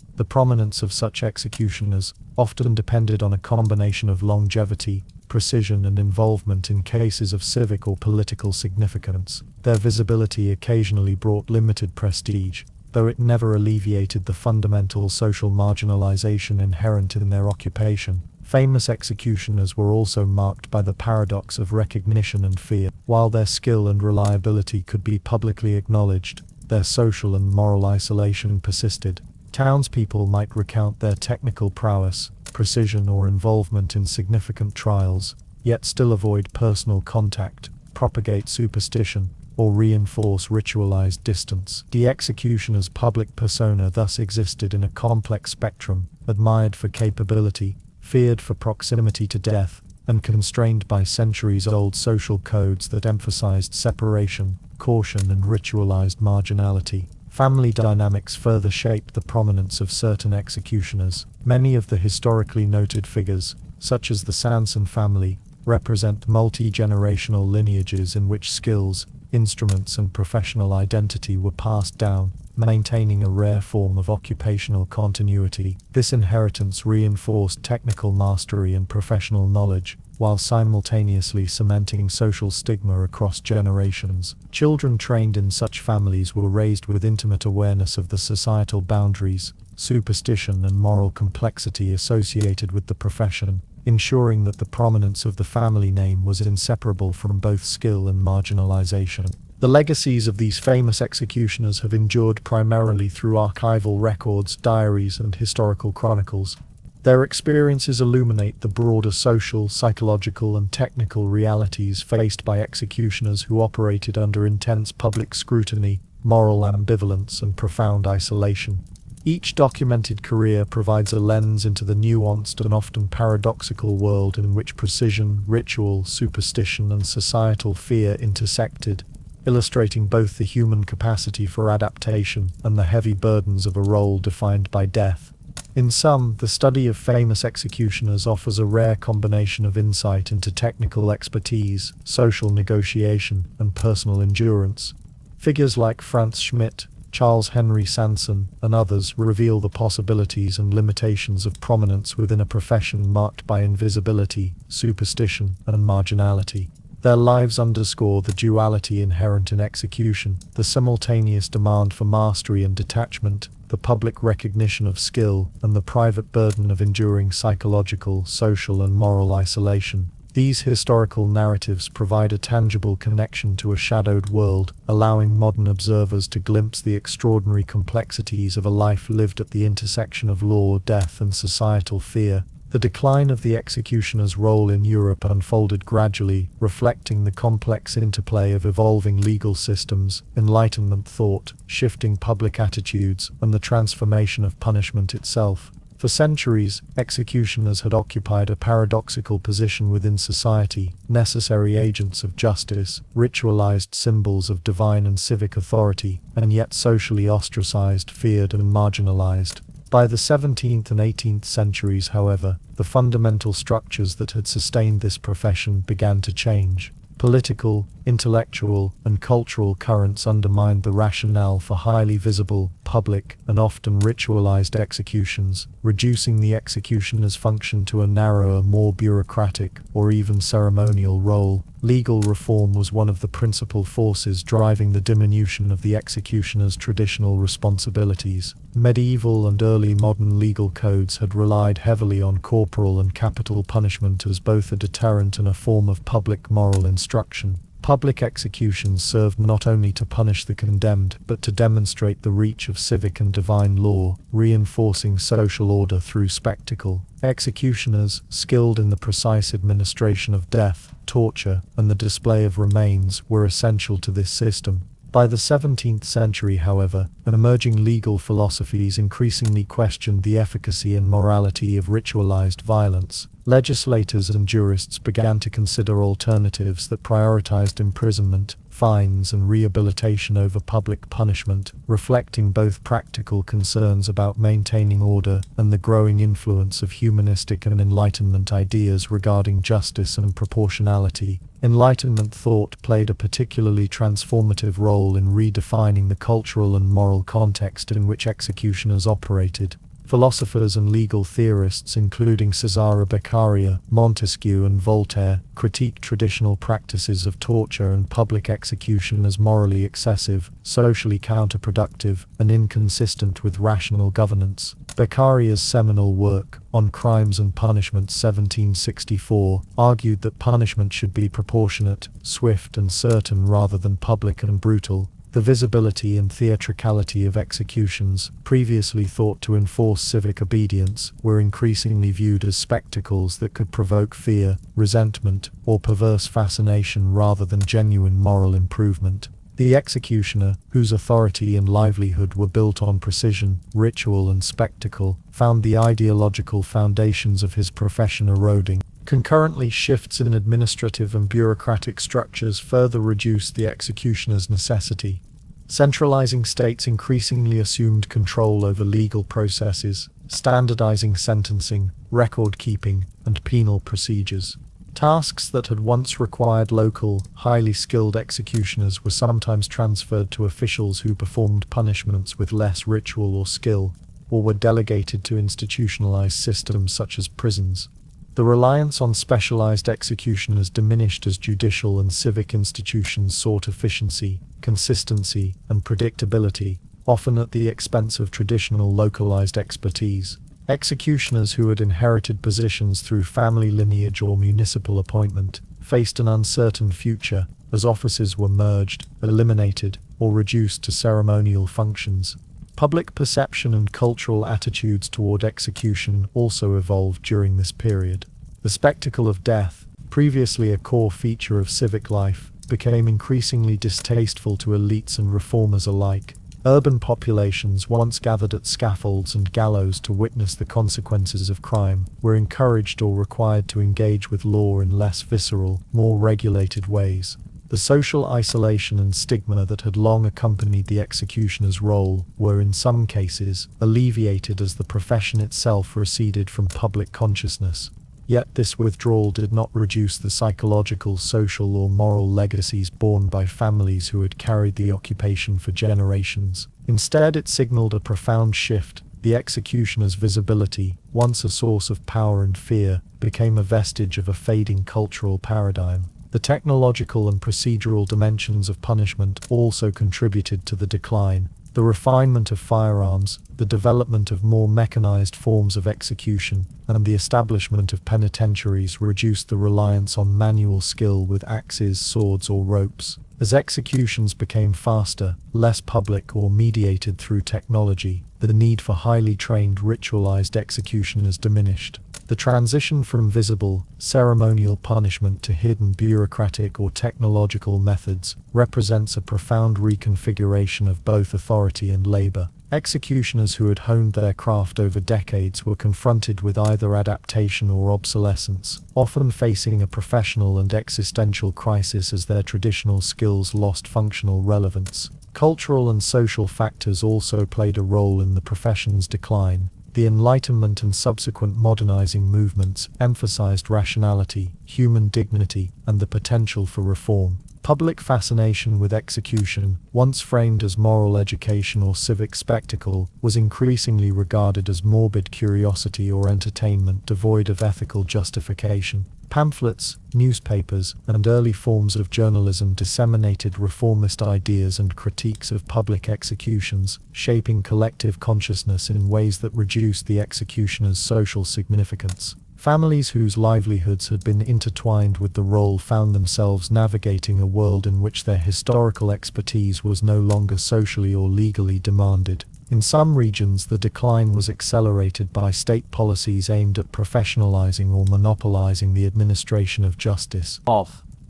Speaker 1: The prominence of such executioners often depended on a combination of longevity, precision, and involvement in cases of civic or political significance. Their visibility occasionally brought limited prestige, though it never alleviated the fundamental social marginalization inherent in their occupation. Famous executioners were also marked by the paradox of recognition and fear. While their skill and reliability could be publicly acknowledged, their social and moral isolation persisted. Townspeople might recount their technical prowess, precision, or involvement in significant trials, yet still avoid personal contact, propagate superstition, or reinforce ritualized distance. The executioner's public persona thus existed in a complex spectrum, admired for capability, feared for proximity to death, and constrained by centuries-old social codes that emphasized separation, caution, and ritualized marginality. Family dynamics further shaped the prominence of certain executioners. Many of the historically noted figures, such as the Sanson family, represent multi-generational lineages in which skills, instruments, and professional identity were passed down, maintaining a rare form of occupational continuity. This inheritance reinforced technical mastery and professional knowledge, while simultaneously cementing social stigma across generations. Children trained in such families were raised with intimate awareness of the societal boundaries, superstition, and moral complexity associated with the profession, ensuring that the prominence of the family name was inseparable from both skill and marginalization. The legacies of these famous executioners have endured primarily through archival records, diaries, and historical chronicles. Their experiences illuminate the broader social, psychological, and technical realities faced by executioners who operated under intense public scrutiny, moral ambivalence, and profound isolation. Each documented career provides a lens into the nuanced and often paradoxical world in which precision, ritual, superstition, and societal fear intersected, illustrating both the human capacity for adaptation and the heavy burdens of a role defined by death. In sum, the study of famous executioners offers a rare combination of insight into technical expertise, social negotiation, and personal endurance. Figures like Franz Schmidt, Charles Henry Sanson, and others reveal the possibilities and limitations of prominence within a profession marked by invisibility, superstition, and marginality. Their lives underscore the duality inherent in execution, the simultaneous demand for mastery and detachment, the public recognition of skill, and the private burden of enduring psychological, social, and moral isolation. These historical narratives provide a tangible connection to a shadowed world, allowing modern observers to glimpse the extraordinary complexities of a life lived at the intersection of law, death, and societal fear. The decline of the executioner's role in Europe unfolded gradually, reflecting the complex interplay of evolving legal systems, Enlightenment thought, shifting public attitudes, and the transformation of punishment itself. For centuries, executioners had occupied a paradoxical position within society, necessary agents of justice, ritualized symbols of divine and civic authority, and yet socially ostracized, feared, and marginalized. By the 17th and 18th centuries, however, the fundamental structures that had sustained this profession began to change. Political, intellectual, and cultural currents undermined the rationale for highly visible, public, and often ritualized executions, reducing the executioner's function to a narrower, more bureaucratic, or even ceremonial role. Legal reform was one of the principal forces driving the diminution of the executioner's traditional responsibilities. Medieval and early modern legal codes had relied heavily on corporal and capital punishment as both a deterrent and a form of public moral instruction. Public executions served not only to punish the condemned, but to demonstrate the reach of civic and divine law, reinforcing social order through spectacle. Executioners, skilled in the precise administration of death, torture, and the display of remains, were essential to this system. By the 17th century, however, emerging legal philosophies increasingly questioned the efficacy and morality of ritualized violence. Legislators and jurists began to consider alternatives that prioritized imprisonment, fines, and rehabilitation over public punishment, reflecting both practical concerns about maintaining order and the growing influence of humanistic and Enlightenment ideas regarding justice and proportionality. Enlightenment thought played a particularly transformative role in redefining the cultural and moral context in which executioners operated. Philosophers and legal theorists including Cesare Beccaria, Montesquieu, and Voltaire critiqued traditional practices of torture and public execution as morally excessive, socially counterproductive, and inconsistent with rational governance. Beccaria's seminal work, On Crimes and Punishment 1764, argued that punishment should be proportionate, swift, and certain rather than public and brutal. The visibility and theatricality of executions, previously thought to enforce civic obedience, were increasingly viewed as spectacles that could provoke fear, resentment, or perverse fascination rather than genuine moral improvement. The executioner, whose authority and livelihood were built on precision, ritual, and spectacle, found the ideological foundations of his profession eroding. Concurrently, shifts in administrative and bureaucratic structures further reduced the executioner's necessity. Centralizing states increasingly assumed control over legal processes, standardizing sentencing, record-keeping, and penal procedures. Tasks that had once required local, highly skilled executioners were sometimes transferred to officials who performed punishments with less ritual or skill, or were delegated to institutionalized systems such as prisons. The reliance on specialized executioners diminished as judicial and civic institutions sought efficiency, consistency, and predictability, often at the expense of traditional localized expertise. Executioners who had inherited positions through family lineage or municipal appointment faced an uncertain future, as offices were merged, eliminated, or reduced to ceremonial functions. Public perception and cultural attitudes toward execution also evolved during this period. The spectacle of death, previously a core feature of civic life, became increasingly distasteful to elites and reformers alike. Urban populations, once gathered at scaffolds and gallows to witness the consequences of crime, were encouraged or required to engage with law in less visceral, more regulated ways. The social isolation and stigma that had long accompanied the executioner's role were in some cases alleviated as the profession itself receded from public consciousness. Yet this withdrawal did not reduce the psychological, social, or moral legacies borne by families who had carried the occupation for generations. Instead, it signaled a profound shift. The executioner's visibility, once a source of power and fear, became a vestige of a fading cultural paradigm. The technological and procedural dimensions of punishment also contributed to the decline. The refinement of firearms, the development of more mechanized forms of execution, and the establishment of penitentiaries reduced the reliance on manual skill with axes, swords, or ropes. As executions became faster, less public or mediated through technology, the need for highly trained ritualized executioners diminished. The transition from visible, ceremonial punishment to hidden bureaucratic or technological methods represents a profound reconfiguration of both authority and labor. Executioners who had honed their craft over decades were confronted with either adaptation or obsolescence, often facing a professional and existential crisis as their traditional skills lost functional relevance. Cultural and social factors also played a role in the profession's decline. The Enlightenment and subsequent modernizing movements emphasized rationality, human dignity, and the potential for reform. Public fascination with execution, once framed as moral education or civic spectacle, was increasingly regarded as morbid curiosity or entertainment devoid of ethical justification. Pamphlets, newspapers, and early forms of journalism disseminated reformist ideas and critiques of public executions, shaping collective consciousness in ways that reduced the executioner's social significance. Families whose livelihoods had been intertwined with the role found themselves navigating a world in which their historical expertise was no longer socially or legally demanded. In some regions, the decline was accelerated by state policies aimed at professionalizing or monopolizing the administration of justice.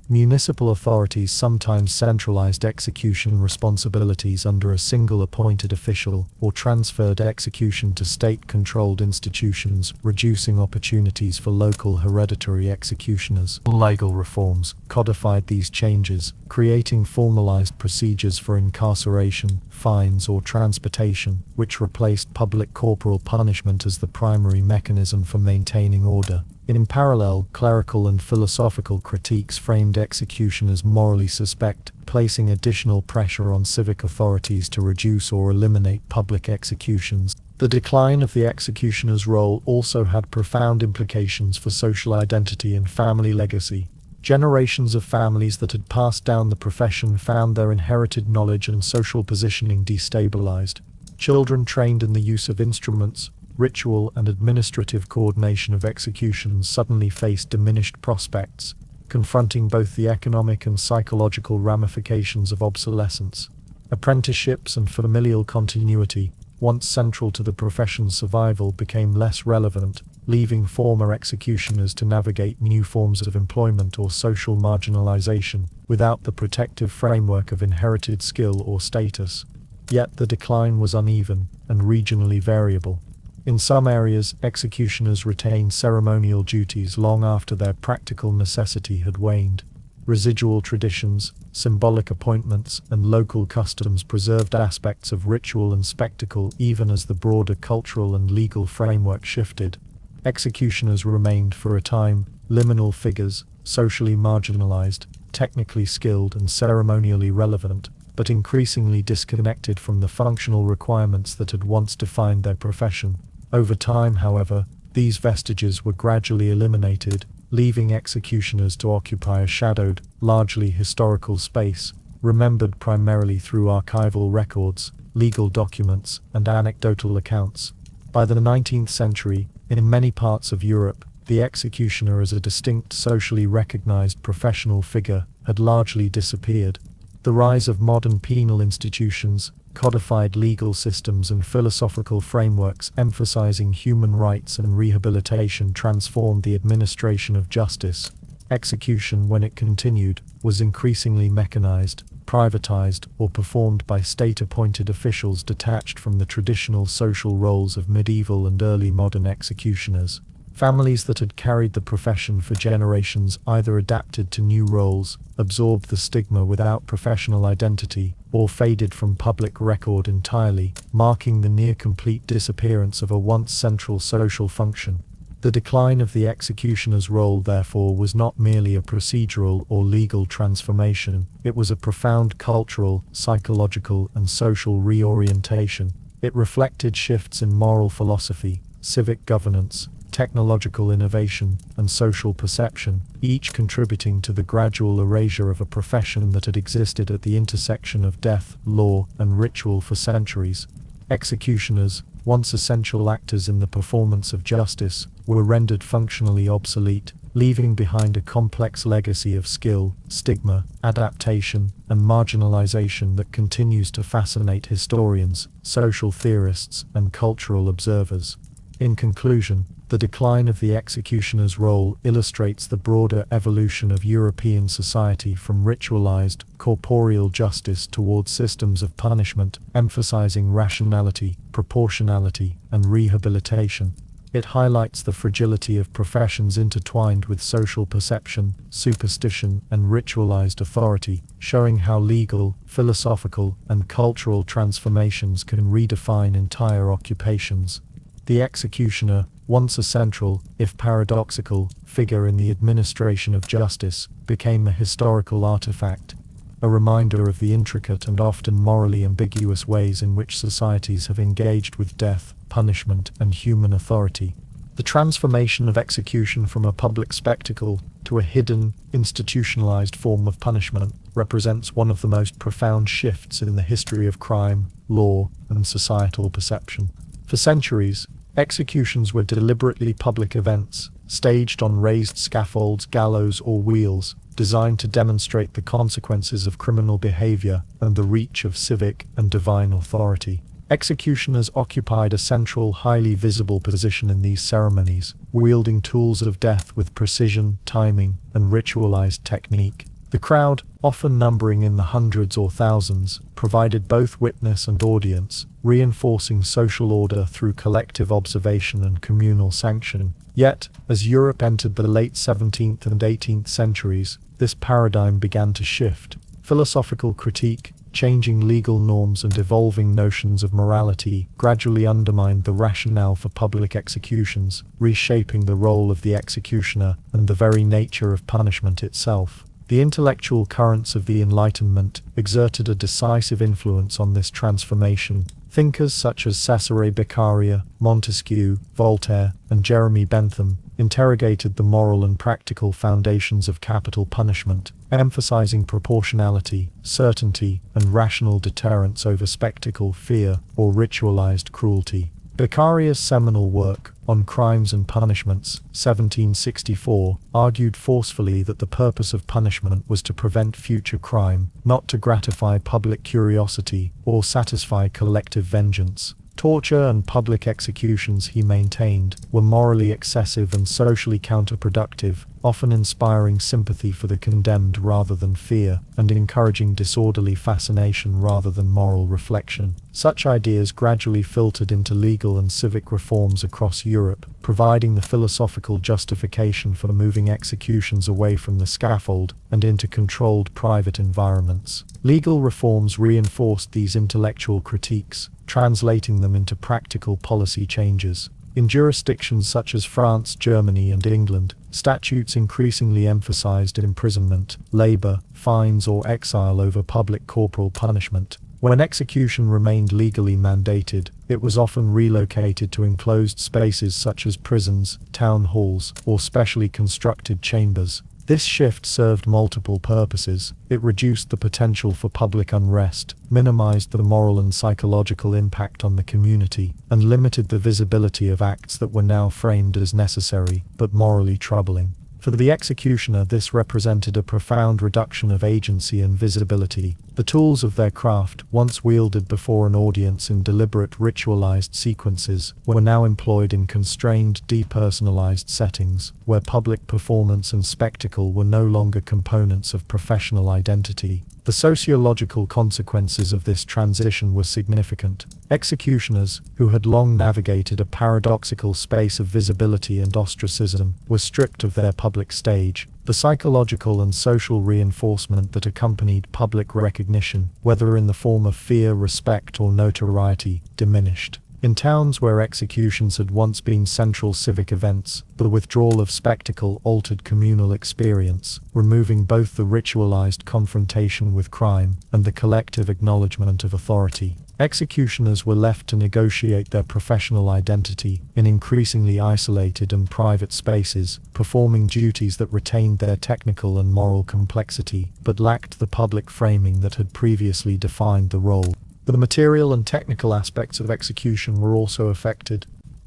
Speaker 1: Municipal authorities sometimes centralized execution responsibilities under a single appointed official, or transferred execution to state-controlled institutions, reducing opportunities for local hereditary executioners. Legal reforms codified these changes, creating formalized procedures for incarceration, fines, or transportation, which replaced public corporal punishment as the primary mechanism for maintaining order. In parallel, clerical and philosophical critiques framed execution as morally suspect, placing additional pressure on civic authorities to reduce or eliminate public executions. The decline of the executioner's role also had profound implications for social identity and family legacy. Generations of families that had passed down the profession found their inherited knowledge and social positioning destabilized. Children trained in the use of instruments, ritual and administrative coordination of executions suddenly faced diminished prospects, confronting both the economic and psychological ramifications of obsolescence. Apprenticeships and familial continuity, once central to the profession's survival, became less relevant, leaving former executioners to navigate new forms of employment or social marginalization, without the protective framework of inherited skill or status. Yet the decline was uneven and regionally variable. In some areas, executioners retained ceremonial duties long after their practical necessity had waned. Residual traditions, symbolic appointments, and local customs preserved aspects of ritual and spectacle even as the broader cultural and legal framework shifted. Executioners remained, for a time, liminal figures, socially marginalized, technically skilled, and ceremonially relevant, but increasingly disconnected from the functional requirements that had once defined their profession. Over time, however, these vestiges were gradually eliminated, leaving executioners to occupy a shadowed, largely historical space, remembered primarily through archival records, legal documents, and anecdotal accounts. By the 19th century, in many parts of Europe, the executioner as a distinct socially recognized professional figure had largely disappeared. The rise of modern penal institutions, codified legal systems, and philosophical frameworks emphasizing human rights and rehabilitation transformed the administration of justice. Execution, when it continued, was increasingly mechanized, privatized, or performed by state-appointed officials detached from the traditional social roles of medieval and early modern executioners. Families that had carried the profession for generations either adapted to new roles, absorbed the stigma without professional identity, or faded from public record entirely, marking the near-complete disappearance of a once central social function. The decline of the executioner's role, therefore, was not merely a procedural or legal transformation, it was a profound cultural, psychological, and social reorientation. It reflected shifts in moral philosophy, civic governance, technological innovation, and social perception, each contributing to the gradual erasure of a profession that had existed at the intersection of death, law, and ritual for centuries. Executioners, once essential actors in the performance of justice, were rendered functionally obsolete, leaving behind a complex legacy of skill, stigma, adaptation, and marginalization that continues to fascinate historians, social theorists, and cultural observers. In conclusion, the decline of the executioner's role illustrates the broader evolution of European society from ritualized, corporeal justice towards systems of punishment, emphasizing rationality, proportionality, and rehabilitation. It highlights the fragility of professions intertwined with social perception, superstition, and ritualized authority, showing how legal, philosophical, and cultural transformations can redefine entire occupations. The executioner, once a central, if paradoxical, figure in the administration of justice, became a historical artifact, a reminder of the intricate and often morally ambiguous ways in which societies have engaged with death, punishment, and human authority. The transformation of execution from a public spectacle to a hidden, institutionalized form of punishment represents one of the most profound shifts in the history of crime, law, and societal perception. For centuries, executions were deliberately public events, staged on raised scaffolds, gallows, or wheels, designed to demonstrate the consequences of criminal behavior and the reach of civic and divine authority. Executioners occupied a central, highly visible position in these ceremonies, wielding tools of death with precision, timing, and ritualized technique. The crowd, often numbering in the hundreds or thousands, provided both witness and audience, reinforcing social order through collective observation and communal sanction. Yet, as Europe entered the late 17th and 18th centuries, this paradigm began to shift. Philosophical critique, changing legal norms, and evolving notions of morality gradually undermined the rationale for public executions, reshaping the role of the executioner and the very nature of punishment itself. The intellectual currents of the Enlightenment exerted a decisive influence on this transformation. Thinkers such as Cesare Beccaria, Montesquieu, Voltaire, and Jeremy Bentham interrogated the moral and practical foundations of capital punishment, emphasizing proportionality, certainty, and rational deterrence over spectacle, fear, or ritualized cruelty. Beccaria's seminal work, On Crimes and Punishments, 1764, argued forcefully that the purpose of punishment was to prevent future crime, not to gratify public curiosity or satisfy collective vengeance. Torture and public executions, he maintained, were morally excessive and socially counterproductive, often inspiring sympathy for the condemned rather than fear, and encouraging disorderly fascination rather than moral reflection. Such ideas gradually filtered into legal and civic reforms across Europe, providing the philosophical justification for moving executions away from the scaffold and into controlled private environments. Legal reforms reinforced these intellectual critiques, translating them into practical policy changes. In jurisdictions such as France, Germany, and England, statutes increasingly emphasized imprisonment, labor, fines, or exile over public corporal punishment. When execution remained legally mandated, it was often relocated to enclosed spaces such as prisons, town halls, or specially constructed chambers. This shift served multiple purposes. It reduced the potential for public unrest, minimized the moral and psychological impact on the community, and limited the visibility of acts that were now framed as necessary, but morally troubling. For the executioner, this represented a profound reduction of agency and visibility. The tools of their craft, once wielded before an audience in deliberate ritualized sequences, were now employed in constrained, depersonalized settings, where public performance and spectacle were no longer components of professional identity. The sociological consequences of this transition were significant. Executioners, who had long navigated a paradoxical space of visibility and ostracism, were stripped of their public stage. The psychological and social reinforcement that accompanied public recognition, whether in the form of fear, respect, or notoriety, diminished. In towns where executions had once been central civic events, the withdrawal of spectacle altered communal experience, removing both the ritualized confrontation with crime and the collective acknowledgement of authority. Executioners were left to negotiate their professional identity in increasingly isolated and private spaces, performing duties that retained their technical and moral complexity, but lacked the public framing that had previously defined the role. The material and technical aspects of execution were also affected.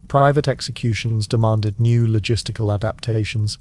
Speaker 1: Private executions demanded new logistical adaptations,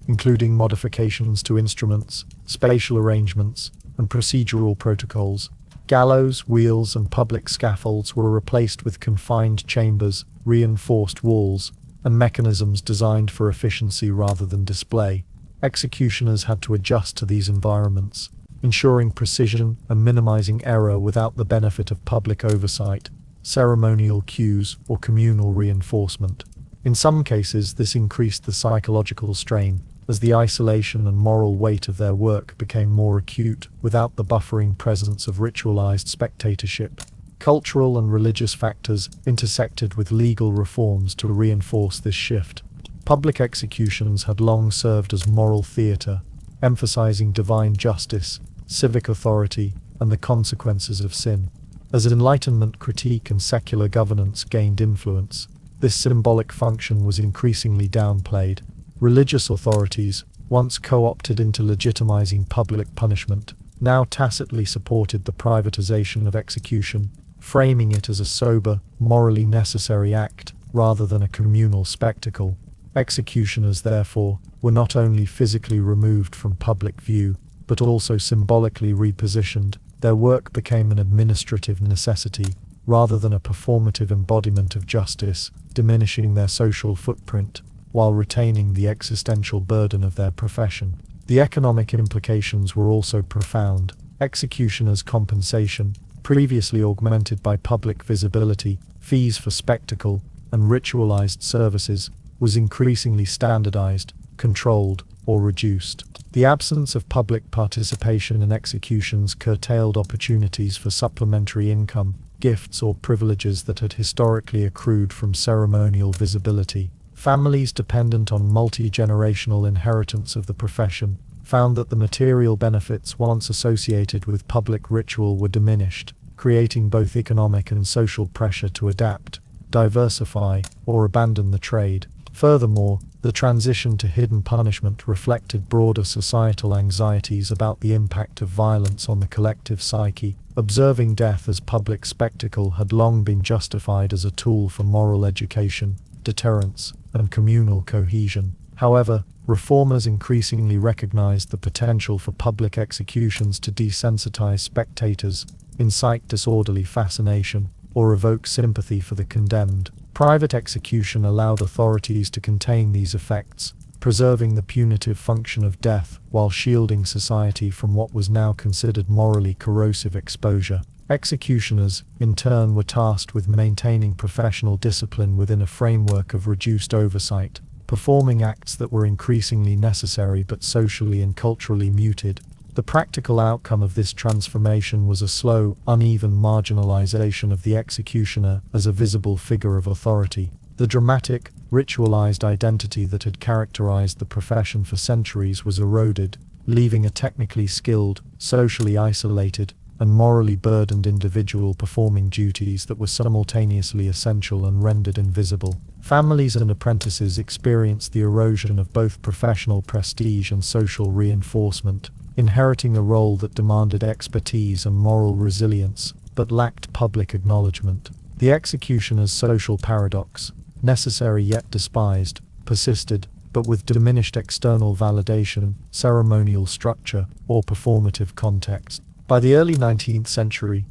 Speaker 1: including modifications to instruments, spatial arrangements, and procedural protocols. Gallows, wheels, and public scaffolds were replaced with confined chambers, reinforced walls, and mechanisms designed for efficiency rather than display. Executioners had to adjust to these environments, ensuring precision and minimizing error without the benefit of public oversight, ceremonial cues, or communal reinforcement. In some cases, this increased the psychological strain, as the isolation and moral weight of their work became more acute without the buffering presence of ritualized spectatorship. Cultural and religious factors intersected with legal reforms to reinforce this shift. Public executions had long served as moral theater, emphasizing divine justice, civic authority, and the consequences of sin. As Enlightenment critique and secular governance gained influence, this symbolic function was increasingly downplayed. Religious authorities, once co-opted into legitimizing public punishment, now tacitly supported the privatization of execution, framing it as a sober, morally necessary act, rather than a communal spectacle. Executioners, therefore, were not only physically removed from public view, but also symbolically repositioned. Their work became an administrative necessity, rather than a performative embodiment of justice, diminishing their social footprint, while retaining the existential burden of their profession. The economic implications were also profound. Executioners' compensation, previously augmented by public visibility, fees for spectacle, and ritualized services, was increasingly standardized, controlled, or reduced. The absence of public participation in executions curtailed opportunities for supplementary income, gifts, or privileges that had historically accrued from ceremonial visibility. Families dependent on multi-generational inheritance of the profession found that the material benefits once associated with public ritual were diminished, creating both economic and social pressure to adapt, diversify, or abandon the trade. Furthermore, the transition to hidden punishment reflected broader societal anxieties about the impact of violence on the collective psyche. Observing death as public spectacle had long been justified as a tool for moral education, deterrence, and communal cohesion. However, reformers increasingly recognized the potential for public executions to desensitize spectators, incite disorderly fascination, or evoke sympathy for the condemned. Private execution allowed authorities to contain these effects, preserving the punitive function of death while shielding society from what was now considered morally corrosive exposure. Executioners, in turn, were tasked with maintaining professional discipline within a framework of reduced oversight, performing acts that were increasingly necessary but socially and culturally muted. The practical outcome of this transformation was a slow, uneven marginalization of the executioner as a visible figure of authority. The dramatic, ritualized identity that had characterized the profession for centuries was eroded, leaving a technically skilled, socially isolated, and morally burdened individual performing duties that were simultaneously essential and rendered invisible. Families and apprentices experienced the erosion of both professional prestige and social reinforcement, inheriting a role that demanded expertise and moral resilience, but lacked public acknowledgement. The executioner's social paradox, necessary yet despised, persisted, but with diminished external validation, ceremonial structure, or performative context. By the early 19th century,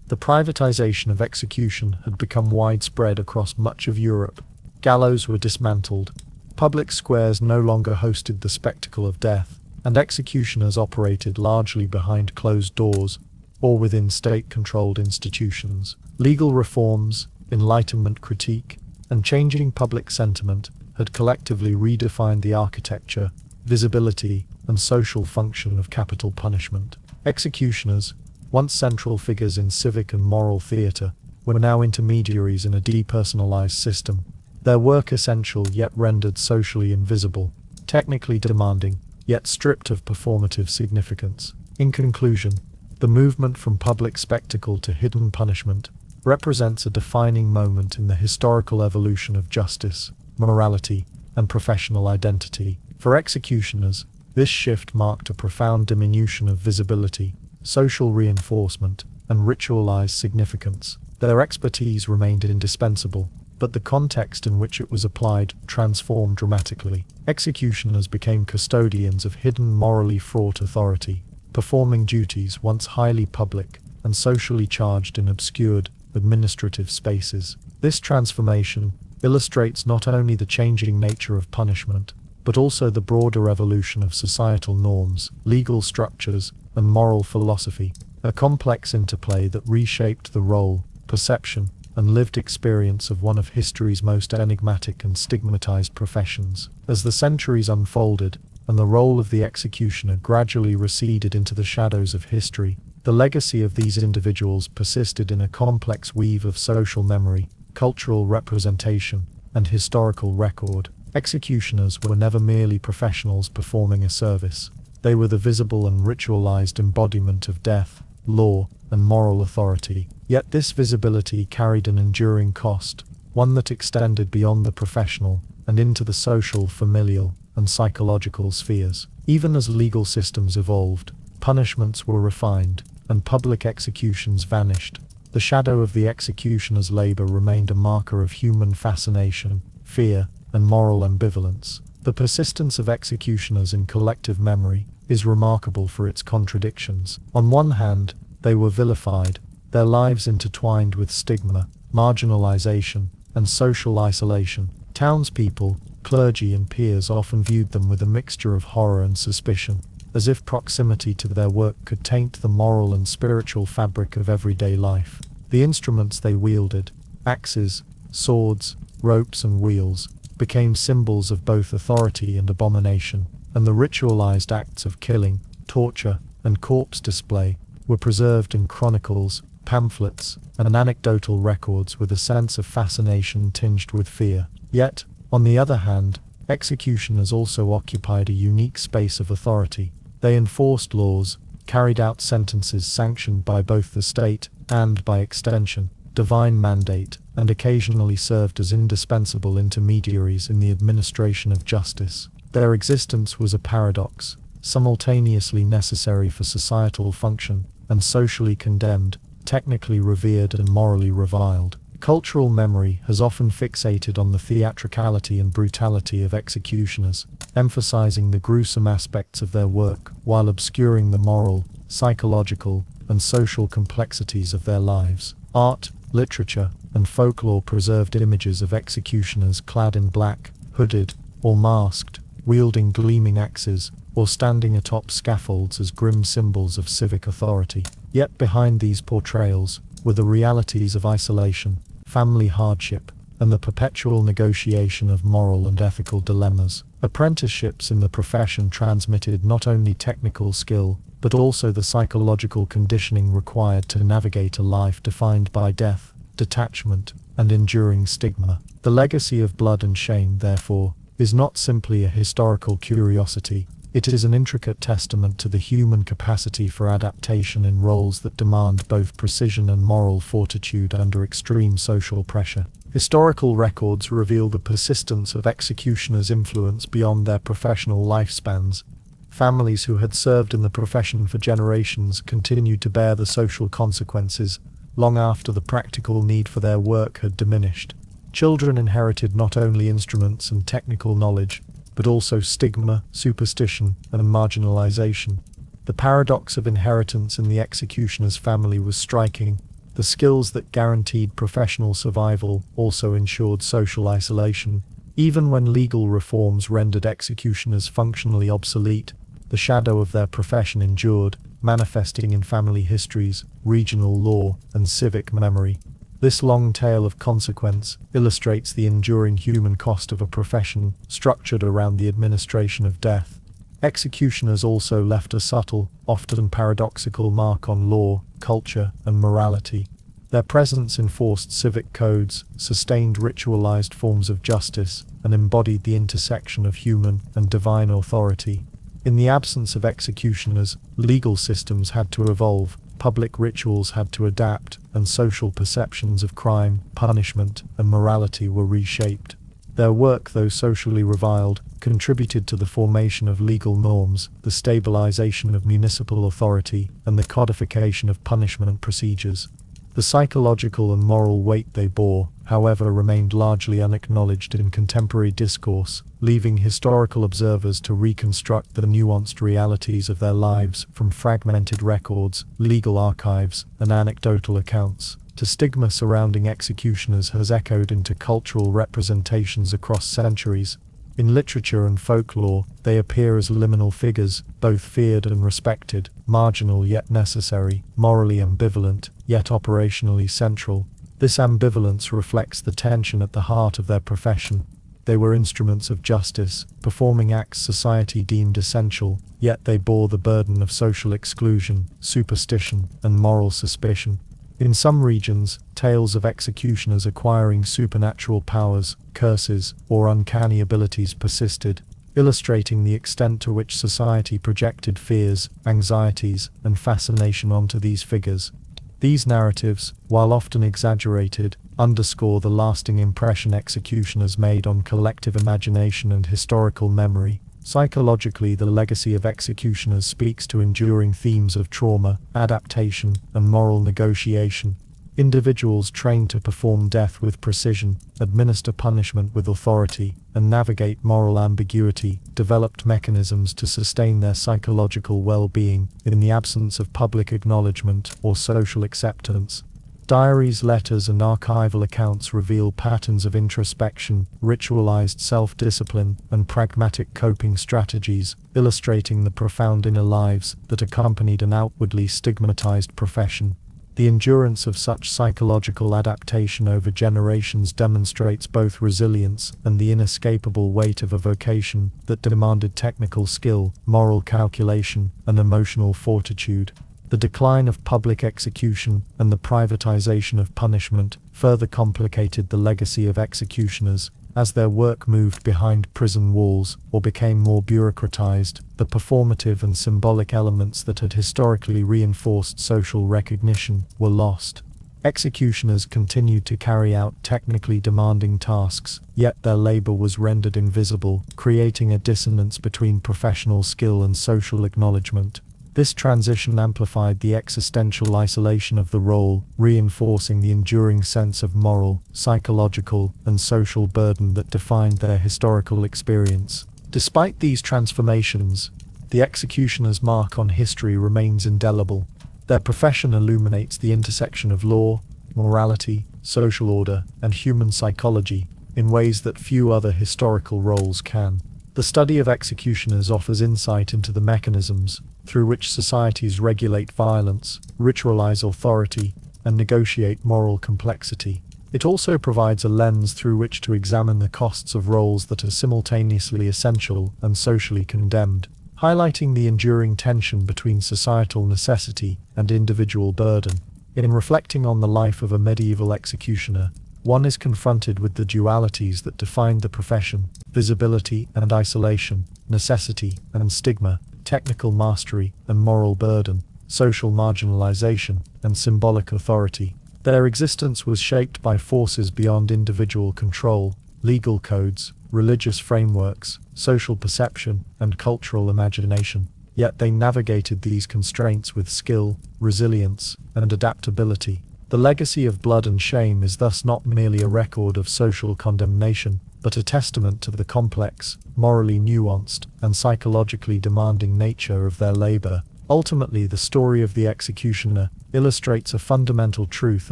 Speaker 1: the privatization of execution had become widespread across much of Europe. Gallows were dismantled, public squares no longer hosted the spectacle of death, and executioners operated largely behind closed doors or within state-controlled institutions. Legal reforms, Enlightenment critique, and changing public sentiment had collectively redefined the architecture, visibility, and social function of capital punishment. Executioners, once central figures in civic and moral theater, were now intermediaries in a depersonalized system, their work essential yet rendered socially invisible, technically demanding, yet stripped of performative significance. In conclusion, the movement from public spectacle to hidden punishment represents a defining moment in the historical evolution of justice, morality, and professional identity. For executioners, this shift marked a profound diminution of visibility, social reinforcement, and ritualized significance. Their expertise remained indispensable, but the context in which it was applied transformed dramatically. Executioners became custodians of hidden, morally fraught authority, performing duties once highly public and socially charged in obscured, administrative spaces. This transformation illustrates not only the changing nature of punishment, but also the broader evolution of societal norms, legal structures, and moral philosophy, a complex interplay that reshaped the role, perception, and lived experience of one of history's most enigmatic and stigmatized professions. As the centuries unfolded, and the role of the executioner gradually receded into the shadows of history, the legacy of these individuals persisted in a complex weave of social memory, cultural representation, and historical record. Executioners were never merely professionals performing a service. They were the visible and ritualized embodiment of death, law, and moral authority. Yet this visibility carried an enduring cost, one that extended beyond the professional and into the social, familial, and psychological spheres. Even as legal systems evolved, punishments were refined, and public executions vanished. The shadow of the executioner's labor remained a marker of human fascination, fear, and moral ambivalence. The persistence of executioners in collective memory is remarkable for its contradictions. On one hand, they were vilified, their lives intertwined with stigma, marginalization, and social isolation. Townspeople, clergy, and peers often viewed them with a mixture of horror and suspicion, as if proximity to their work could taint the moral and spiritual fabric of everyday life. The instruments they wielded, axes, swords, ropes, and wheels, became symbols of both authority and abomination, and the ritualized acts of killing, torture, and corpse display were preserved in chronicles, pamphlets, and anecdotal records with a sense of fascination tinged with fear. Yet, on the other hand, executioners also occupied a unique space of authority. They enforced laws, carried out sentences sanctioned by both the state and, by extension, divine mandate, and occasionally served as indispensable intermediaries in the administration of justice. Their existence was a paradox, simultaneously necessary for societal function, and socially condemned, technically revered and morally reviled. Cultural memory has often fixated on the theatricality and brutality of executioners, emphasizing the gruesome aspects of their work while obscuring the moral, psychological, and social complexities of their lives. Art, literature, and folklore preserved images of executioners clad in black, hooded, or masked, wielding gleaming axes, or standing atop scaffolds as grim symbols of civic authority. Yet behind these portrayals were the realities of isolation, family hardship, and the perpetual negotiation of moral and ethical dilemmas. Apprenticeships in the profession transmitted not only technical skill, but also the psychological conditioning required to navigate a life defined by death, detachment, and enduring stigma. The legacy of blood and shame, therefore, is not simply a historical curiosity. It is an intricate testament to the human capacity for adaptation in roles that demand both precision and moral fortitude under extreme social pressure. Historical records reveal the persistence of executioners' influence beyond their professional lifespans. Families who had served in the profession for generations continued to bear the social consequences long after the practical need for their work had diminished. Children inherited not only instruments and technical knowledge, but also stigma, superstition, and marginalization. The paradox of inheritance in the executioner's family was striking. The skills that guaranteed professional survival also ensured social isolation. Even when legal reforms rendered executioners functionally obsolete, the shadow of their profession endured, manifesting in family histories, regional law, and civic memory. This long tale of consequence illustrates the enduring human cost of a profession structured around the administration of death. Executioners also left a subtle, often paradoxical mark on law, culture, and morality. Their presence enforced civic codes, sustained ritualized forms of justice, and embodied the intersection of human and divine authority. In the absence of executioners, legal systems had to evolve, public rituals had to adapt, and social perceptions of crime, punishment, and morality were reshaped. Their work, though socially reviled, contributed to the formation of legal norms, the stabilization of municipal authority, and the codification of punishment procedures. The psychological and moral weight they bore, however, remained largely unacknowledged in contemporary discourse, leaving historical observers to reconstruct the nuanced realities of their lives from fragmented records, legal archives, and anecdotal accounts. The stigma surrounding executioners has echoed into cultural representations across centuries. In literature and folklore, they appear as liminal figures, both feared and respected, marginal yet necessary, morally ambivalent, yet operationally central. This ambivalence reflects the tension at the heart of their profession. They were instruments of justice, performing acts society deemed essential, yet they bore the burden of social exclusion, superstition, and moral suspicion. In some regions, tales of executioners acquiring supernatural powers, curses, or uncanny abilities persisted, illustrating the extent to which society projected fears, anxieties, and fascination onto these figures. These narratives, while often exaggerated, underscore the lasting impression executioners made on collective imagination and historical memory. Psychologically, the legacy of executioners speaks to enduring themes of trauma, adaptation, and moral negotiation. Individuals trained to perform death with precision, administer punishment with authority, and navigate moral ambiguity, developed mechanisms to sustain their psychological well-being in the absence of public acknowledgement or social acceptance. Diaries, letters, and archival accounts reveal patterns of introspection, ritualized self-discipline, and pragmatic coping strategies, illustrating the profound inner lives that accompanied an outwardly stigmatized profession. The endurance of such psychological adaptation over generations demonstrates both resilience and the inescapable weight of a vocation that demanded technical skill, moral calculation, and emotional fortitude. The decline of public execution and the privatization of punishment further complicated the legacy of executioners. As their work moved behind prison walls or became more bureaucratized, the performative and symbolic elements that had historically reinforced social recognition were lost. Executioners continued to carry out technically demanding tasks, yet their labor was rendered invisible, creating a dissonance between professional skill and social acknowledgement. This transition amplified the existential isolation of the role, reinforcing the enduring sense of moral, psychological, and social burden that defined their historical experience. Despite these transformations, the executioner's mark on history remains indelible. Their profession illuminates the intersection of law, morality, social order, and human psychology in ways that few other historical roles can. The study of executioners offers insight into the mechanisms through which societies regulate violence, ritualize authority, and negotiate moral complexity. It also provides a lens through which to examine the costs of roles that are simultaneously essential and socially condemned, highlighting the enduring tension between societal necessity and individual burden. In reflecting on the life of a medieval executioner, one is confronted with the dualities that defined the profession: visibility and isolation, necessity and stigma, technical mastery and moral burden, social marginalization and symbolic authority. Their existence was shaped by forces beyond individual control: legal codes, religious frameworks, social perception, and cultural imagination. Yet they navigated these constraints with skill, resilience, and adaptability. The legacy of blood and shame is thus not merely a record of social condemnation, but a testament to the complex, morally nuanced, and psychologically demanding nature of their labor. Ultimately, the story of the executioner illustrates a fundamental truth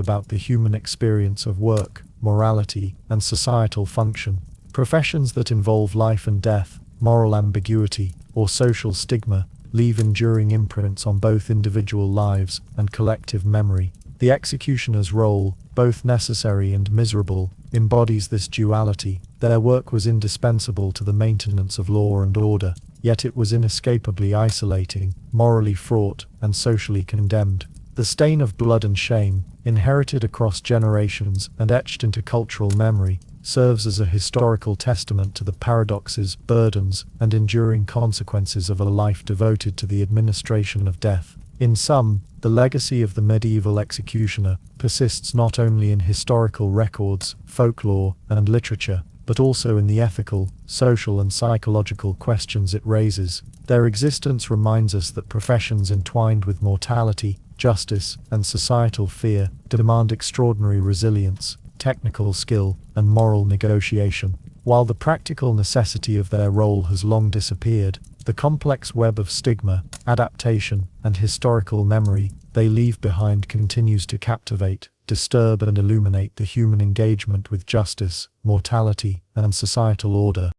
Speaker 1: about the human experience of work, morality, and societal function. Professions that involve life and death, moral ambiguity, or social stigma leave enduring imprints on both individual lives and collective memory. The executioner's role, both necessary and miserable, embodies this duality. Their work was indispensable to the maintenance of law and order, yet it was inescapably isolating, morally fraught, and socially condemned. The stain of blood and shame, inherited across generations and etched into cultural memory, serves as a historical testament to the paradoxes, burdens, and enduring consequences of a life devoted to the administration of death. In sum, the legacy of the medieval executioner persists not only in historical records, folklore, and literature, but also in the ethical, social, and psychological questions it raises. Their existence reminds us that professions entwined with mortality, justice, and societal fear demand extraordinary resilience, technical skill, and moral negotiation. While the practical necessity of their role has long disappeared, the complex web of stigma, adaptation, and historical memory they leave behind continues to captivate, disturb, and illuminate the human engagement with justice, mortality, and societal order.